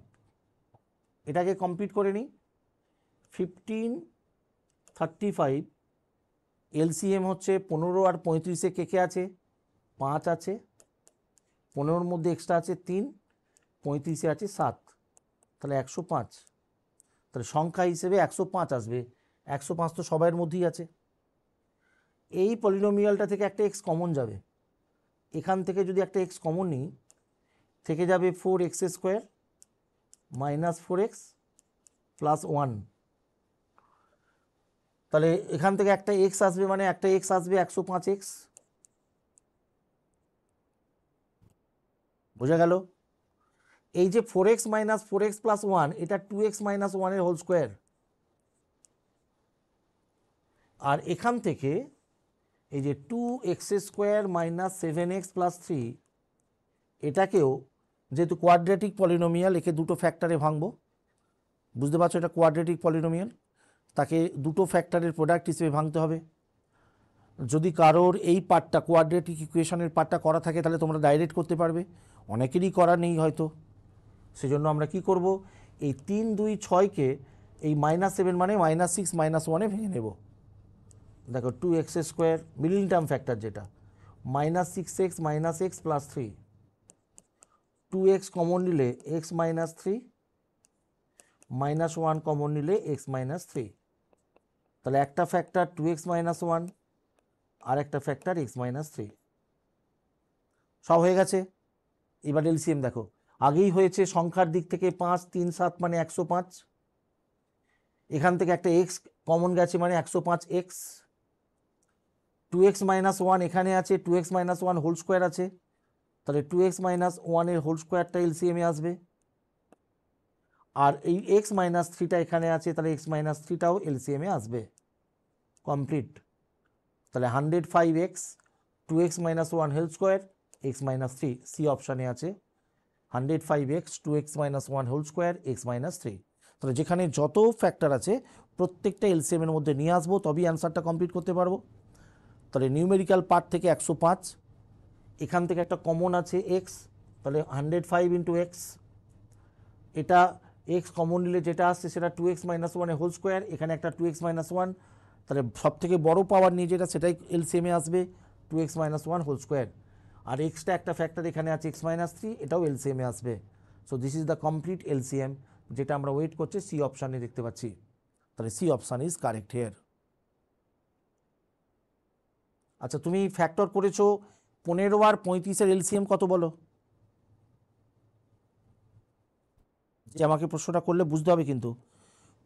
এটাকে কমপ্লিট করে নিই। 15, 35 এলসিএম হচ্ছে 15 আর 35-এ কে কে আছে? 5 আছে, 15-র মধ্যে এক্সট্রা আছে 3, 35-এ আছে 7, তাহলে 105। তাহলে সংখ্যা হিসেবে 105 আসবে। 105 তো সবার মধ্যেই আছে। এই পলিনোমিয়ালটা থেকে একটা এক্স কমন যাবে, এখান থেকে যদি একটা এক্স কমন নিই থেকে যাবে 4x² মাইনাস 4x প্লাস 1। তাহলে এখান থেকে একটা এক্স আসবে, মানে একটা এক্স আসবে 105x। বোঝা গেল? এই যে 4x মাইনাস 4x প্লাস 1, এটা 2x মাইনাস 1-এর হোল স্কোয়ার। আর এখান থেকে এই যে 2x² মাইনাস 7x প্লাস 3, এটাকেও যেহেতু কোয়াড্রেটিক পলিনোমিয়াল, একে দুটো ফ্যাক্টরে ভাঙবো। বুঝতে পারছো, এটা কোয়াড্রেটিক পলিনোমিয়াল, তাকে দুটো ফ্যাক্টরের প্রোডাক্ট হিসেবে ভাঙতে হবে। যদি কারোর এই পার্টটা কোয়াড্রেটিক ইকুয়েশনের পার্টটা করা থাকে তাহলে তোমরা ডাইরেক্ট করতে পারবে, অনেকেরই করা নেই হয়তো। সেজন্য আমরা কি করব, এই 3, 2, 6-কে এই -7 মানে -6 -1-এ ভেঙে নেব। দেখো 2x² মিডল টার্ম ফ্যাক্টর যেটা, -6x minus x plus 3, 2x common নিলে x মাইনাস 3, -1 কমন নিলে x মাইনাস 3। তাহলে একটা ফ্যাক্টর 2x মাইনাস 1 আর একটা ফ্যাক্টর x মাইনাস 3, সব হয়ে গেছে। এবার এলসিএম দেখো, আগেই হয়েছে সংখ্যার দিক থেকে 5, 3, 7 মানে 105। এখান থেকে একটা এক্স কমন গেছে মানে 105x। 2x মাইনাস 1 এখানে আছে, 2x মাইনাস 1 হোল স্কোয়ার আছে, তাহলে 2x মাইনাস 1-এর হোল স্কোয়ারটা এলসিএমে আসবে। আর এই x মাইনাস 3টা এখানে আছে, তাহলে x মাইনাস 3টাও এলসিএমে আসবে। কমপ্লিট। তাহলে 105x 2x minus 1 whole square x minus 3, C অপশানে আছে 105x 2x minus 1 whole square x minus 3। তাহলে যেখানে যত ফ্যাক্টর আছে প্রত্যেকটা এলসিএমের মধ্যে নিয়ে আসবো, তবেই অ্যান্সারটা কমপ্লিট করতে পারবো। তাহলে নিউমেরিক্যাল পার্ট থেকে 105, এখান থেকে একটা কমন আছে x, তাহলে 105 ইন্টু এক্স, এটা x কমন নিলে যেটা আসছে সেটা 2x মাইনাস 1-এর হোল স্কোয়ার, এখানে একটা 2x মাইনাস 1, তাহলে সব থেকে বড় পাওয়ার নিয়ে যেটা সেটাই এলসিএমে আসবে 2x মাইনাস 1 হোল স্কোয়ার। আর এক্সট্রা একটা ফ্যাক্টর এখানে আছে x মাইনাস 3, এটাও এলসিএমে আসবে। So this is the complete LCM, যেটা আমরা ওয়েট করছি সি অপশানে দেখতে পাচ্ছি। তাহলে C option is correct here. আচ্ছা তুমি ফ্যাক্টর করেছো 15 আর 35-এর এলসিএম কত বলো? যে আমাকে প্রশ্নটা করলে বুঝতে হবে কিন্তু,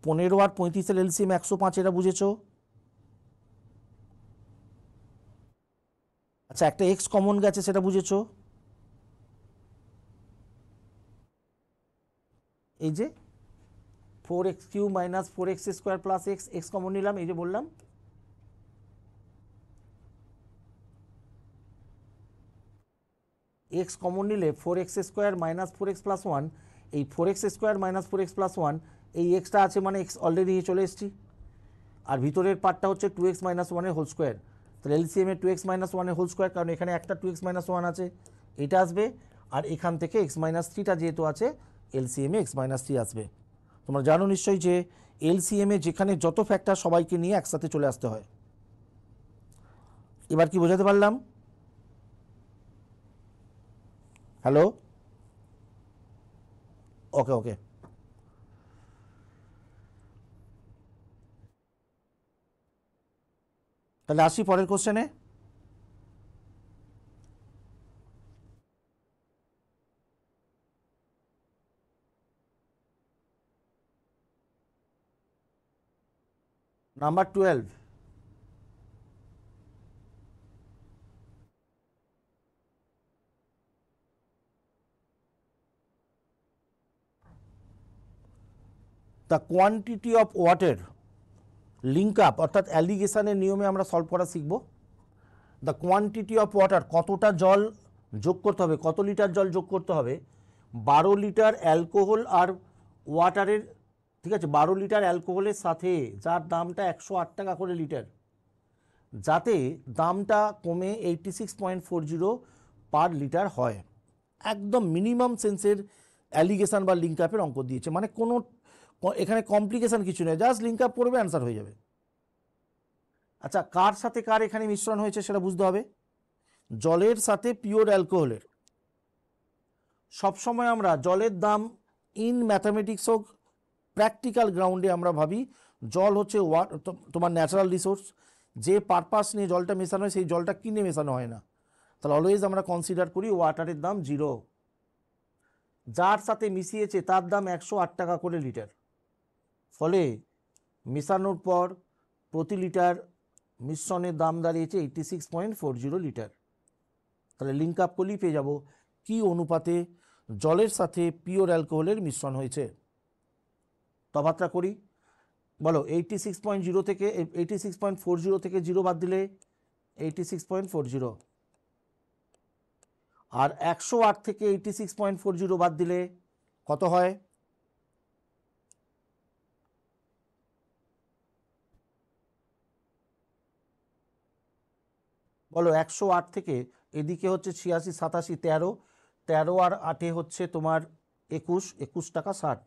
15 আর 35-এর এলসিএম 105, এটা বুঝেছো? আচ্ছা একটা এক্স কমন গেছে সেটা বুঝেছো? এই যে 4x³ minus 4x² plus x, x common নিলাম, এই যে বললাম। এক্স কমন নিলে 4x² মাইনাস 4x প্লাস 1, এই 4x² মাইনাস 4x প্লাস 1, এই এক্সটা আছে মানে এক্স অলরেডি চলে এসেছি। আর ভিতরের পার্টটা হচ্ছে 2x মাইনাস 1-এর হোল স্কোয়ার, তাহলে এলসিএমে 2x মাইনাস 1-এর হোল স্কোয়ার, কারণ এখানে একটা 2x মাইনাস 1 আছে, এটা আসবে। আর এখান থেকে x মাইনাস 3টা যেহেতু আছে, এলসিএমে x মাইনাস 3 আসবে। তোমরা জানো নিশ্চয়ই যে এলসিএমে যেখানে যত ফ্যাক্টর সবাইকে নিয়ে একসাথে চলে আসতে হয়। এবার কি বোঝাতে পারলাম? হ্যালো, ওকে ওকে। তাহলে আসি পরের কোশ্চেনে। Number 12, the quantity of water link up, অর্থাৎ অ্যালিগেশনের নিয়মে আমরা সলভ করা শিখব। দ্য কোয়ান্টিটি অফ ওয়াটার, কতটা জল যোগ করতে হবে, কত লিটার জল যোগ করতে হবে 12 লিটার অ্যালকোহল আর ওয়াটারের, ঠিক আছে, 12 লিটার অ্যালকোহলের সাথে, যার দামটা 108 টাকা করে লিটার, যাতে দামটা কমে 86.40 পার লিটার হয়। একদম মিনিমাম সেন্সের অ্যালিগেশন বা লিঙ্ক আপের অঙ্ক দিয়েছে, মানে কোনো এখানে কমপ্লিকেশন কিছু নেই, জাস্ট লিঙ্ক আপ করবে, অ্যান্সার হয়ে যাবে। আচ্ছা, কার সাথে কার এখানে মিশ্রণ হয়েছে সেটা বুঝতে হবে। জলের সাথে পিওর অ্যালকোহলের। সবসময় আমরা জলের দাম ইন ম্যাথামেটিক্স হোক, প্র্যাকটিক্যাল গ্রাউন্ডে আমরা ভাবি জল হচ্ছে তোমার ন্যাচারাল রিসোর্স, যে পারপাস নিয়ে জলটা মেশানো হয় সেই জলটা কিনে মেশানো হয় না, তাহলে অলওয়েজ আমরা কনসিডার করি ওয়াটারের দাম 0। যার সাথে মিশিয়েছে তার দাম 108 টাকা করে লিটার, ফলে মেশানোর পর প্রতি লিটার মিশ্রণের দাম দাঁড়িয়েছে 86.40 লিটার। তাহলে লিঙ্ক আপ করলেই পেয়ে যাব কি অনুপাতে জলের সাথে পিওর অ্যালকোহলের মিশ্রণ হয়েছে। তফাৎটা করি, বলো 86.0 থেকে 86.40 থেকে 0 বাদ দিলে 86.40, আর 108 থেকে 86.40 বাদ দিলে কত হয়? বলো 108 থেকে এদিকে হচ্ছে 86, 87, 13, 13 আর 8 হচ্ছে তোমার 21, 21 টাকা 60।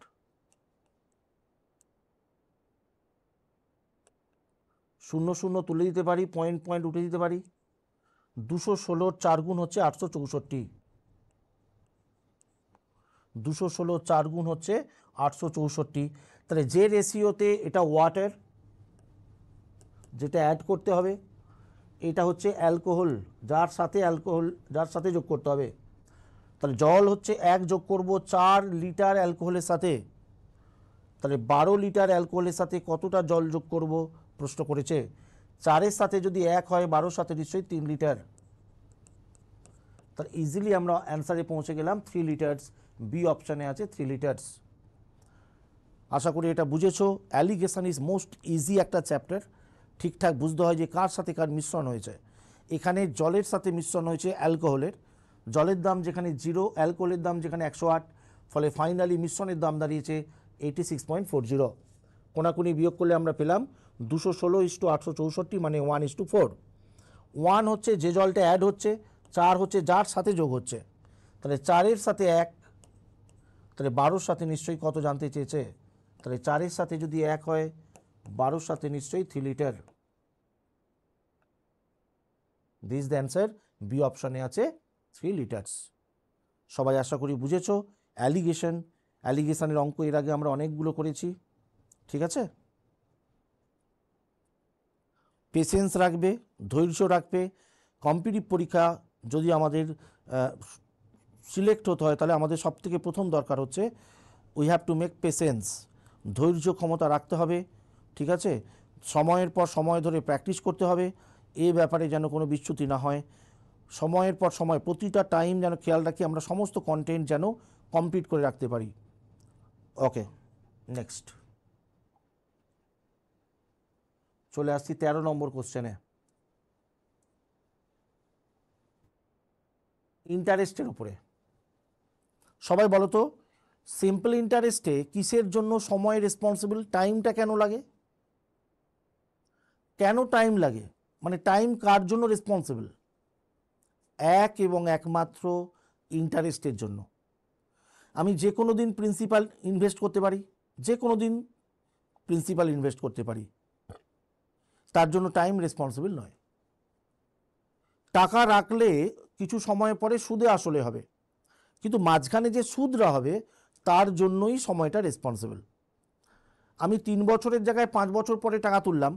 শূন্য শূন্য তুলে দিতে পারি, পয়েন্ট পয়েন্ট উঠে দিতে পারি। 216 4 গুণ হচ্ছে 864, 216 4 গুণ হচ্ছে 864। তাহলে যে রেশিওতে এটা ওয়াটার, যেটা অ্যাড করতে হবে, এটা হচ্ছে অ্যালকোহল, যার সাথে যোগ করতে হবে। তাহলে জল হচ্ছে 1 যোগ করব 4 লিটার অ্যালকোহলের সাথে, তাহলে 12 লিটার অ্যালকোহলের সাথে কতটা জল যোগ করব প্রশ্ন করেছে। 4-এর সাথে যদি 1 হয়, 12-র সাথে নিশ্চয়ই 3 লিটার। তাহলে ইজিলি আমরা অ্যান্সারে পৌঁছে গেলাম 3 লিটার্স, বি অপশানে আছে 3 লিটার্স। আশা করি এটা বুঝেছো। অ্যালিগেশন ইজ মোস্ট ইজি একটা চ্যাপ্টার, ঠিকঠাক বুঝতে হয় যে কার সাথে কার মিশ্রণ হয়েছে। এখানে জলের সাথে মিশ্রণ হয়েছে অ্যালকোহলের, জলের দাম যেখানে 0, অ্যালকোহলের দাম যেখানে 108, ফলে ফাইনালি মিশ্রণের দাম দাঁড়িয়েছে 86.40। কোনাকুনি বিয়োগ করলে আমরা পেলাম 216:864, মানে 1:4। 1 হচ্ছে যে জলটা অ্যাড হচ্ছে, 4 হচ্ছে যার সাথে যোগ হচ্ছে, তাহলে 4-এর সাথে 1, তাহলে 12-র সাথে নিশ্চয়ই কত জানতে চেয়েছে, তাহলে 4-এর সাথে যদি 1 হয়, 12-র সাথে নিশ্চয়ই 3 litre. This the answer, B অপশানে আছে 3 লিটার্স। সবাই আশা করি বুঝেছ। অ্যালিগেশনের অঙ্ক এর আগে আমরা অনেকগুলো করেছি, ঠিক আছে। পেশেন্স রাখবে, ধৈর্য রাখবে। কম্পিটিটিভ পরীক্ষা যদি আমাদের সিলেক্ট হতে হয়, তাহলে আমাদের সবথেকে প্রথম দরকার হচ্ছে we have to make patience, ধৈর্য ক্ষমতা রাখতে হবে, ঠিক আছে। সময়ের পর সময় ধরে প্র্যাকটিস করতে হবে, এ ব্যাপারে যেন কোনো বিচ্যুতি না হয়। সময়ের পর সময় প্রতিটা টাইম যেন খেয়াল রাখি আমরা সমস্ত কন্টেন্ট যেন কমপ্লিট করে রাখতে পারি। ওকে, নেক্সট চলে আসছি 13 নম্বর কোশ্চেনে। ইন্টারেস্টের উপরে সবাই বলো তো, সিম্পল ইন্টারেস্টে কিসের জন্য সময় রেসপন্সিবল, টাইমটা কেন লাগে? কেন টাইম লাগে, মানে টাইম কার জন্য রেসপন্সিবল? এক এবং একমাত্র ইন্টারেস্টের জন্য। আমি যে কোনো দিন প্রিন্সিপাল ইনভেস্ট করতে পারি, যে কোনো দিন প্রিন্সিপাল ইনভেস্ট করতে পারি, তার জন্য টাইম রেসপন্সিবল নয়। টাকা রাখলে কিছু সময় পরে সুদে আসলে হবে, কিন্তু মাঝখানে যে সুদরা হবে তার জন্যই সময়টা রেসপন্সিবল। আমি 3 বছরের জায়গায় 5 বছর পরে টাকা তুললাম,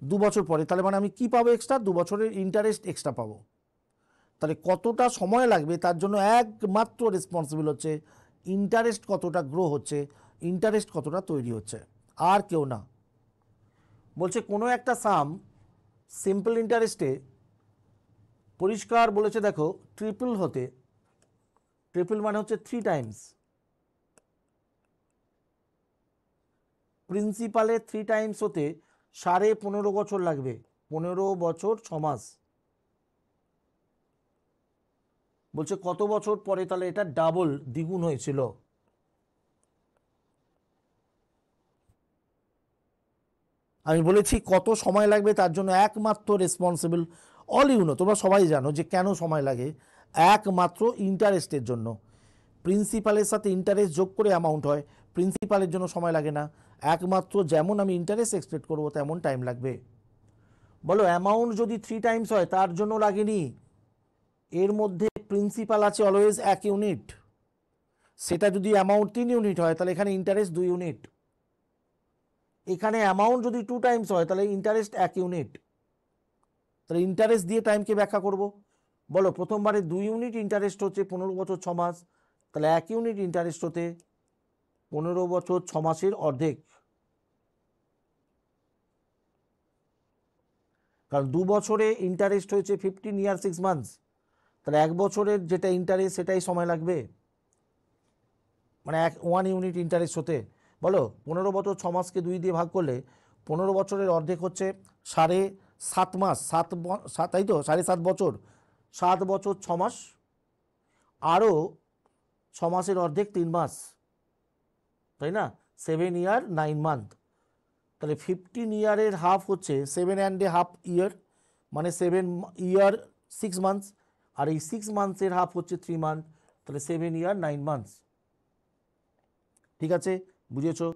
2 বছর পরে, তাহলে মানে আমি কি পাবো এক্সট্রা? 2 বছরের ইন্টারেস্ট এক্সট্রা পাবো। তাহলে কতটা সময় লাগবে তার জন্য একমাত্র রেসপন্সিবল হচ্ছে ইন্টারেস্ট কতটা গ্রো হচ্ছে, ইন্টারেস্ট কতটা তৈরি হচ্ছে, আর কেউ না। বলছে কোনো একটা সাম সিম্পল ইন্টারেস্টে পরিষ্কার বলেছে, দেখো ট্রিপল হতে, ট্রিপল মানে হচ্ছে 3 টাইমস, প্রিন্সিপালের 3 টাইমস হতে 15.5 বছর লাগবে, 15 বছর 6 মাস। বলছে কত বছর পরে তাহলে এটা ডাবল, দ্বিগুণ হয়েছিল? আমি বলেছি কত সময় লাগবে, তার জন্য একমাত্র রেসপন্সিবল অল ইউ নো, তোমরা সবাই জানো যে কেন সময় লাগে, একমাত্র ইন্টারেস্টের জন্য। প্রিন্সিপালের সাথে ইন্টারেস্ট যোগ করে অ্যামাউন্ট হয়, প্রিন্সিপালের জন্য সময় লাগে না, একমাত্র যেমন আমি ইন্টারেস্ট এক্সপেক্ট করবো তেমন টাইম লাগবে। বলো অ্যামাউন্ট যদি 3 টাইমস হয় তার জন্য লাগেনি, এর মধ্যে প্রিন্সিপাল আছে অলওয়েজ 1 ইউনিট, সেটা যদি অ্যামাউন্ট 3 ইউনিট হয় তাহলে এখানে ইন্টারেস্ট 2 ইউনিট। এখানে অ্যামাউন্ট যদি 2 টাইমস হয় তাহলে ইন্টারেস্ট 1 ইউনিট। তাহলে ইন্টারেস্ট দিয়ে টাইমকে ব্যাখ্যা করব। বলো প্রথমবারে 2 ইউনিট ইন্টারেস্ট হচ্ছে 15 বছর 6 মাস, তাহলে 1 ইউনিট ইন্টারেস্ট হতে 15 বছর 6 মাসের অর্ধেক। কারণ 2 বছরে ইন্টারেস্ট হয়েছে 15 ইয়ার 6 মান্থস, তাহলে 1 বছরের যেটা ইন্টারেস্ট সেটাই সময় লাগবে, মানে 1 ইউনিট ইন্টারেস্ট হতে। বলো 15 বছর 6 মাসকে 2 দিয়ে ভাগ করলে 15 বছরের অর্ধেক হচ্ছে 7.5 মাস, 7 তাই তো, 7.5 বছর, 7 বছর 6 মাস, আরও 6 মাসের অর্ধেক 3 মাস, তাই না, 7 ইয়ার 9 মান্থ। তাহলে 15 ইয়ারের হাফ হচ্ছে 7.5 ইয়ার, মানে 7 ইয়ার 6 মান্থস, আর এই 6 মান্থসের হাফ হচ্ছে 3 মান্থ, তাহলে 7 ইয়ার 9 মান্থস। ঠিক আছে, বুঝেছো?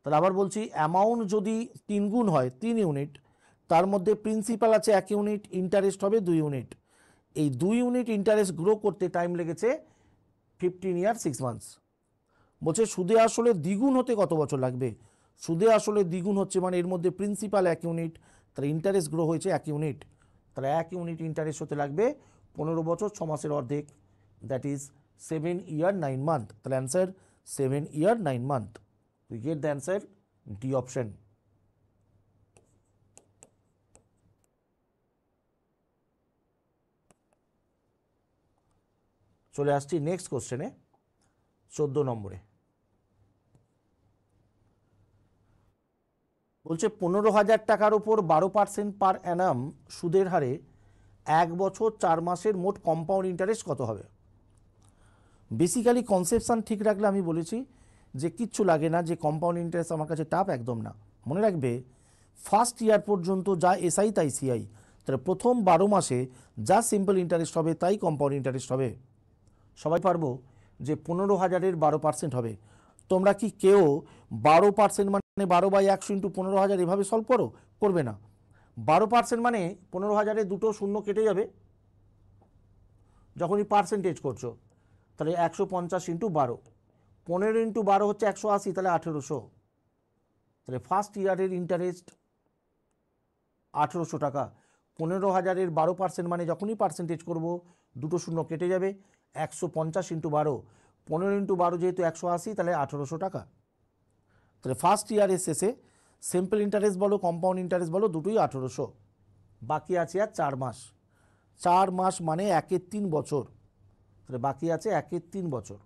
তাহলে আবার বলছি, অ্যামাউন্ট যদি 3 গুণ হয় 3 ইউনিট, তার মধ্যে প্রিন্সিপাল আছে 1 ইউনিট, ইন্টারেস্ট হবে 2 ইউনিট। এই 2 ইউনিট ইন্টারেস্ট গ্রো করতে টাইম লেগেছে 15 ইয়ার 6 মান্থস। বলছে সুদে আসলে দ্বিগুণ হতে কত বছর লাগবে? সুদে আসলে দ্বিগুণ হচ্ছে মানে এর মধ্যে প্রিন্সিপাল 1 ইউনিট, তাহলে ইন্টারেস্ট গ্রো হয়েছে 1 ইউনিট, তাহলে 1 ইউনিট ইন্টারেস্ট হতে লাগবে 15 বছর 6 মাসের অর্ধেক, দ্যাট ইজ 7 ইয়ার 9 মান্থ। তাহলে answer 7 year 9 month. We get the answer D option. চলে আসছি নেক্সট কোশ্চেনে, 14 নম্বরে। বলছে 15,000 টাকার উপর 12% পার অ্যানাম সুদের হারে 1 বছর 4 মাসের মোট কম্পাউন্ড ইন্টারেস্ট কত হবে? বেসিক্যালি কনসেপশন ঠিক রাখলে আমি বলেছি যে কিচ্ছু লাগে না, যে কম্পাউন্ড ইন্টারেস্ট আমার কাছে টাফ একদম না। মনে রাখবে ফার্স্ট ইয়ার পর্যন্ত যা এসআই তাই সিআই, তাহলে প্রথম 12 মাসে যা সিম্পল ইন্টারেস্ট হবে তাই কম্পাউন্ড ইন্টারেস্ট হবে। সবাই পারবো যে 15,000-এর 12% হবে। তোমরা কি কেউ 12% মানে 12/100 ইন্টু 15,000 এভাবে সলভ করবে না। 12% মানে 15,000-এ দুটো শূন্য কেটে যাবে যখনই পার্সেন্টেজ করছো, তাহলে 150 ইন্টু 12, 15 ইন্টু 12 হচ্ছে 180, তাহলে 1800। তাহলে ফার্স্ট ইয়ারের ইন্টারেস্ট 1800 টাকা। 15,000-এর 12% মানে যখনই পার্সেন্টেজ করব দুটো শূন্য কেটে যাবে, 150 ইন্টু 12, 15 ইন্টু 12 যেহেতু 180, তাহলে 1800 টাকা। তাহলে ফার্স্ট ইয়ারের শেষে সিম্পল ইন্টারেস্ট বলো কম্পাউন্ড ইন্টারেস্ট বলো দুটোই 1800। বাকি আছে আর 4 মাস, 4 মাস মানে 1/3 বছর, তাহলে বাকি আছে 1/3 বছর।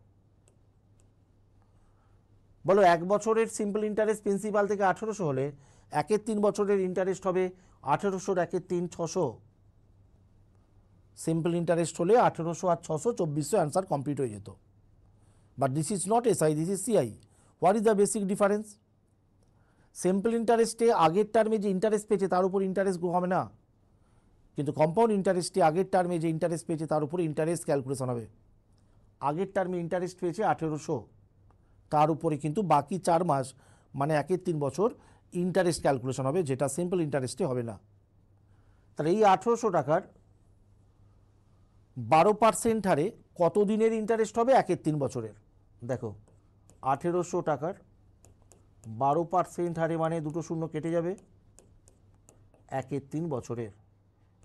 বলো 1 বছরের সিম্পল ইন্টারেস্ট প্রিন্সিপাল থেকে 1800 হলে 1/3 বছরের ইন্টারেস্ট হবে 1800 1/3 600। সিম্পল ইন্টারেস্ট হলে 1800 আর 600 2400, অ্যান্সার কমপ্লিট হয়ে যেত। But this is not SI, this is CI. What is the basic difference? Simple ইন্টারেস্টে আগের টার্মে যে ইন্টারেস্ট পেয়েছে তার উপর ইন্টারেস্ট গ্রো হবে না, কিন্তু কম্পাউন্ড ইন্টারেস্টে আগের টার্মে যে ইন্টারেস্ট পেয়েছে তার উপরে ইন্টারেস্ট ক্যালকুলেশন হবে। আগের টার্মে ইন্টারেস্ট পেয়েছে 1800, তার উপরে কিন্তু বাকি 4 মাস মানে 1/3 বছর ইন্টারেস্ট ক্যালকুলেশন হবে, যেটা সিম্পল ইন্টারেস্টে হবে না। তাহলে এই 1800 টাকার 12% হারে কত দিনের ইন্টারেস্ট হবে? 1/3 বছরের। দেখো 1800 টাকার 12% হারে মানে দুটো শূন্য কেটে যাবে, 1/3 বছরের।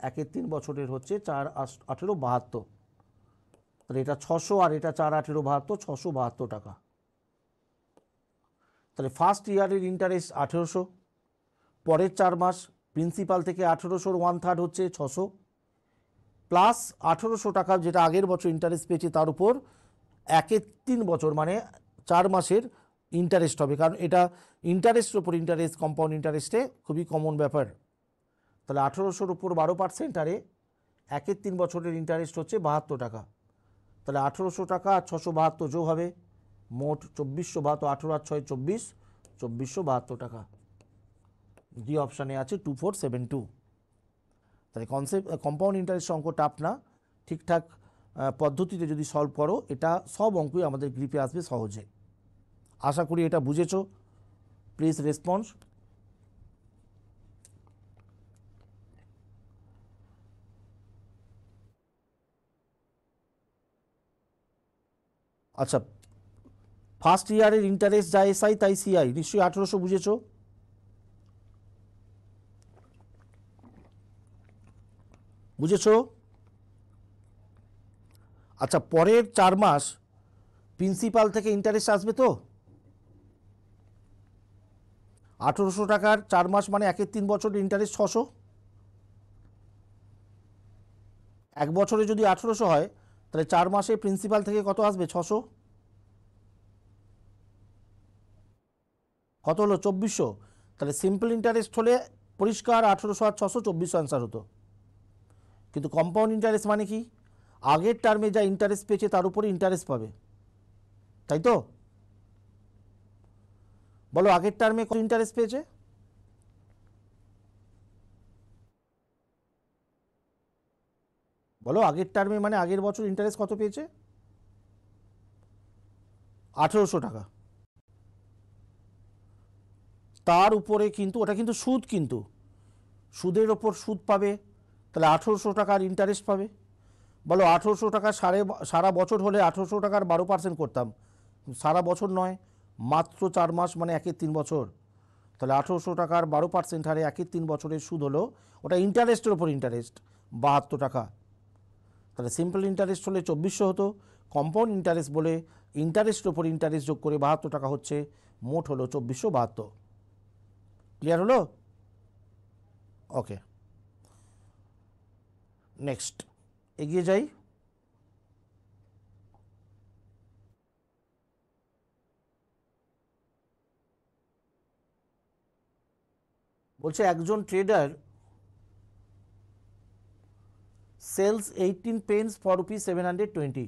1/3 বছরের হচ্ছে 4 18 72, তাহলে এটা 600 আর এটা 4 18 72, 672 টাকা। তাহলে ফার্স্ট ইয়ারের ইন্টারেস্ট 1800, পরের 4 মাস প্রিন্সিপাল থেকে 1800-র 1/3 হচ্ছে 600, প্লাস 1800 টাকা যেটা আগের বছর ইন্টারেস্ট পেয়েছে তার উপর 1/3 বছর মানে 4 মাসের ইন্টারেস্ট হবে, কারণ এটা ইন্টারেস্টের উপর ইন্টারেস্ট, কম্পাউন্ড ইন্টারেস্টে খুবই কমন ব্যাপার। তাহলে 1800-র উপর 12% হারে 1-3 বছরের ইন্টারেস্ট হচ্ছে 72 টাকা। তাহলে 1800 টাকা আর 672 যোগ হবে, মোট 2472, 18 আর 6 24, 2472 টাকা। ডি অপশানে আছে 2472। তাহলে কম্পাউন্ড ইন্টারেস্ট অঙ্ক টাফ না, ঠিকঠাক পদ্ধতিতে যদি সলভ করো এটা সব অঙ্কই আমাদের গ্রিপে আসবে সহজে। আশা করি এটা বুঝেছো। Please response. আচ্ছা, ফার্স্ট ইয়ারের ইন্টারেস্ট যা এসআই তাই সিআই, নিশ্চয়ই 1800 বুঝেছো। বুঝেছো? আচ্ছা, পরের 4 মাস প্রিন্সিপাল থেকে ইন্টারেস্ট আসবে তো। 1800 টাকার 4 মাস মানে 1-3 বছরের ইন্টারেস্ট 600। 1 বছরে যদি 1800 হয় তাহলে 4 মাসে প্রিন্সিপাল থেকে কত আসবে? 600। কত হলো? 2400। তাহলে সিম্পল ইন্টারেস্ট হলে পরিষ্কার 1800 আর 600 2400 অ্যান্সার হতো। কিন্তু কম্পাউন্ড ইন্টারেস্ট মানে কি? আগের টার্মে যা ইন্টারেস্ট পেয়েছে তার উপরে ইন্টারেস্ট পাবে, তাই তো? বলো আগের টার্মে কত ইন্টারেস্ট পেয়েছে? বলো আগের টার্মে মানে আগের বছর ইন্টারেস্ট কত পেয়েছে? 1800 টাকা। তার উপরে কিন্তু ওটা কিন্তু সুদ, কিন্তু সুদের ওপর সুদ পাবে, তাহলে 1800 টাকার ইন্টারেস্ট পাবে। বলো 1800 টাকা সারা বছর হলে 1800 টাকার 12% করতাম, সারা বছর নয়, মাত্র 4 মাস মানে 1-3 বছর। তাহলে 1800 টাকার 12% হারে 1-3 বছরের সুদ হলো, ওটা ইন্টারেস্টের ওপর ইন্টারেস্ট 72 টাকা। তাহলে সিম্পল ইন্টারেস্ট হলে 2400 হতো, কম্পাউন্ড ইন্টারেস্ট বলে ইন্টারেস্টের ওপর ইন্টারেস্ট যোগ করে 72 টাকা হচ্ছে, মোট হলো 2472। ক্লিয়ার হলো? ওকে, নেক্সট এগিয়ে যাই। বলছে একজন trader sells 18 pens for rupees 720,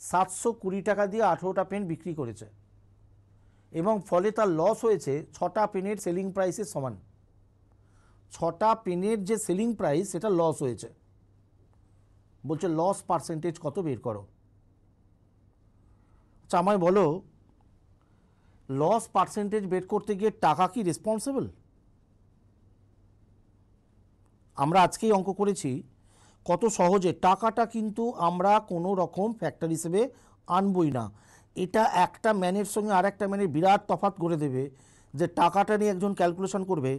720 টাকা দিয়ে 18টা পেন বিক্রি করেছে এবং ফলে তার লস হয়েছে 6টা পেনের সেলিং প্রাইসের সমান। 6টা পেনের যে সেলিং প্রাইস সেটা লস হয়েছে, বলছে লস পার্সেন্টেজ কত বের করো। আচ্ছা আমায় বলো, লস পার্সেন্টেজ বের করতে গিয়ে টাকা কি রেসপন্সিবল? আমরা আজকেই অঙ্ক করেছি কত সহজে, টাকাটা কিন্তু আমরা কোনো রকম ফ্যাক্টর হিসেবে আনবই না। এটা একটা ম্যানের সঙ্গে আর একটা ম্যানের বিরাট তফাৎ করে দেবে, যে টাকাটা নিয়ে একজন ক্যালকুলেশন করবে,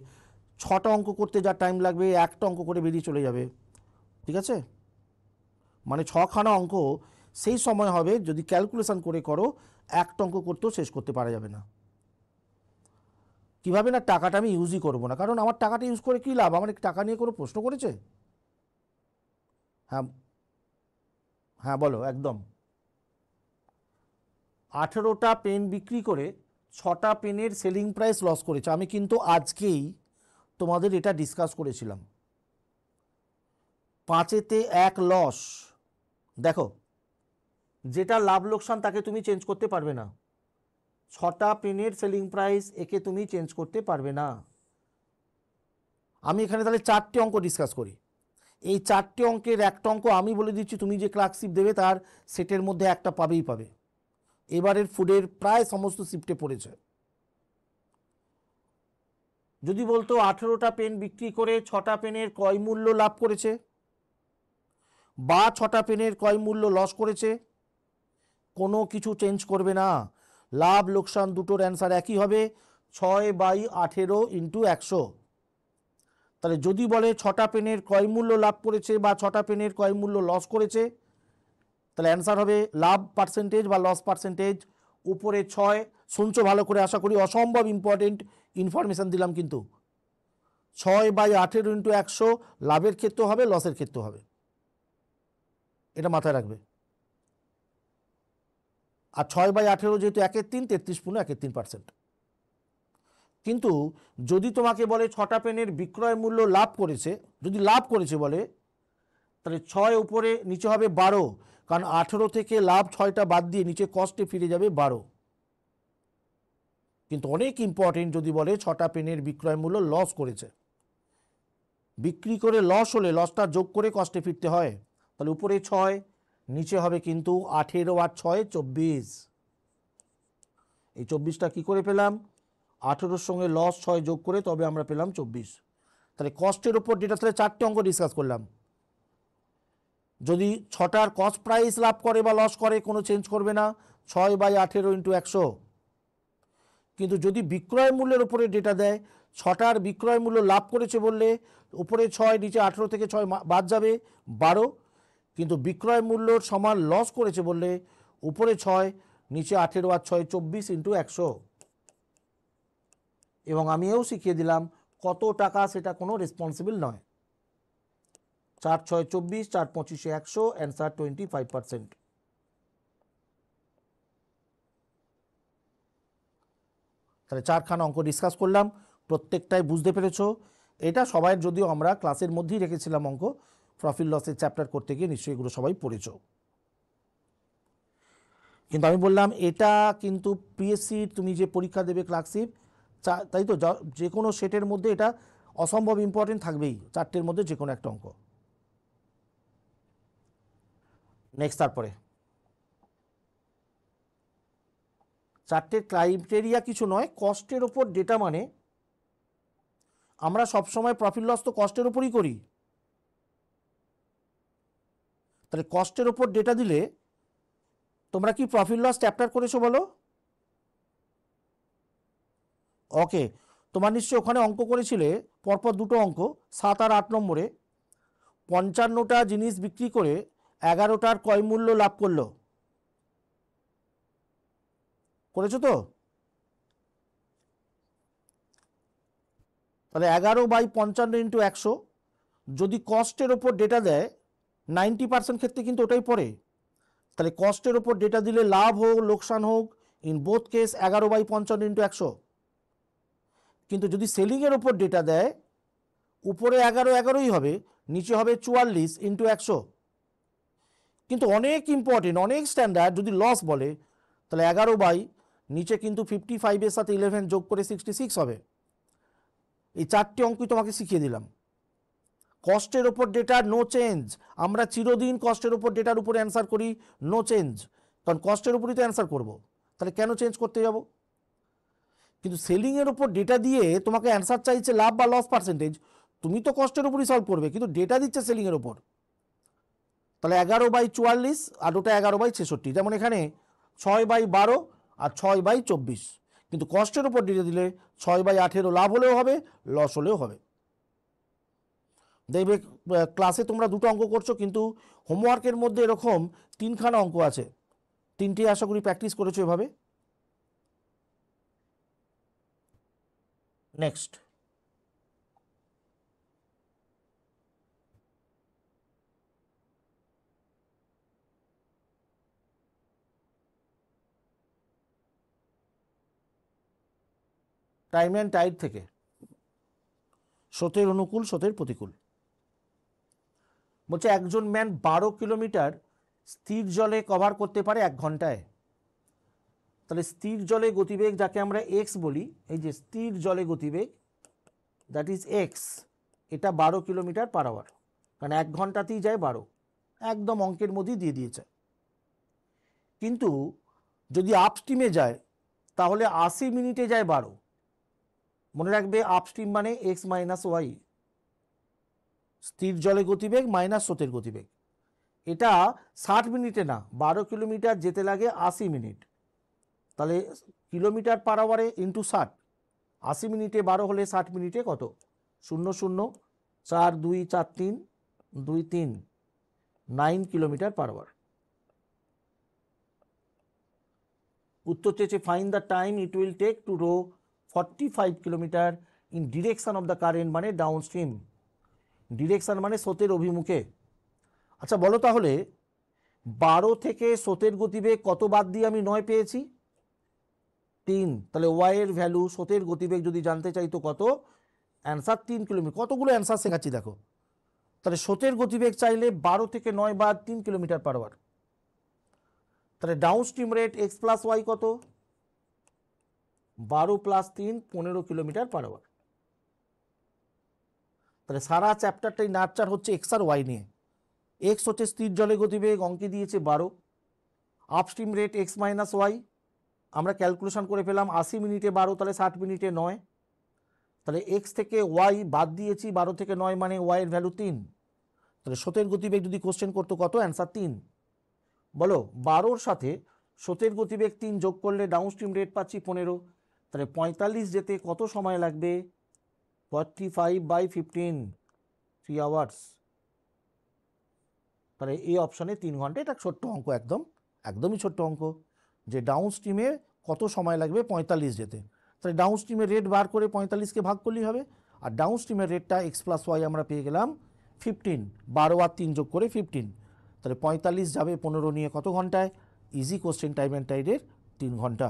6টা অঙ্ক করতে যা টাইম লাগবে একটা অঙ্ক করে বেরিয়ে চলে যাবে। ঠিক আছে, মানে 6খানা অঙ্ক সেই সময় হবে যদি ক্যালকুলেশন করে করো, একটা অঙ্ক করতেও শেষ করতে পারা যাবে না। কীভাবে না, টাকাটা আমি ইউজই করবো না, কারণ আমার টাকাটা ইউজ করে কী লাভ? আমার টাকা নিয়ে কোনো প্রশ্ন করেছে? হ্যাঁ হ্যাঁ বলো একদম। 18টা পেন বিক্রি করে 6টা পেনের সেলিং প্রাইস লস করেছে। আমি কিন্তু আজকেই তোমাদের এটা ডিসকাস করেছিলাম। 5-এতে 1 লস। দেখো, যেটা লাভ লোকসান তাকে তুমি চেঞ্জ করতে পারবে না, 6টা পেনের সেলিং প্রাইস একে তুমি চেঞ্জ করতে পারবে না। আমি এখানে তাহলে 4টে অঙ্ক ডিসকাস করি। এই 4টে অঙ্কের একটা অঙ্ক আমি বলে দিচ্ছি, তুমি যে ক্লার্কশিপ দেবে তার সেটের মধ্যে একটা পাবেই পাবে। এবারের ফুডের প্রায় সমস্ত শিফটে পড়েছে। যদি বলতো 18টা পেন বিক্রি করে 6টা পেনের ক্রয় মূল্য লাভ করেছে বা 6টা পেনের ক্রয় মূল্য লস করেছে, কোনো কিছু চেঞ্জ করবে না, লাভ লোকসান দুটোর অ্যান্সার একই হবে, 6/18 × 100। তাহলে যদি বলে 6টা পেনের ক্রয় মূল্য লাভ করেছে বা 6টা পেনের ক্রয় মূল্য লস করেছে, তাহলে অ্যান্সার হবে লাভ পার্সেন্টেজ বা লস পার্সেন্টেজ উপরে 6। শুনছো ভালো করে, আশা করি অসম্ভব ইম্পর্টেন্ট ইনফরমেশান দিলাম কিন্তু। 6/18 × 100 লাভের ক্ষেত্রে হবে, লসের ক্ষেত্রে হবে, এটা মাথায় রাখবে। আর 6/18 যেহেতু 1/3, 33.13%। কিন্তু যদি তোমাকে বলে 6টা পেনের বিক্রয় মূল্য লাভ করেছে, যদি লাভ করেছে বলে, তাহলে 6 উপরে নিচে হবে 12, কারণ 18 থেকে লাভ 6টা বাদ দিয়ে নিচে কস্টে ফিরে যাবে 12। কিন্তু অনেক ইম্পর্টেন্ট, যদি বলে 6টা পেনের বিক্রয় মূল্য লস করেছে, বিক্রি করে লস হলে লসটা যোগ করে কস্টে ফিরতে হয়, তাহলে উপরে 6, নিচে হবে কিন্তু 18 আর 6 24। এই 24টা কী করে পেলাম? 18-র সঙ্গে লস 6 যোগ করে তবে আমরা পেলাম 24। তাহলে কস্টের ওপর ডেটা, তাহলে 4টে অঙ্ক ডিসকাস করলাম। যদি 6টার কস্ট প্রাইস লাভ করে বা লস করে কোনো চেঞ্জ করবে না, 6/18 × 100। কিন্তু যদি বিক্রয় মূল্যের উপরে ডেটা দেয়, 6টার বিক্রয় মূল্য লাভ করেছে বললে উপরে 6, নিচে 18 থেকে 6 বাদ যাবে 12। কিন্তু বিক্রয় মূল্যর সমান লস করেছে বললে উপরে 6, নিচে 18 আর 6 24 × 100। এবং আমিও শিখিয়ে দিলাম কত টাকা, সেটা কোনো রেসপন্সিবল নয়। 4 6 24, 4 25 100, অ্যান্সার 25%। তাহলে 4খানা অঙ্ক ডিসকাস করলাম, প্রত্যেকটাই বুঝতে পেরেছো। এটা সবাই, যদিও আমরা ক্লাসের মধ্যেই রেখেছিলাম অঙ্ক, প্রফিট লসের চ্যাপ্টার করতে গিয়ে নিশ্চয়ই এগুলো সবাই পড়েছো। কিন্তু আমি বললাম এটা কিন্তু পিএসসি, তুমি যে পরীক্ষা দেবে ক্লার্কশিপ, তাই তো, যে কোনো সেটের মধ্যে এটা অসম্ভব ইম্পর্টেন্ট থাকবেই, 4টের মধ্যে যে কোনো একটা অঙ্ক। নেক্সট, তারপরে 4টের ক্রাইটেরিয়া কিছু নয়, কস্টের ওপর ডেটা, মানে আমরা সবসময় প্রফিট লস তো কস্টের ওপরই করি। তাহলে কস্টের ওপর ডেটা দিলে, তোমরা কি প্রফিট লস চ্যাপ্টার করেছো বলো? ওকে, তোমার নিশ্চয়ই ওখানে অঙ্ক করেছিলে পরপর 2টো অঙ্ক, 7 আর 8 নম্বরে, 55টা জিনিস বিক্রি করে 11টার ক্রয় মূল্য লাভ করলো, করেছো তো? তাহলে 11/55 × 100, যদি কস্টের ওপর ডেটা দেয়, 90% ক্ষেত্রে কিন্তু ওটাই পড়ে। তাহলে কস্টের ওপর ডেটা দিলে লাভ হোক লোকসান হোক, ইন বোথ কেস 11/55 × 100। কিন্তু যদি সেলিংয়ের ওপর ডেটা দেয়, উপরে 11 হবে, নিচে হবে 44 × 100। কিন্তু অনেক ইম্পর্টেন্ট, অনেক স্ট্যান্ডার্ড, যদি লস বলে তাহলে 11 নিচে কিন্তু 55-এর সাথে 11 যোগ করে 66 হবে। এই 4টে অঙ্কই তোমাকে শিখিয়ে দিলাম। কস্টের ওপর ডেটা নো চেঞ্জ, আমরা চিরদিন কস্টের ওপর ডেটার উপরে অ্যান্সার করি, নো চেঞ্জ, কারণ কস্টের উপরই তো অ্যান্সার করব, তাহলে কেন চেঞ্জ করতে যাব? কিন্তু সেলিংয়ের ওপর ডেটা দিয়ে তোমাকে অ্যান্সার চাইছে লাভ বা লস পার্সেন্টেজ, তুমি তো কস্টের উপরই সলভ করবে, কিন্তু ডেটা দিচ্ছে সেলিংয়ের ওপর। তাহলে 11/44 আর ওটা 11/66, যেমন এখানে 6/12 আর 6/24। কিন্তু কস্টের উপর ডেটা দিলে 6/18 লাভ হলেও হবে, লস হলেও হবে। দেখবে ক্লাসে তোমরা 2টো অঙ্ক করছো, কিন্তু হোমওয়ার্কের মধ্যে এরকম 3খানা অঙ্ক আছে, 3টে আশা করি প্র্যাকটিস করেছো এভাবে। নেক্সট, টাইম অ্যান্ড টাইড থেকে, স্রোতের অনুকূল স্রোতের প্রতিকূল। বলছে একজন ম্যান 12 কিলোমিটার স্থির জলে কভার করতে পারে 1 ঘন্টায়। তাহলে স্থির জলে গতিবেগ, যাকে আমরা এক্স বলি, এই যে স্থির জলে গতিবেগ, দ্যাট ইজ এক্স, এটা 12 কিলোমিটার/আওয়ার, কারণ 1 ঘন্টাতেই যায় 12, একদম অঙ্কের মধ্যেই দিয়ে দিয়েছে। কিন্তু যদি আপস্ট্রিমে যায় তাহলে 80 মিনিটে যায় 12। মনে রাখবে, আপস্ট্রিম মানে এক্স মাইনাস ওয়াই, স্থির জলে গতিবেগ মাইনাস স্রোতের গতিবেগ। এটা 60 মিনিটে না, 12 কিলোমিটার যেতে লাগে 80 মিনিট। তাহলে কিলোমিটার/আওয়ারে ইন্টু 60, 80 মিনিটে 12 হলে 60 মিনিটে কত? 0 0 4 2 4 3 2 3, 9 কিলোমিটার/আওয়ার। উত্তর চেয়েছে find the time it will take to row 45 kilometre in direction of the current, মানে ডাউন স্ট্রিম, ডিরেকশন মানে স্রোতের অভিমুখে। আচ্ছা বলো তাহলে, 12 থেকে স্রোতের গতিবেগ কত বাদ দিয়ে আমি 9 পেয়েছি? 3। তাহলে ওয়াই এর ভ্যালু স্রোতের গতিবেগ যদি জানতে চাই তো কত? Answer 3 kilometre. কতগুলো অ্যান্সার শেখাচ্ছি দেখো। তাহলে স্রোতের গতিবেগ চাইলে 12 থেকে 9 বাদ 3 কিলোমিটার পার আওয়ার। তাহলে downstream rate X plus Y কত? 12 প্লাস 3 15 কিলোমিটার পার আওয়ার। তাহলে সারা চ্যাপ্টারটাই নার্চার হচ্ছে এক্স আর ওয়াই নিয়ে। এক্স হচ্ছে স্থির জলে গতিবেগ, অঙ্কে দিয়েছে 12। Upstream rate X minus Y, আমরা ক্যালকুলেশন করে পেলাম 80 মিনিটে 12, তাহলে 60 মিনিটে 9। তাহলে এক্স থেকে ওয়াই বাদ দিয়েছি, 12 থেকে 9 মানে ওয়াই এর ভ্যালু 3। তাহলে স্রোতের গতিবেগ যদি কোশ্চেন করতো কত? অ্যান্সার 3। বলো 12-র সাথে স্রোতের গতিবেগ 3 যোগ করলে ডাউন স্ট্রিম রেট পাচ্ছি 15। তাহলে 45 যেতে কত সময় লাগবে? 45/15, 3 আওয়ার্স। তাহলে এই অপশানে 3 ঘন্টা। এটা ছোট্ট অঙ্ক, একদমই ছোট্ট অঙ্ক, যে ডাউন স্ট্রিমে কত সময় লাগবে 45 যেতে। তাহলে ডাউন স্ট্রিমের রেট বার করে 45কে ভাগ করলেই হবে। আর ডাউন স্ট্রিমের রেটটা এক্স প্লাস ওয়াই আমরা পেয়ে গেলাম 15, 12 আর 3 যোগ করে 15। তাহলে 45 যাবে 15 নিয়ে কত ঘন্টায়? ইজি কোশ্চেন, টাইম অ্যান্ড টাইডের 3 ঘন্টা।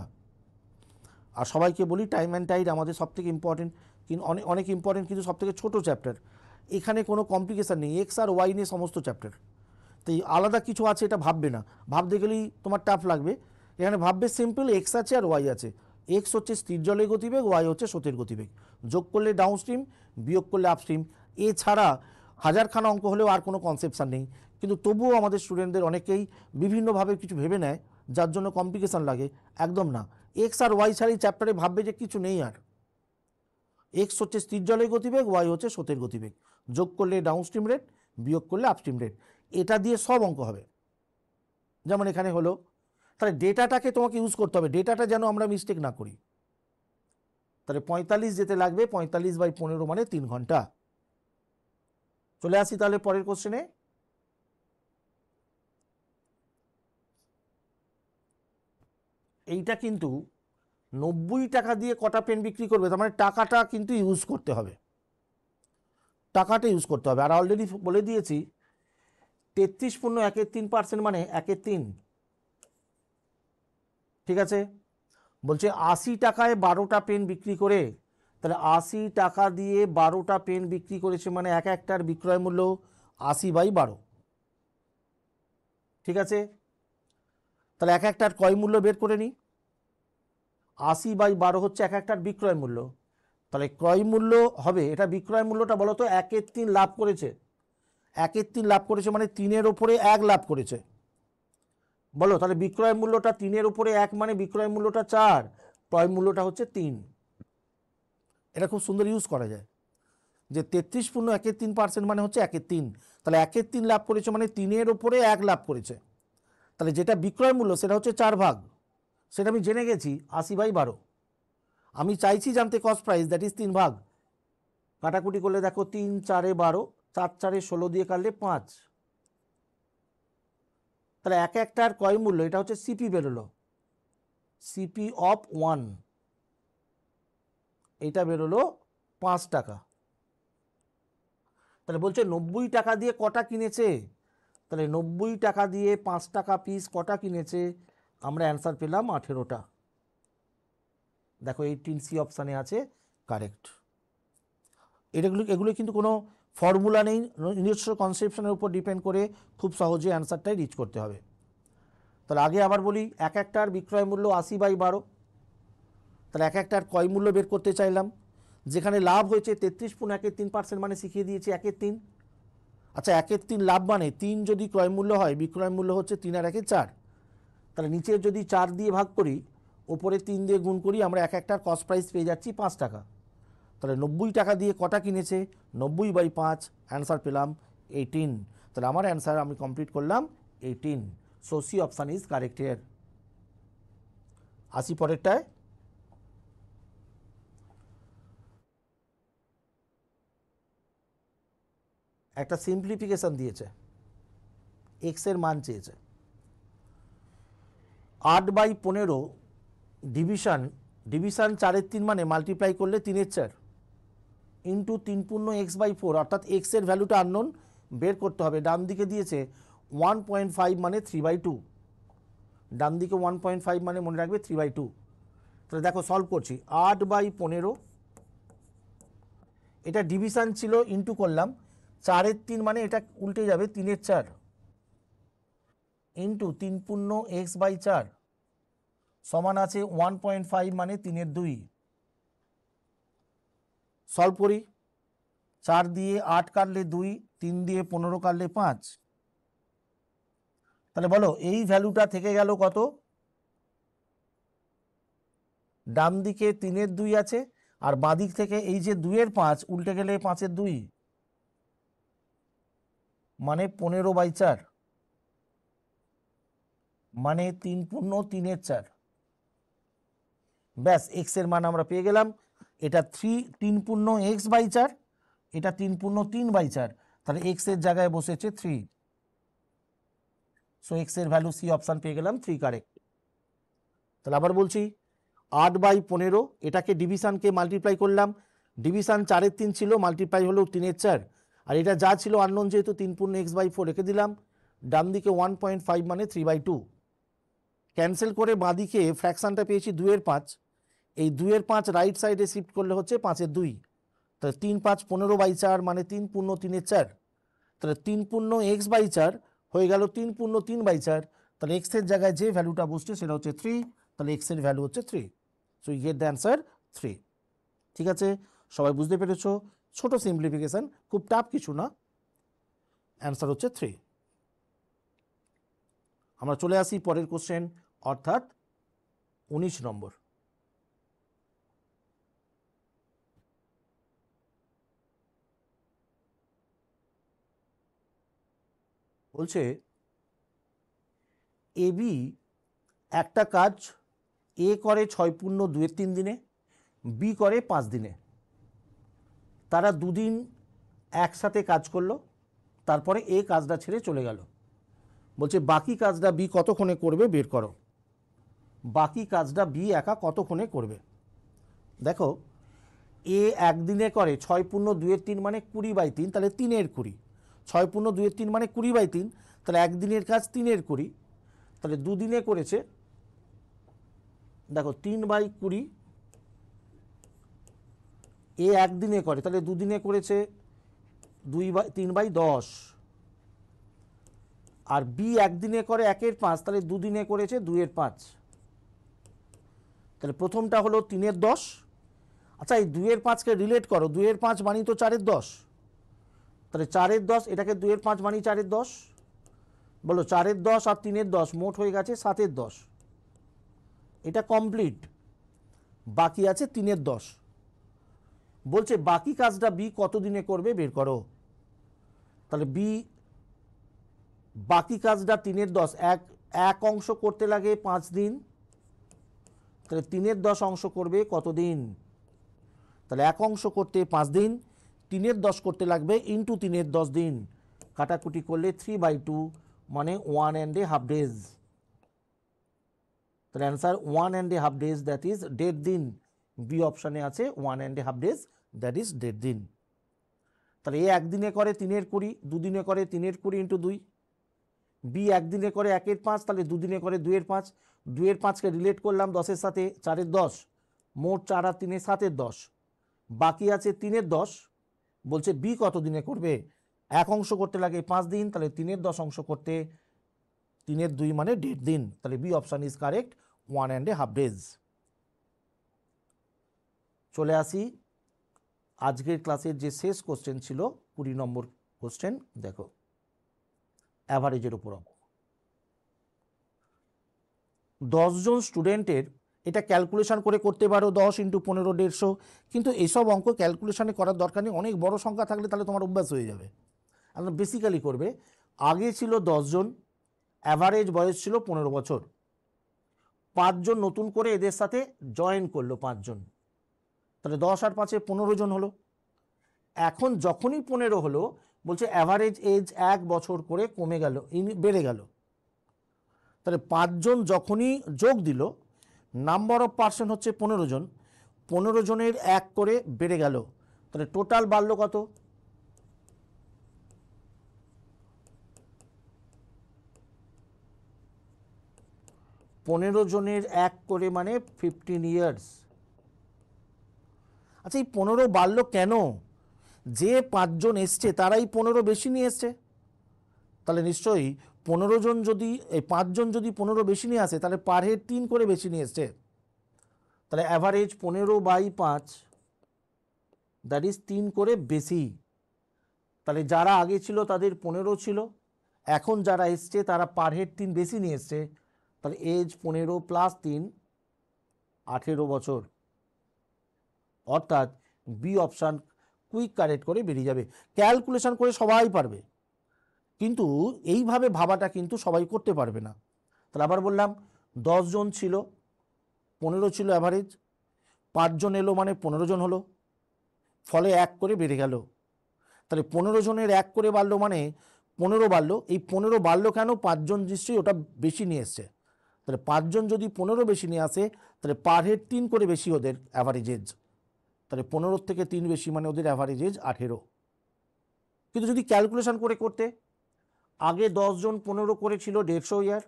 আর সবাইকে বলি টাইম অ্যান্ড টাইড আমাদের সবথেকে ইম্পর্টেন্ট, কিন্তু অনেক ইম্পর্টেন্ট, কিন্তু সবথেকে ছোটো চ্যাপ্টার। এখানে কোনো কমপ্লিকেশান নেই, এক্স আর ওয়াই নিয়ে সমস্ত চ্যাপ্টার। তো এই আলাদা কিছু আছে এটা ভাববে না, ভাবতে গেলেই তোমার টাফ লাগবে। এখানে ভাববে সিম্পল, এক্স আছে আর ওয়াই আছে। এক্স হচ্ছে স্থির জলের গতিবেগ, ওয়াই হচ্ছে স্রোতের গতিবেগ। যোগ করলে ডাউন স্ট্রিম, বিয়োগ করলে আপস্ট্রিম। এছাড়া হাজারখানা অঙ্ক হলেও আর কোনো কনসেপশান নেই, কিন্তু তবুও আমাদের স্টুডেন্টদের অনেকেই বিভিন্নভাবে কিছু ভেবে নেয়, যার জন্য কমপ্লিকেশান লাগে। একদম না, এক্স আর ওয়াই ছাড়াই চ্যাপ্টারে ভাববে যে কিছু নেই আর। এক্স হচ্ছে স্থির জলের গতিবেগ, ওয়াই হচ্ছে স্রোতের গতিবেগ। যোগ করলে ডাউন স্ট্রিম রেট, বিয়োগ করলে আপস্ট্রিম রেট। এটা দিয়ে সব অঙ্ক হবে, যেমন এখানে হলো। তাহলে ডেটাটাকে তোমাকে ইউজ করতে হবে, ডেটাটা যেন আমরা মিস্টেক না করি। তাহলে 45 যেতে লাগবে, 45/15 মানে 3 ঘন্টা। চলে আসি তাহলে পরের কোশ্চেনে। এইটা কিন্তু 90 টাকা দিয়ে কটা পেন বিক্রি করবে, তার মানে টাকাটা কিন্তু ইউজ করতে হবে, টাকাটা ইউজ করতে হবে। আর অলরেডি বলে দিয়েছি 33.13% মানে 1/3। ঠিক আছে, বলছে 80 টাকায় 12টা পেন বিক্রি করে, তাহলে 80 টাকা দিয়ে 12টা পেন বিক্রি করেছে, মানে এক একটার বিক্রয় মূল্য 80/12। ঠিক আছে, তাহলে এক একটার ক্রয় মূল্য বের করে নিই। 80/12 হচ্ছে এক একটার বিক্রয় মূল্য। তাহলে ক্রয় মূল্য হবে, এটা বিক্রয় মূল্যটা বলো তো, 1/3 লাভ করেছে। 1/3 লাভ করেছে মানে 3-এর ওপরে 1 লাভ করেছে। বলো তাহলে বিক্রয় মূল্যটা 3-এর উপরে 1 মানে বিক্রয় মূল্যটা 4, ক্রয় মূল্যটা হচ্ছে 3। এটা খুব সুন্দর ইউজ করা যায়, যে 33.13% মানে হচ্ছে 1/3। তাহলে 1/3 লাভ করেছে মানে 3-এর ওপরে 1 লাভ করেছে। তাহলে যেটা বিক্রয় মূল্য সেটা হচ্ছে 4 ভাগ, সেটা আমি জেনে গেছি 80/12। আমি চাইছি জানতে কস্ট প্রাইস, দ্যাট ইজ 3 ভাগ। কাটাকুটি করলে দেখো 3 4 12, 4 4 16 দিয়ে কাটলে 5। তাহলে এক একটার ক্রয় মূল্য, এটা হচ্ছে সিপি বেরোলো, সিপি অফ 1, এটা বেরোলো 5 টাকা। তাহলে বলছে 90 টাকা দিয়ে কটা কিনেছে, তাহলে 90 টাকা দিয়ে 5 টাকা পিস কটা কিনেছে, আমরা অ্যান্সার পেলাম 18টা। দেখো 18C অপশানে আছে কারেক্ট। এগুলো কিন্তু কোনো ফর্মুলা নেই, নিজস্ব কনসেপশনের উপর ডিপেন্ড করে খুব সহজে অ্যান্সারটাই রিচ করতে হবে। তাহলে আগে আবার বলি, এক একটার বিক্রয় মূল্য 80/12, তাহলে এক একটার ক্রয় মূল্য বের করতে চাইলাম। যেখানে লাভ হয়েছে 33.13% মানে শিখিয়ে দিয়েছি 1/3। আচ্ছা 1/3 লাভ মানে 3 যদি ক্রয় মূল্য হয়, বিক্রয় মূল্য হচ্ছে 3 আর 1 4। তাহলে নিচে যদি 4 দিয়ে ভাগ করি, ওপরে 3 দিয়ে গুণ করি, আমরা এক একটার কস্ট প্রাইস পেয়ে যাচ্ছি 5 টাকা। তাহলে 90 টাকা দিয়ে কটা কিনেছে, 90/5, অ্যান্সার পেলাম 18। তাহলে আমার অ্যান্সার আমি কমপ্লিট করলাম 18। So C option is correct here. আসি পরেরটায়। একটা সিম্পলিফিকেশন দিয়েছে, এক্স এর মান চেয়েছে। 8/15 ডিভিশন 4/3 মানে মাল্টিপ্লাই করলে 3/4 ইন্টু 3 পূর্ণ x/4, অর্থাৎ এক্স এর ভ্যালুটা আননোন, বের করতে হবে। ডান দিকে দিয়েছে 1.5 মানে 3/2, ডান দিকে 1.5 মানে মনে রাখবে 3/2। তাহলে দেখো সলভ করছি, 8/15, এটা ডিভিশন ছিল, ইন্টু করলাম, 4-এর 3 মানে এটা উল্টে যাবে 3-এর 4, ইন্টু 3 পূর্ণ x/4 সমান আছে 1.5 মানে 3-এর 2। সলভ করি, 4 দিয়ে 8 কাটলে 2, 3 দিয়ে 15 কাটলে 5। তাহলে বলো এই ভ্যালুটা থেকে গেল কত? ডান দিকে 3-এর 2 আছে, আর বাঁদিক থেকে এই যে 2-এর 5 উল্টে গেলে 5-এর 2 মানে 15/4, মানে 3 পূর্ণ 3-এর 4। ব্যাস, এক্স এর মান আমরা পেয়ে গেলাম। এটা 3 পূর্ণ x/4, এটা 3 পূর্ণ 3/4, তাহলে এক্স এর জায়গায় বসেছে 3। সো এক্স এর ভ্যালু সি অপশান পেয়ে গেলাম, 3 কারেক্ট। তাহলে আবার বলছি, 8/15, এটাকে ডিভিশনকে মাল্টিপ্লাই করলাম, ডিভিশন 4-এর 3 ছিল, মাল্টিপ্লাই হলো 3-এর 4, আর এটা যা ছিল আননোন যেহেতু 3 পূর্ণ x/4 রেখে দিলাম, ডান দিকে 1.5 মানে 3/2, ক্যান্সেল করে বাঁদিকে ফ্র্যাকশনটা পেয়েছি 2-এর 5, এই 2-এর 5 রাইট সাইডে শিফট করলে হচ্ছে 5-এর 2, তাহলে 3 5 15/4 মানে 3 পূর্ণ 3-এর 4, তাহলে 3 পূর্ণ x/4 হয়ে গেল 3 পূর্ণ 3/4, তাহলে এক্স এর জায়গায় যে ভ্যালুটা বসছে সেটা হচ্ছে 3, তাহলে এক্স এর ভ্যালু হচ্ছে 3। So you get the answer 3। ঠিক আছে, সবাই বুঝতে পেরেছো? ছোট সিম্পলিফিকেশন, খুব টাফ কিছু না, অ্যান্সার হচ্ছে 3। আমরা চলে আসি পরের কোশ্চেন, অর্থাৎ 19 নম্বর। বলছে এবি একটা কাজ এ করে 6 পূর্ণ 2-এর 3 দিনে, বি করে 5 দিনে। তারা দুদিন একসাথে কাজ করলো, তারপরে এ কাজটা ছেড়ে চলে গেল। বলছে বাকি কাজটা বি কতক্ষণে করবে বের করো। বাকি কাজটা বি একা কতক্ষণে করবে। দেখো, এ একদিনে করে 6 পূর্ণ 2-এর 3 মানে 20/3, তাহলে 3-এর 20, 6 পূর্ণ 2-এর 3 মানে 20/3, তাহলে একদিনের কাজ 3-এর 20, তাহলে দুদিনে করেছে, দেখো 3/20, এ একদিনে করে, তাহলে দুদিনে করেছে 3/10, আর বি একদিনে করে 1-এর 5, তাহলে দুদিনে করেছে 2-এর 5, তাহলে প্রথমটা হলো 3-এর 10। আচ্ছা, এই 2-এর 5কে রিলেট করো, 2-এর 5 মানি তো 4-এর 10, তাহলে 4-এর 10, এটাকে 2-এর 5 মানি 4-এর 10, বলো 4-এর 10 আর 3-এর 10 মোট হয়ে গেছে 7-এর 10, এটা কমপ্লিট। বাকি আছে 3-এর 10। বলছে বাকি কাজটা বি কত দিনে করবে বের করো। তাহলে বি বাকি কাজটা 3-এর 10 এক অংশ করতে লাগে 5 দিন, তাহলে 3-এর 10 অংশ করবে কত দিন? তাহলে এক অংশ করতে 5 দিন, 3-এর 10 করতে লাগবে ইন্টু 3-এর 10 দিন, কাটাকুটি করলে 3/2 মানে 1.5 ডেজ। তাহলে অ্যান্সার 1.5 ডেজ, দ্যাট ইজ 1.5 দিন। বি অপশানে আছে 1.5 ডেজ, দ্যাট ইজ 1.5 দিন। তাহলে এ একদিনে করে 3-এর 20, দুদিনে করে 3-এর 20 ইন্টু 2, বি একদিনে করে 1-এর 5, তাহলে দুদিনে করে 2-এর 5, 2-এর 5কে রিলেট করলাম 10-এর সাথে, 4-এর 10, মোট 4 আর 3 7-এর 10, বাকি আছে 3-এর 10। বলছে বি কত দিনে করবে। এক অংশ করতে লাগে 5 দিন, তাহলে 3-এর 10 অংশ করতে 3-এর 2 মানে 1.5 দিন, তাহলে B option is correct, 1.5 days. চলে আসি আজকের ক্লাসের যে শেষ কোশ্চেন ছিল, 20 নম্বর কোশ্চেন। দেখো, অ্যাভারেজের উপর 10 জন স্টুডেন্টের, এটা ক্যালকুলেশন করে করতে পারো 10 × 15 150, কিন্তু এসব অঙ্ক ক্যালকুলেশনে করার দরকার নেই, অনেক বড় সংখ্যা থাকলে তাহলে তোমার অভ্যাস হয়ে যাবে। আমরা বেসিক্যালি করবে, আগে ছিল 10 জন, অ্যাভারেজ বয়স ছিল 15 বছর, 5 জন নতুন করে এদের সাথে জয়েন করলো 5 জন, তাহলে 10 আর 5-এ 15 জন হলো। এখন যখনই 15 হলো, বলছে অ্যাভারেজ এজ 1 বছর করে কমে গেল, বেড়ে গেল। তাহলে 5 জন যখনই যোগ দিল, নাম্বার অফ পার্সন হচ্ছে 15 জন, 15 জনের 1 করে বেড়ে গেল, তাহলে টোটাল বাড়লো কত? 15 জনের এক করে মানে 15 ইয়ার্স। আচ্ছা, এই 15 বাড়লো কেন? যে 5 জন এসছে তারাই 15 বেশি নিয়ে এসছে, তাহলে নিশ্চয়ই 15 জন যদি, এই 5 জন যদি 15 বেশি নিয়ে আসে তাহলে পার হেড 3 করে বেশি নিয়ে এসছে, তাহলে অ্যাভারেজ 15/5 দ্যাট ইজ 3 করে বেশি। তাহলে যারা আগে ছিল তাদের 15 ছিল, এখন যারা এসছে তারা পার হেড 3 বেশি নিয়ে এসছে, তাহলে এজ 15 + 3 18 বছর। অর্থাৎ বি অপশান কুইক কারেক্ট করে বেরিয়ে যাবে। ক্যালকুলেশন করে সবাই পারবে, কিন্তু এইভাবে ভাবাটা কিন্তু সবাই করতে পারবে না। তাহলে আবার বললাম, 10 জন ছিল, 15 ছিল অ্যাভারেজ, 5 জন এলো মানে 15 জন হলো, ফলে 1 করে বেড়ে গেল। তাহলে 15 জনের 1 করে বাড়লো মানে 15 বাড়লো। এই 15 বাড়লো কেন? 5 জন নিশ্চয়ই ওটা বেশি নিয়ে এসছে। তাহলে 5 জন যদি 15 বেশি নিয়ে আসে তাহলে পার হেড 3 করে বেশি ওদের অ্যাভারেজ এজ, তাহলে 15 থেকে 3 বেশি মানে ওদের অ্যাভারেজ এজ 18। কিন্তু যদি ক্যালকুলেশন করে করতে, আগে 10 জন 15 করেছিল 150 ইয়ার,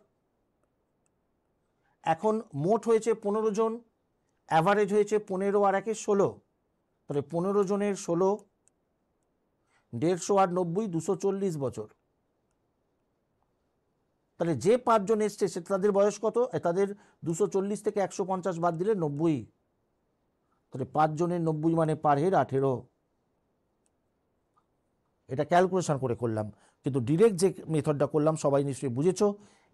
এখন মোট হয়েছে 15 জন, অ্যাভারেজ হয়েছে 15 আর 1 16, তাহলে 15 জনের 16, 150 আর 90 240 বছর। তাহলে যে 5 জন এসছে সে তাদের বয়স কত? তাদের 240 থেকে 150 বাদ দিলে 90, তাহলে 5 জনের 90 মানে পার হেড 18। এটা ক্যালকুলেশন করে করলাম, কিন্তু ডিরেক্ট যে মেথডটা করলাম সবাই নিশ্চয়ই বুঝেছো।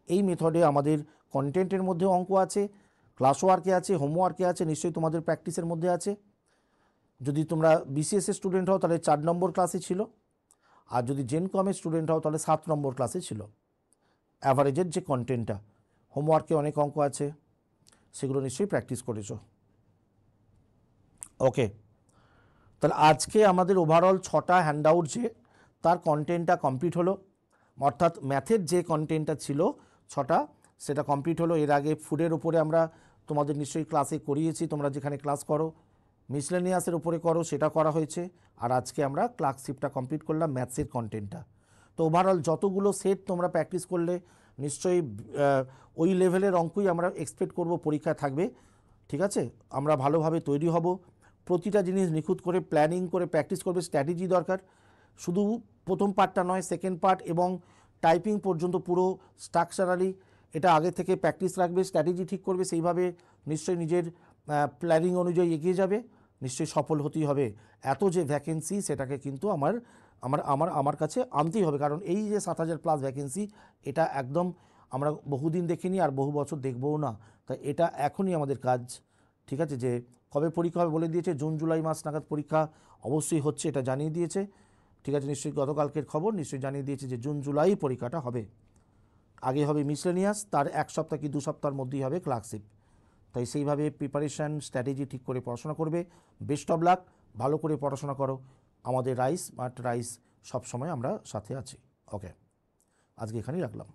এই মেথডে আমাদের কন্টেন্টের মধ্যে অঙ্ক আছে, ক্লাস ওয়ার্কে আছে, হোমওয়ার্কে আছে, নিশ্চয়ই তোমাদের প্র্যাকটিসের মধ্যে আছে। যদি তোমরা বিসিএস এর স্টুডেন্ট হও তাহলে 4 নম্বর ক্লাসে ছিল, আর যদি জেনকমের স্টুডেন্ট হও তাহলে 7 নম্বর ক্লাসে ছিল। অ্যাভারেজের যে কন্টেন্টটা, হোমওয়ার্কে অনেক অঙ্ক আছে, সেগুলো নিশ্চয়ই প্র্যাকটিস করেছো। ওকে, তাহলে আজকে আমাদের ওভারঅল 6টা হ্যান্ডআউট যে তার কন্টেন্টটা কমপ্লিট হলো, অর্থাৎ ম্যাথের যে কন্টেন্টটা ছিল 6টা সেটা কমপ্লিট হলো। এর আগে ফুডের উপরে আমরা তোমাদের নিশ্চয়ই ক্লাসে করিয়েছি, তোমরা যেখানে ক্লাস করো, মিসলেনিয়াসের উপরে করো, সেটা করা হয়েছে। আর আজকে আমরা ক্লার্কশিপটা কমপ্লিট করলাম ম্যাথসের কন্টেন্টটা। তো ওভারঅল যতগুলো সেট তোমরা প্র্যাকটিস করলে নিশ্চয়ই ওই লেভেলের অঙ্কই আমরা এক্সপেক্ট করব পরীক্ষায় থাকবে। ঠিক আছে, আমরা ভালোভাবে তৈরি হব, প্রতিটা জিনিস নিখুঁত করে প্ল্যানিং করে প্র্যাকটিস করবে। স্ট্র্যাটেজি দরকার, শুধু প্রথম পার্টটা নয়, সেকেন্ড পার্ট এবং টাইপিং পর্যন্ত পুরো স্ট্রাকচারালি এটা আগে থেকে প্র্যাকটিস রাখবে, স্ট্র্যাটেজি ঠিক করবে, সেইভাবে নিশ্চয়ই নিজের প্ল্যানিং অনুযায়ী এগিয়ে যাবে, নিশ্চয়ই সফল হতেই হবে। এত যে ভ্যাকেন্সি সেটাকে কিন্তু আমার কাছে আনতেই হবে, কারণ এই যে 7,000+ ভ্যাকেন্সি, এটা একদম আমরা বহুদিন দেখিনি আর বহু বছর দেখবও না। তাই এটা এখনই আমাদের কাজ। ঠিক আছে, যে কবে পরীক্ষা হবে বলে দিয়েছে, জুন জুলাই মাস নাগাদ পরীক্ষা অবশ্যই হচ্ছে, এটা জানিয়ে দিয়েছে। ঠিক আছে, নিশ্চয়ই গতকালকের খবর নিশ্চয়ই জানিয়ে দিয়েছে যে জুন জুলাই পরীক্ষাটা হবে। আগে হবে মিসলেনিয়াস, তার 1 সপ্তাহ কি 2 সপ্তাহের মধ্যেই হবে ক্লার্কশিপ। তাই সেইভাবে প্রিপারেশান স্ট্র্যাটেজি ঠিক করে পড়াশোনা করবে। বেস্ট অফ লাক, ভালো করে পড়াশোনা করো। আমাদের রাইস সবসময় আমরা সাথে আছি। ওকে, আজকে এখানেই রাখলাম।